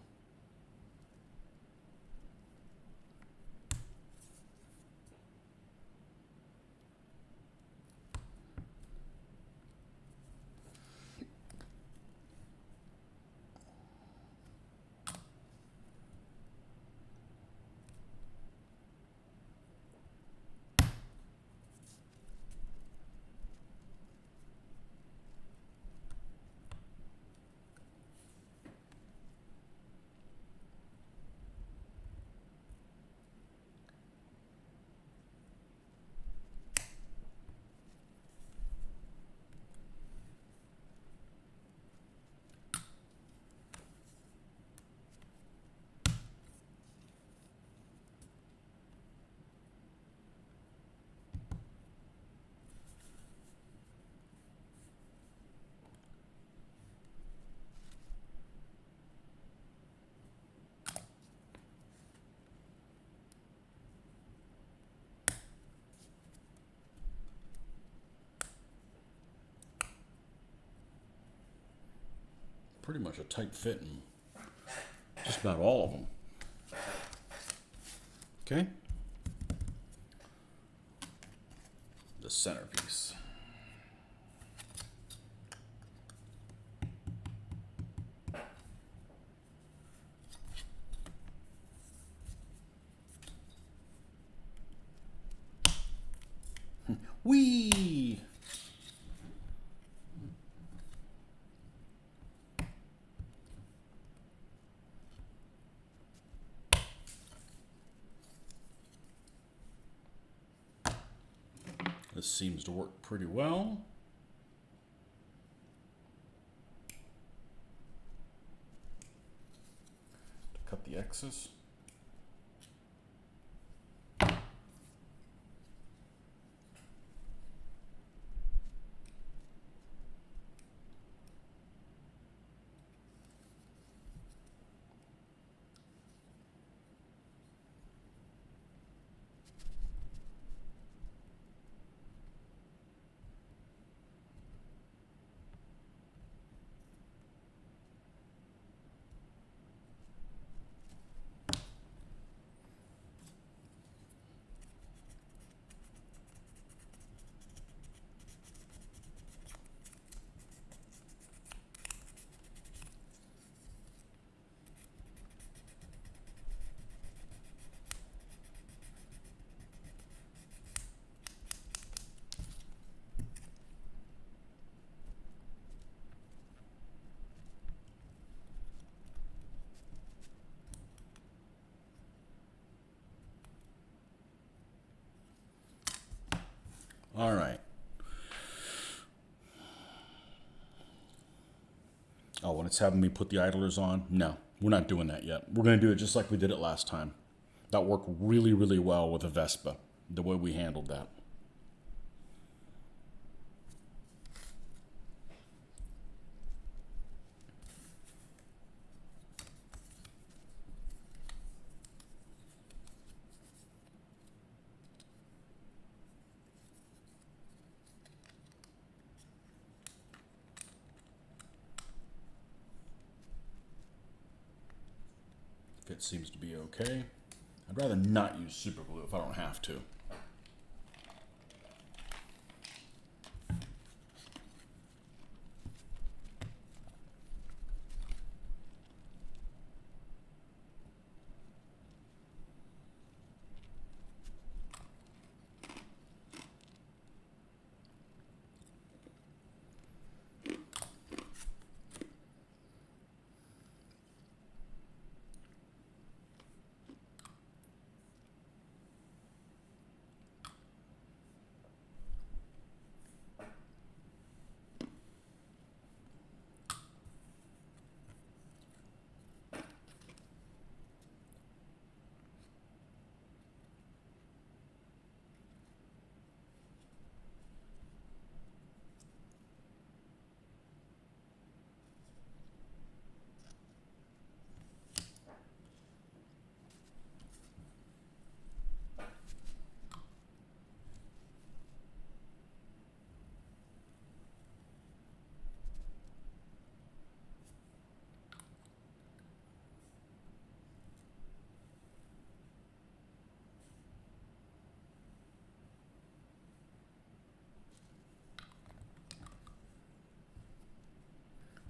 Pretty much a tight fit in just about all of them. Okay. The centerpiece. Whee! This seems to work pretty well. To cut the excess. All right. Oh, and it's having me put the idlers on? No, we're not doing that yet. We're going to do it just like we did it last time. That worked really, really well with a Vespa, the way we handled that. Fit seems to be okay. I'd rather not use super glue if I don't have to.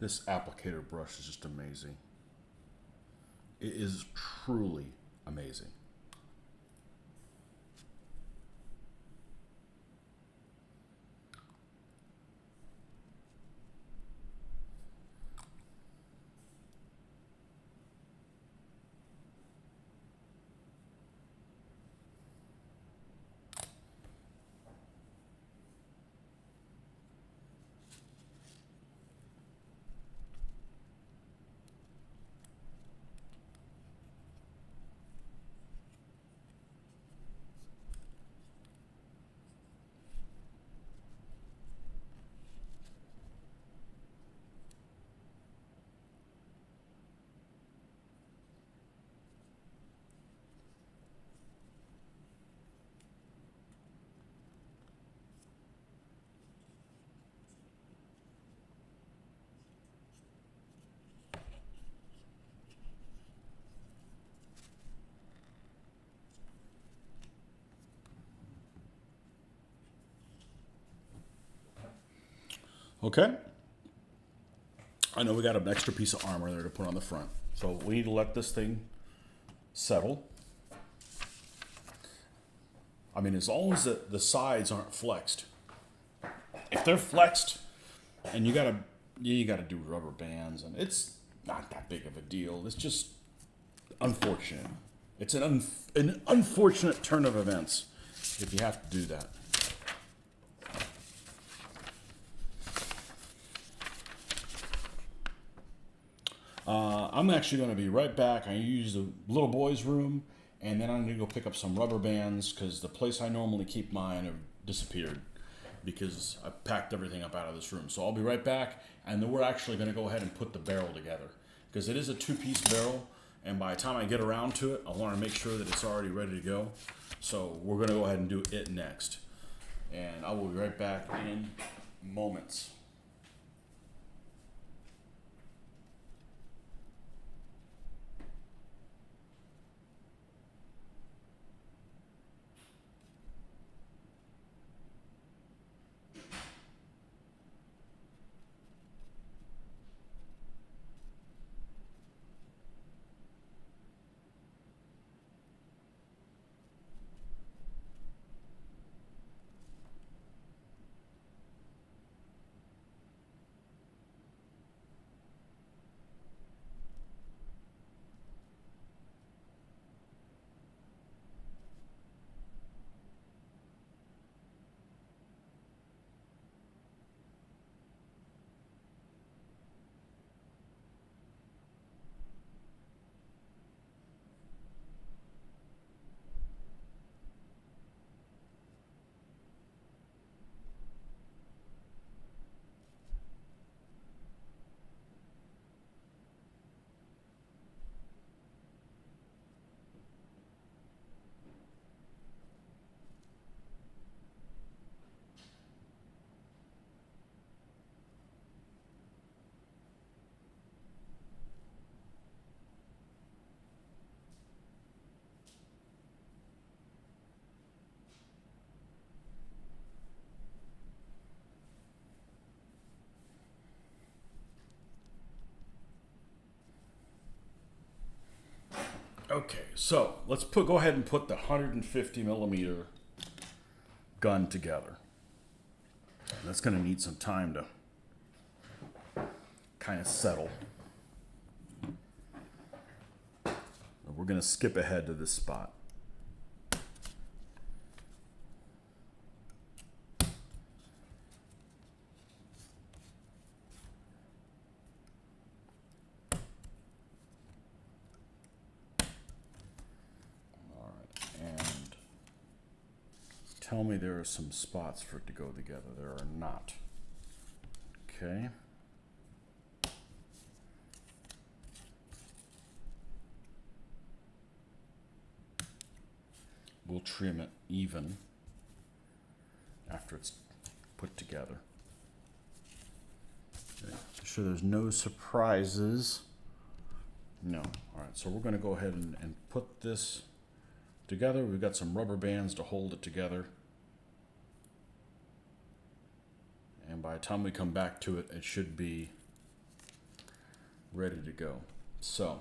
This applicator brush is just amazing. It is truly amazing. Okay. I know we got an extra piece of armor there to put on the front. So we need to let this thing settle. I mean, as long as the sides aren't flexed. If they're flexed, and you gotta do rubber bands, and it's not that big of a deal. It's just unfortunate. It's an unfortunate turn of events if you have to do that. I'm actually going to be right back. I use the little boy's room, and then I'm going to go pick up some rubber bands because the place I normally keep mine have disappeared because I packed everything up out of this room. So I'll be right back, and then we're actually going to go ahead and put the barrel together because it is a two-piece barrel, and by the time I get around to it, I want to make sure that it's already ready to go. So we're going to go ahead and do it next, and I will be right back in moments. Okay, so let's go ahead and put the 150 millimeter gun together. That's going to need some time to kind of settle. We're going to skip ahead to this spot. Tell me there are some spots for it to go together. There are not. Okay. We'll trim it even after it's put together. Okay. So sure there's no surprises. No. All right, so we're going to go ahead and put this together. We've got some rubber bands to hold it together. And by the time we come back to it, it should be ready to go. So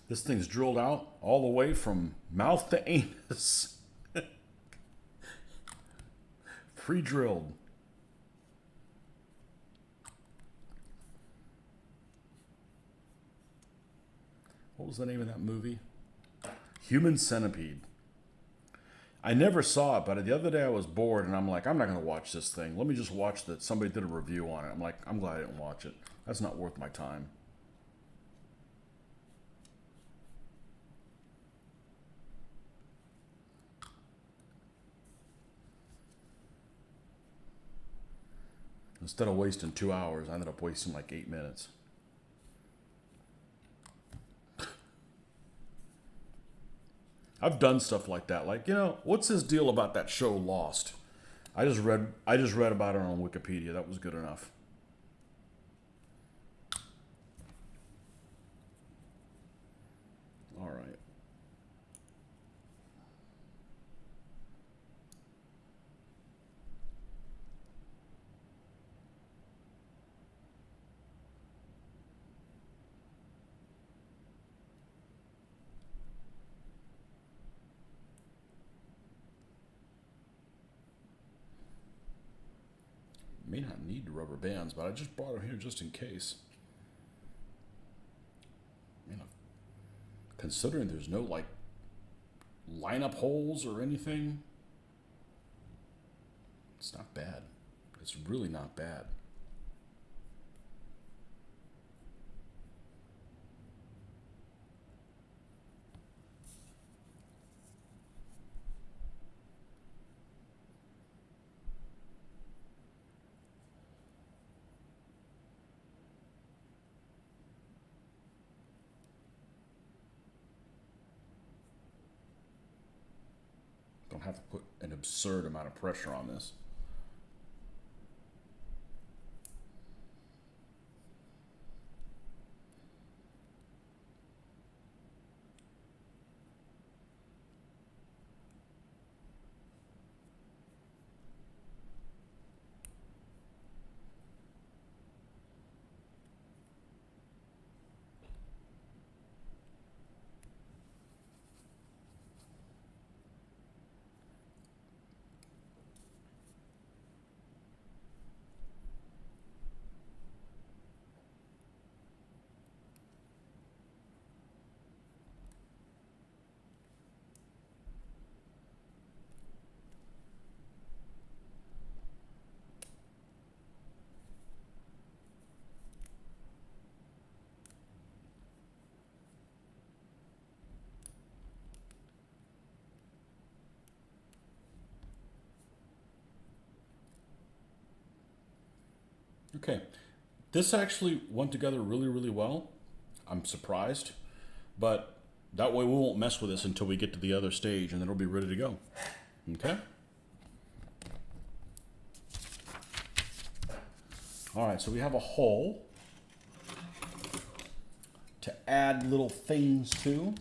this thing's drilled out all the way from mouth to anus. Pre-drilled. What was the name of that movie? Human Centipede. I never saw it, but the other day I was bored and I'm like, I'm not going to watch this thing. Let me just watch that. Somebody did a review on it. I'm like, I'm glad I didn't watch it. That's not worth my time. Instead of wasting 2 hours, I ended up wasting like 8 minutes. I've done stuff like that. Like, what's this deal about that show Lost? I just read about it on Wikipedia. That was good enough. All right. May not need rubber bands, but I just brought them here just in case. Considering there's no like lineup holes or anything, it's not bad. It's really not bad. Don't have to put an absurd amount of pressure on this. Okay, this actually went together really, really well. I'm surprised, but that way we won't mess with this until we get to the other stage and then it'll be ready to go. Okay? All right, so we have a hole to add little things to.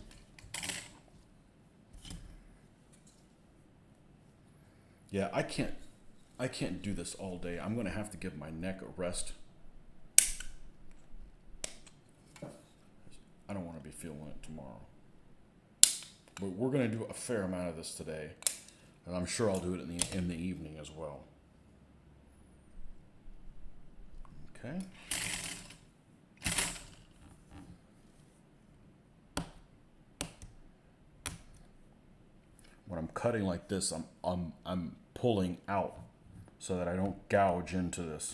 Yeah, I can't do this all day. I'm going to have to give my neck a rest. I don't want to be feeling it tomorrow. But we're going to do a fair amount of this today. And I'm sure I'll do it in the evening as well. Okay. When I'm cutting like this, I'm pulling out so that I don't gouge into this.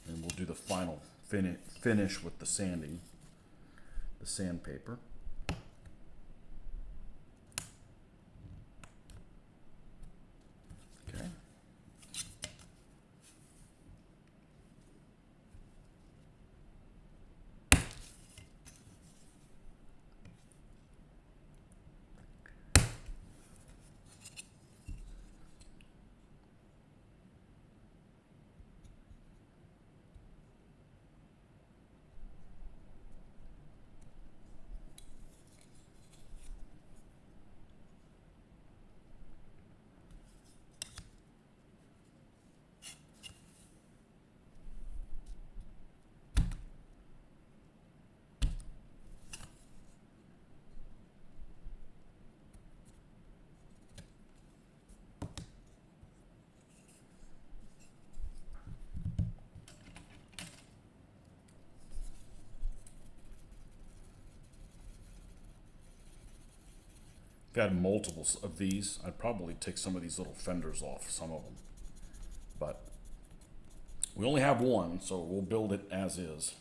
And we'll do the final finish with the sandpaper. If I had multiples of these, I'd probably take some of these little fenders off, some of them. But we only have one, so we'll build it as is.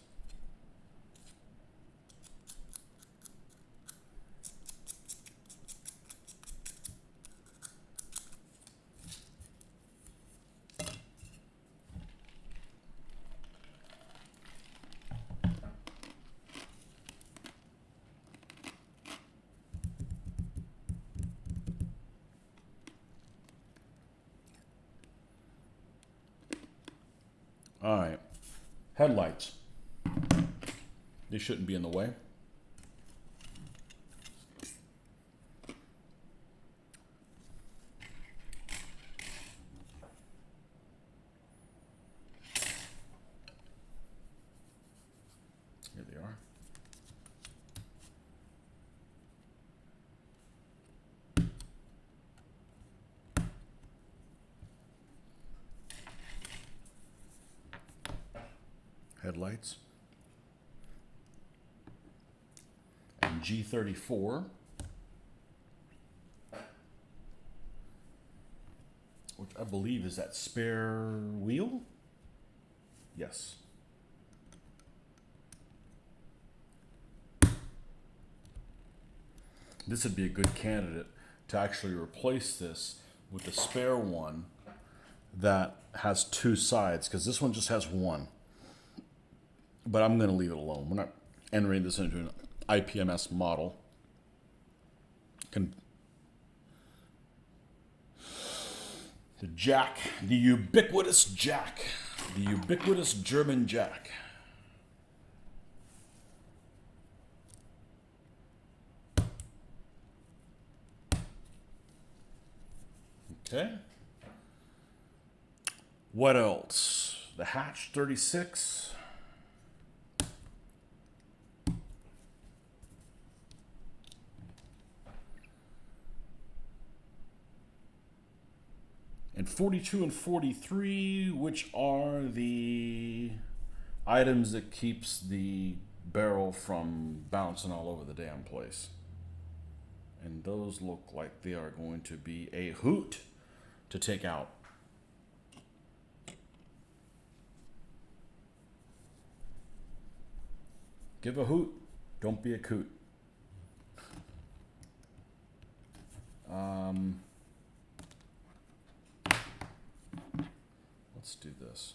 All right, headlights. They shouldn't be in the way. Here they are. Headlights. And G34, which I believe is that spare wheel. Yes. This would be a good candidate to actually replace this with the spare one that has two sides, because this one just has one. But I'm going to leave it alone. We're not entering this into an IPMS model. The jack, the ubiquitous jack, the ubiquitous German jack. Okay. What else? The Hatch 36. And 42 and 43, which are the items that keeps the barrel from bouncing all over the damn place. And those look like they are going to be a hoot to take out. Give a hoot, don't be a coot. Let's do this.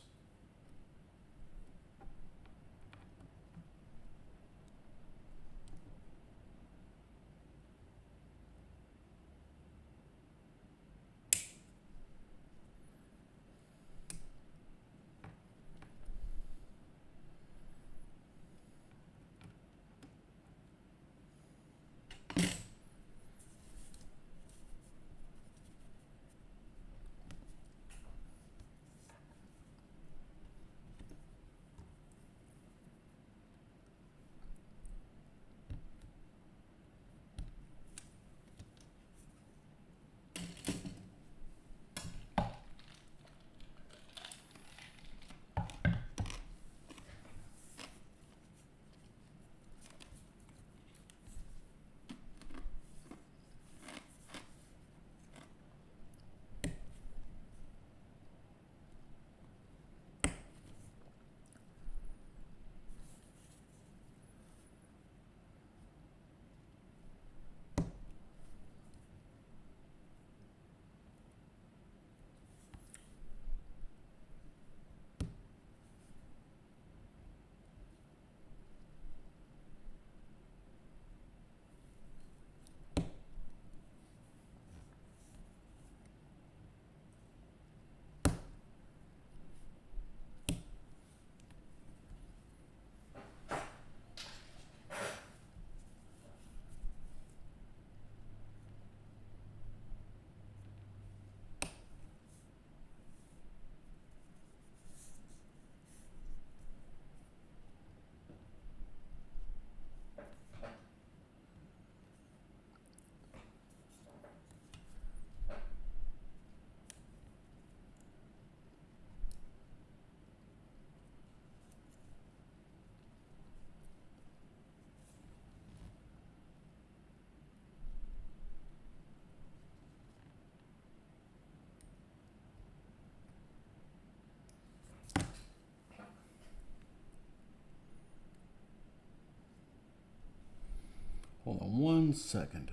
Hold on 1 second.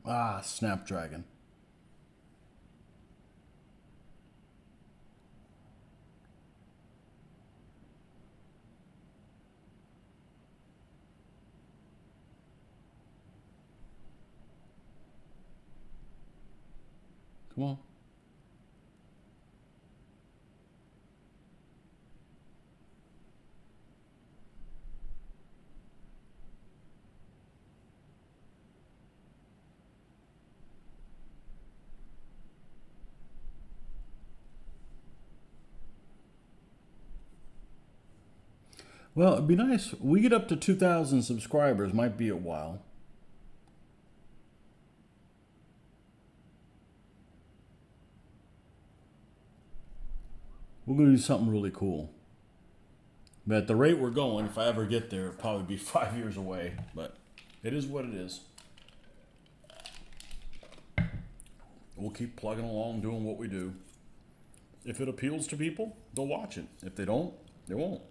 Ah, Snapdragon. Come on. Well, it'd be nice. We get up to 2,000 subscribers. Might be a while. We're going to do something really cool. But at the rate we're going, if I ever get there, it'll probably be 5 years away. But it is what it is. We'll keep plugging along, doing what we do. If it appeals to people, they'll watch it. If they don't, they won't.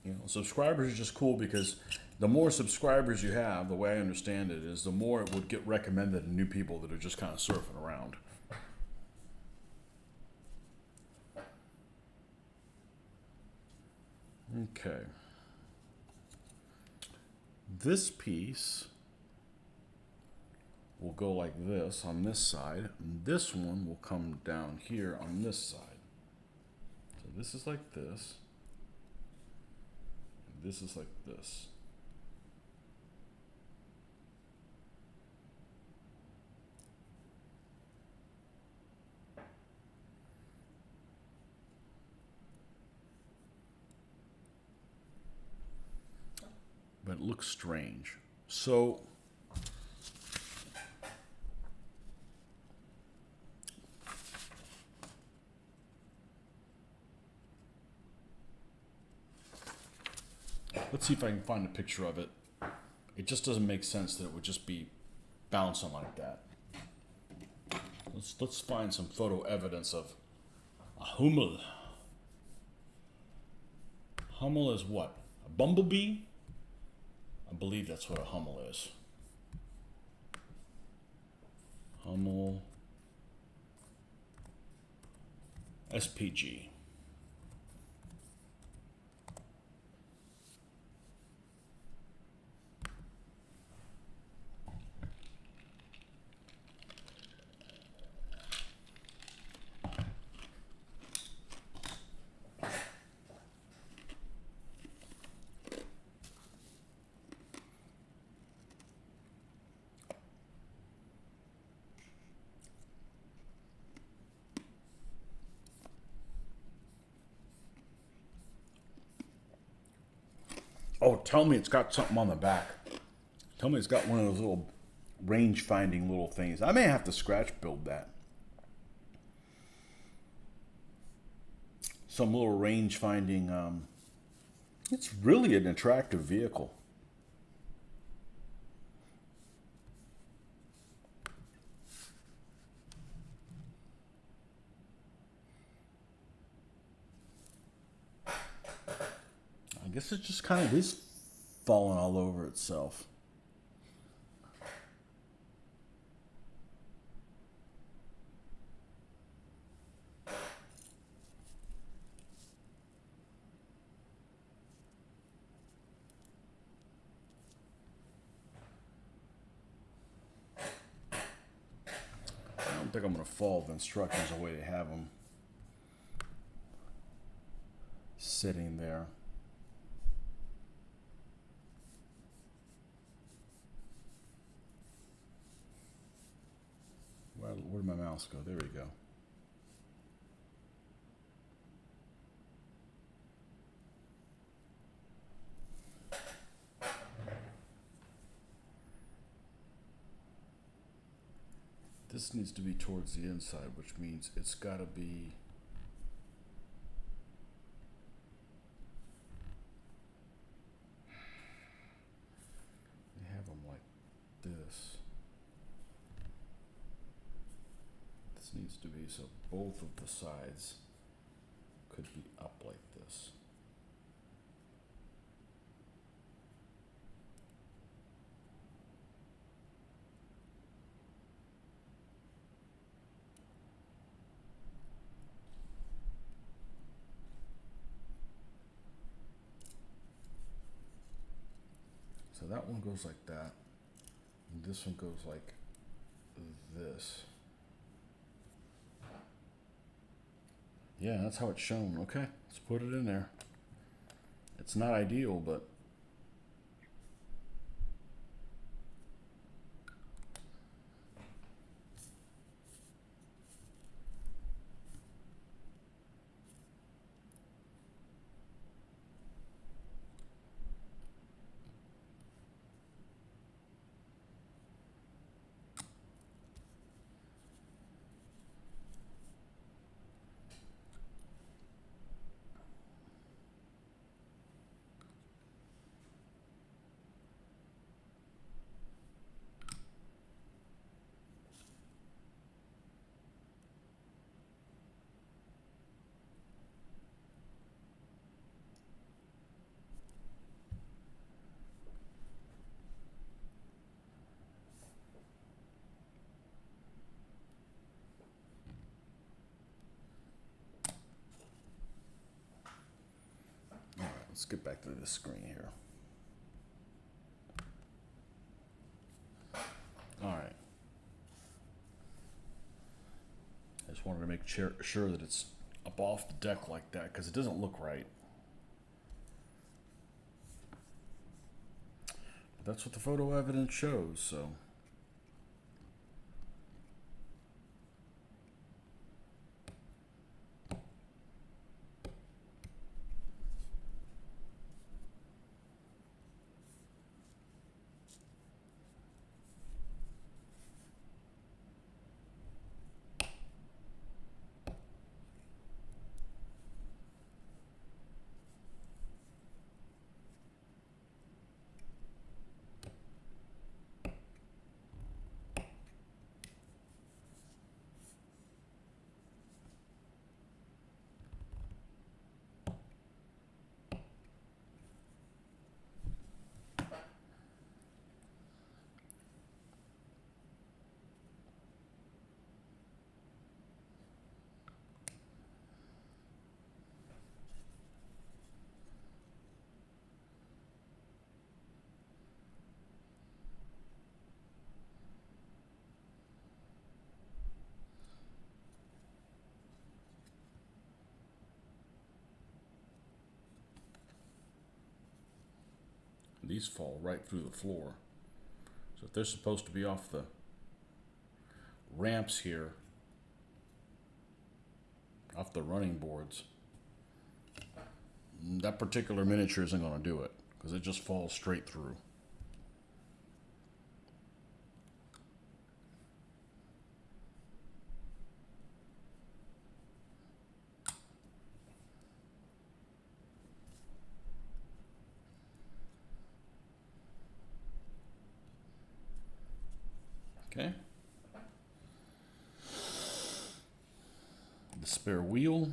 You know, subscribers are just cool because the more subscribers you have, the way I understand it, is the more it would get recommended to new people that are just kind of surfing around. Okay. This piece will go like this on this side, and this one will come down here on this side. So this is like this, and this is like this. But it looks strange. So let's see if I can find a picture of it. It just doesn't make sense that it would just be bouncing like that. Let's find some photo evidence of a hummel. Hummel is what? A bumblebee? I believe that's what a hummel is. Hummel SPG. Oh, tell me it's got something on the back. Tell me it's got one of those little range finding little things. I may have to scratch build that. Some little range finding. It's really an attractive vehicle. I guess it just kind of is falling all over itself. I don't think I'm going to follow the instructions the way they have them sitting there. Where did my mouse go? There we go. This needs to be towards the inside, which means it's got to be. They have them like this. This needs to be so both of the sides could be up like this. So that one goes like that, and this one goes like this. Yeah, that's how it's shown. Okay, let's put it in there. It's not ideal, but let's get back to this screen here. All right. I just wanted to make sure that it's up off the deck like that because it doesn't look right. But that's what the photo evidence shows, so. These fall right through the floor. So if they're supposed to be off the ramps here, off the running boards, that particular miniature isn't going to do it because it just falls straight through. Okay. The spare wheel.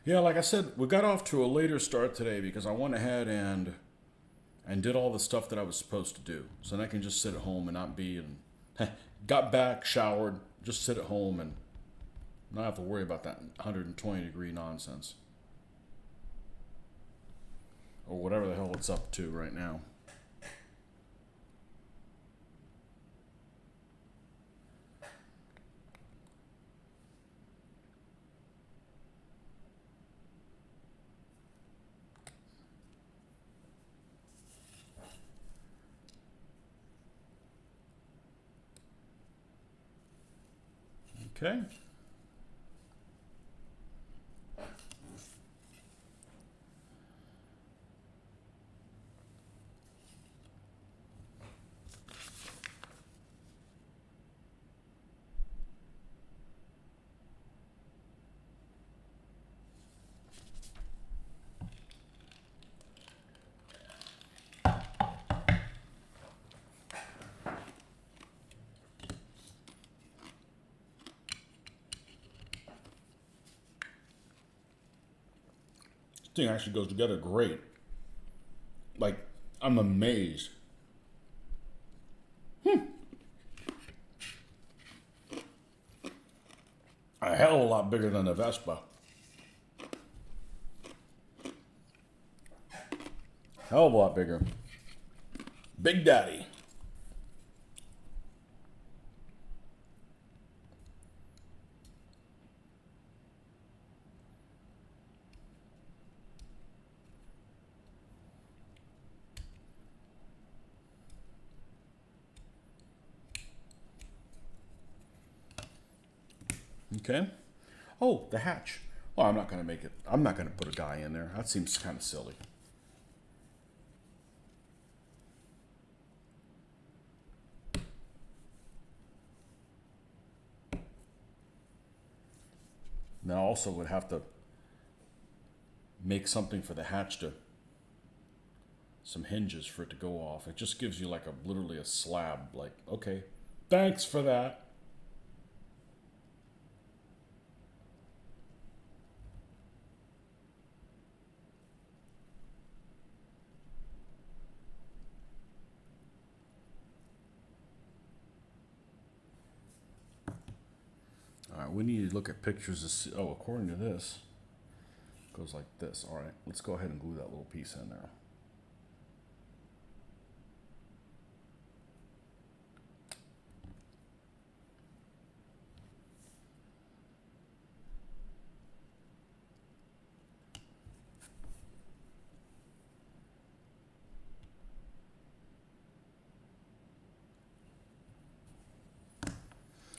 Yeah, like I said, we got off to a later start today because I went ahead and did all the stuff that I was supposed to do. So then I can just sit at home and not be and got back, showered, just sit at home and not have to worry about that 120-degree nonsense. Or whatever the hell it's up to right now. Okay. This thing actually goes together great. Like, I'm amazed. A hell of a lot bigger than the Vespa. Hell of a lot bigger. Big Daddy. Okay. Oh, the hatch. Well, I'm not going to make it. I'm not going to put a guy in there. That seems kind of silly. Now, I also would have to make something for the hatch to, some hinges for it to go off. It just gives you like literally a slab. Like, okay, thanks for that. All right, we need to look at pictures to see. Oh, according to this, it goes like this. All right, let's go ahead and glue that little piece in there.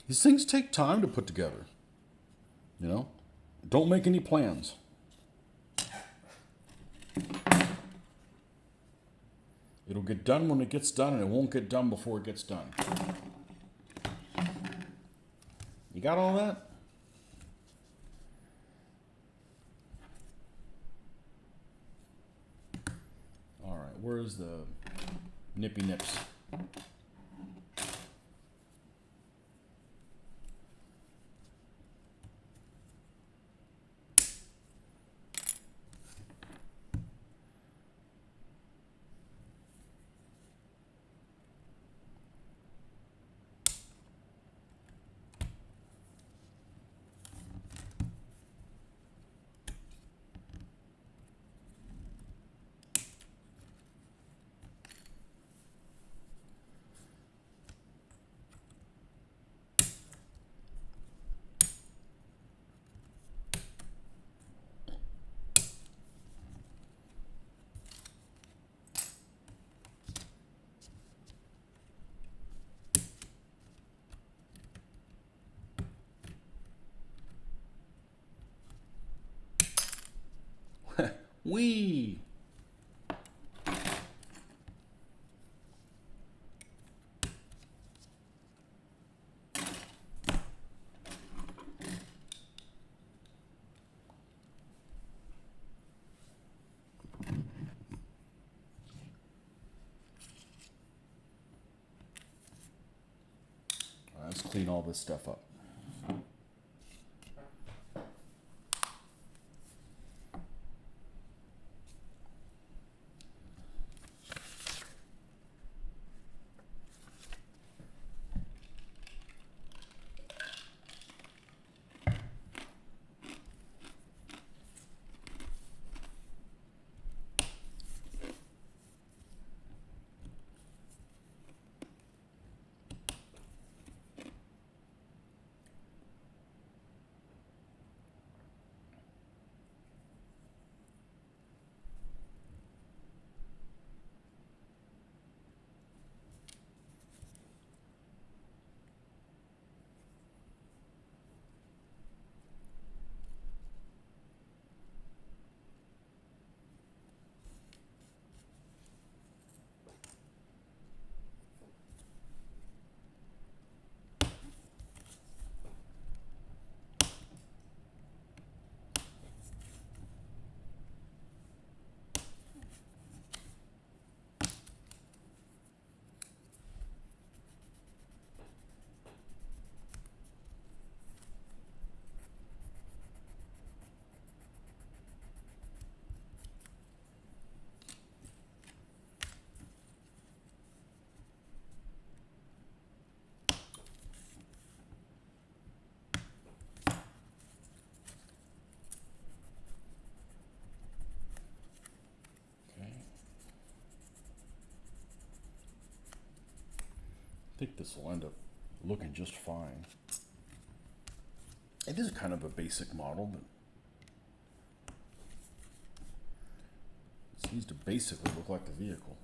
These things take time to put together. You know, don't make any plans. It'll get done when it gets done, and it won't get done before it gets done. You got all that? All right, where's the nippy nips? Wee! Let's clean all this stuff up. think this will end up looking just fine. It is kind of a basic model, but it needs to basically look like the vehicle.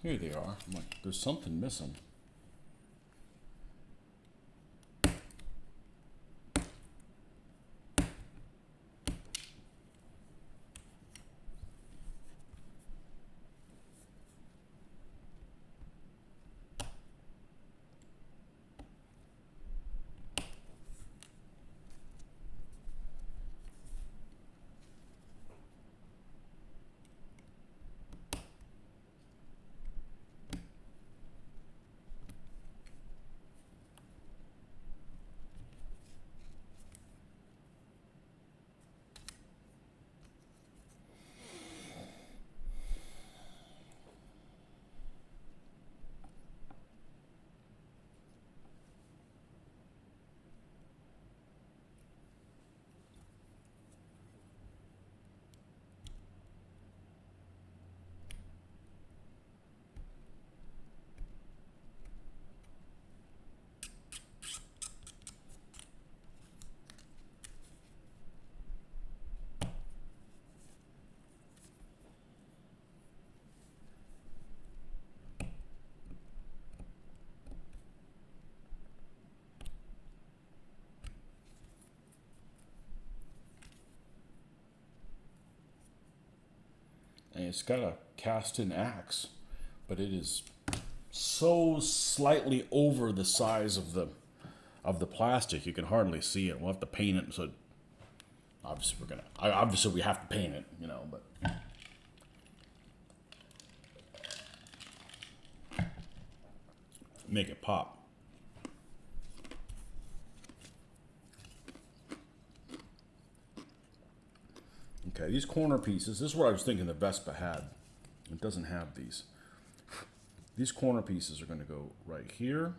Here they are. I'm like, there's something missing. And it's got a cast-in axe, but it is so slightly over the size of the plastic you can hardly see it. We'll have to paint it. So obviously we have to paint it, you know, but make it pop. Okay, these corner pieces, this is what I was thinking the Vespa had. It doesn't have these. These corner pieces are going to go right here.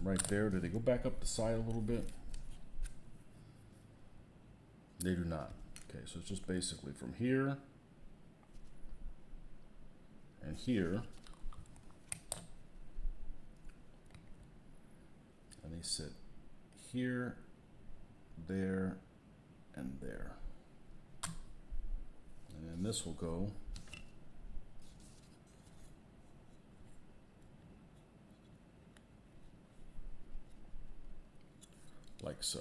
Right there. Do they go back up the side a little bit? They do not. Okay, so it's just basically from here and here. And they sit here, there, and there. And then this will go like so.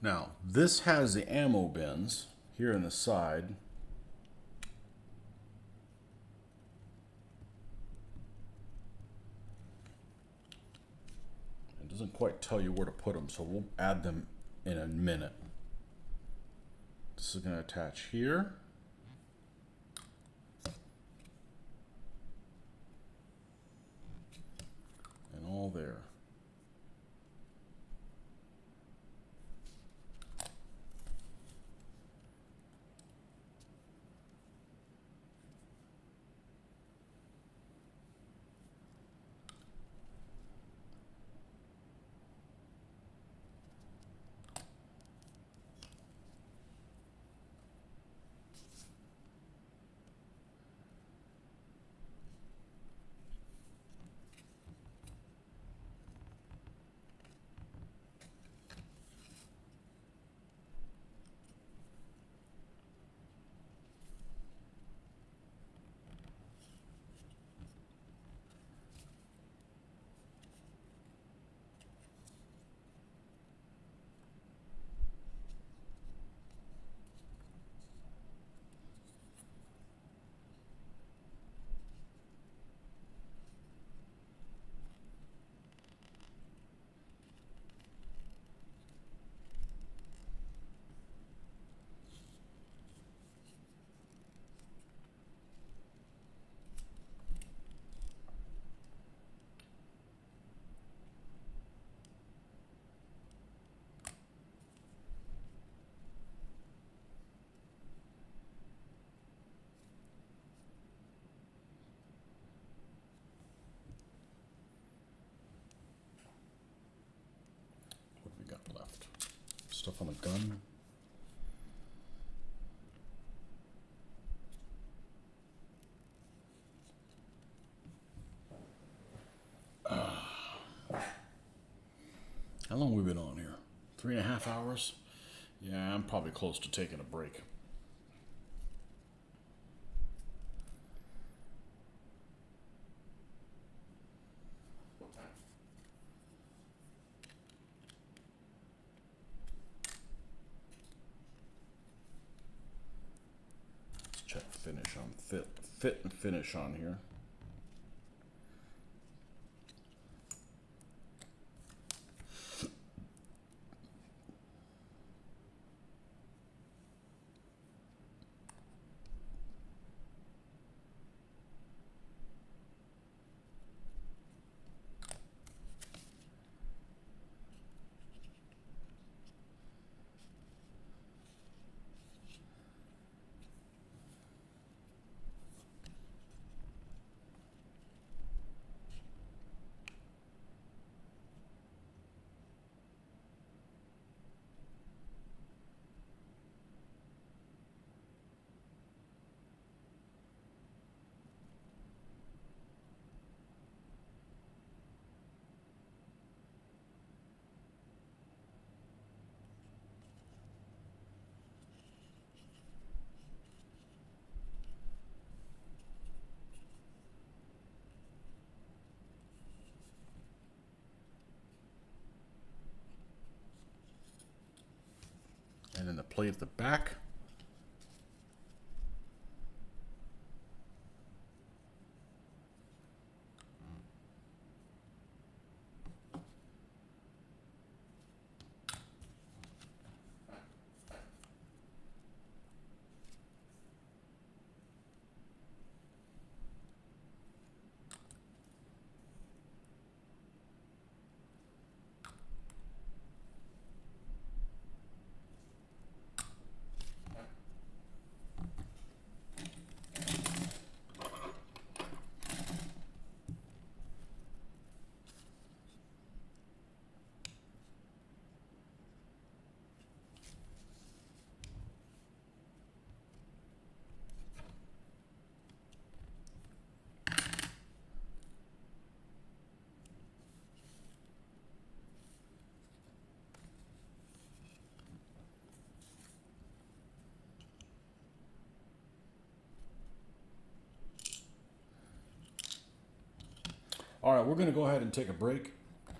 Now, this has the ammo bins here in the side. It doesn't quite tell you where to put them, so we'll add them in a minute. This is going to attach here. And all there. What have we got left? Stuff on the gun. How long have we been on here? 3.5 hours? Yeah, I'm probably close to taking a break. Let's check finish on fit and finish on here. And then the plate at the back. All right, we're going to go ahead and take a break,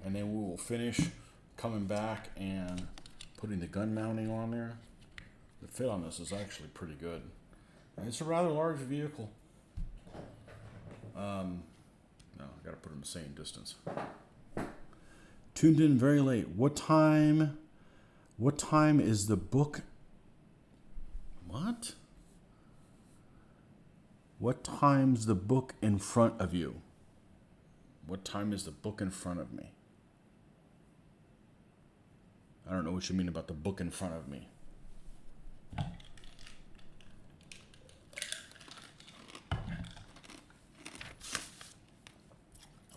and then we will finish coming back and putting the gun mounting on there. The fit on this is actually pretty good. And it's a rather large vehicle. No, I gotta put them the same distance. Tuned in very late. What time is the book? What? What time's the book in front of you? What time is the book in front of me? I don't know what you mean about the book in front of me.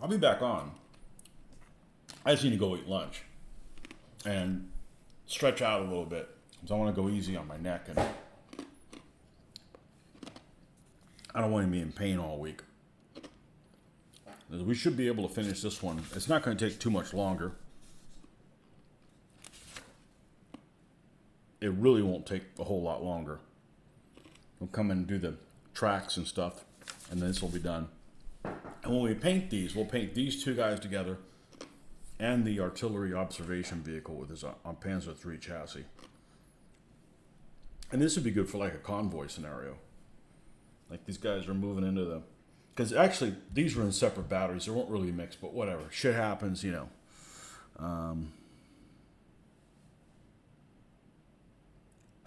I'll be back on. I just need to go eat lunch and stretch out a little bit because I want to go easy on my neck, and I don't want to be in pain all week. We should be able to finish this one. It's not going to take too much longer. It really won't take a whole lot longer. We'll come in and do the tracks and stuff, and then this will be done. And when we paint these, we'll paint these two guys together and the artillery observation vehicle with his Panzer III chassis. And this would be good for like a convoy scenario. Like these guys are moving into the... Because actually, these were in separate batteries. They weren't really mixed, but whatever. Shit happens, you know.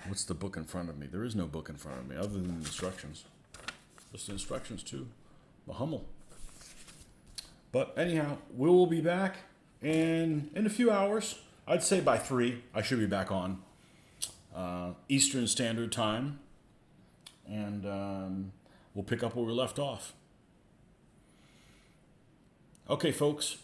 What's the book in front of me? There is no book in front of me other than the instructions. Just the instructions too. The Hummel. But anyhow, we will be back in a few hours. I'd say by 3, I should be back on Eastern Standard Time. And we'll pick up where we left off. Okay, folks.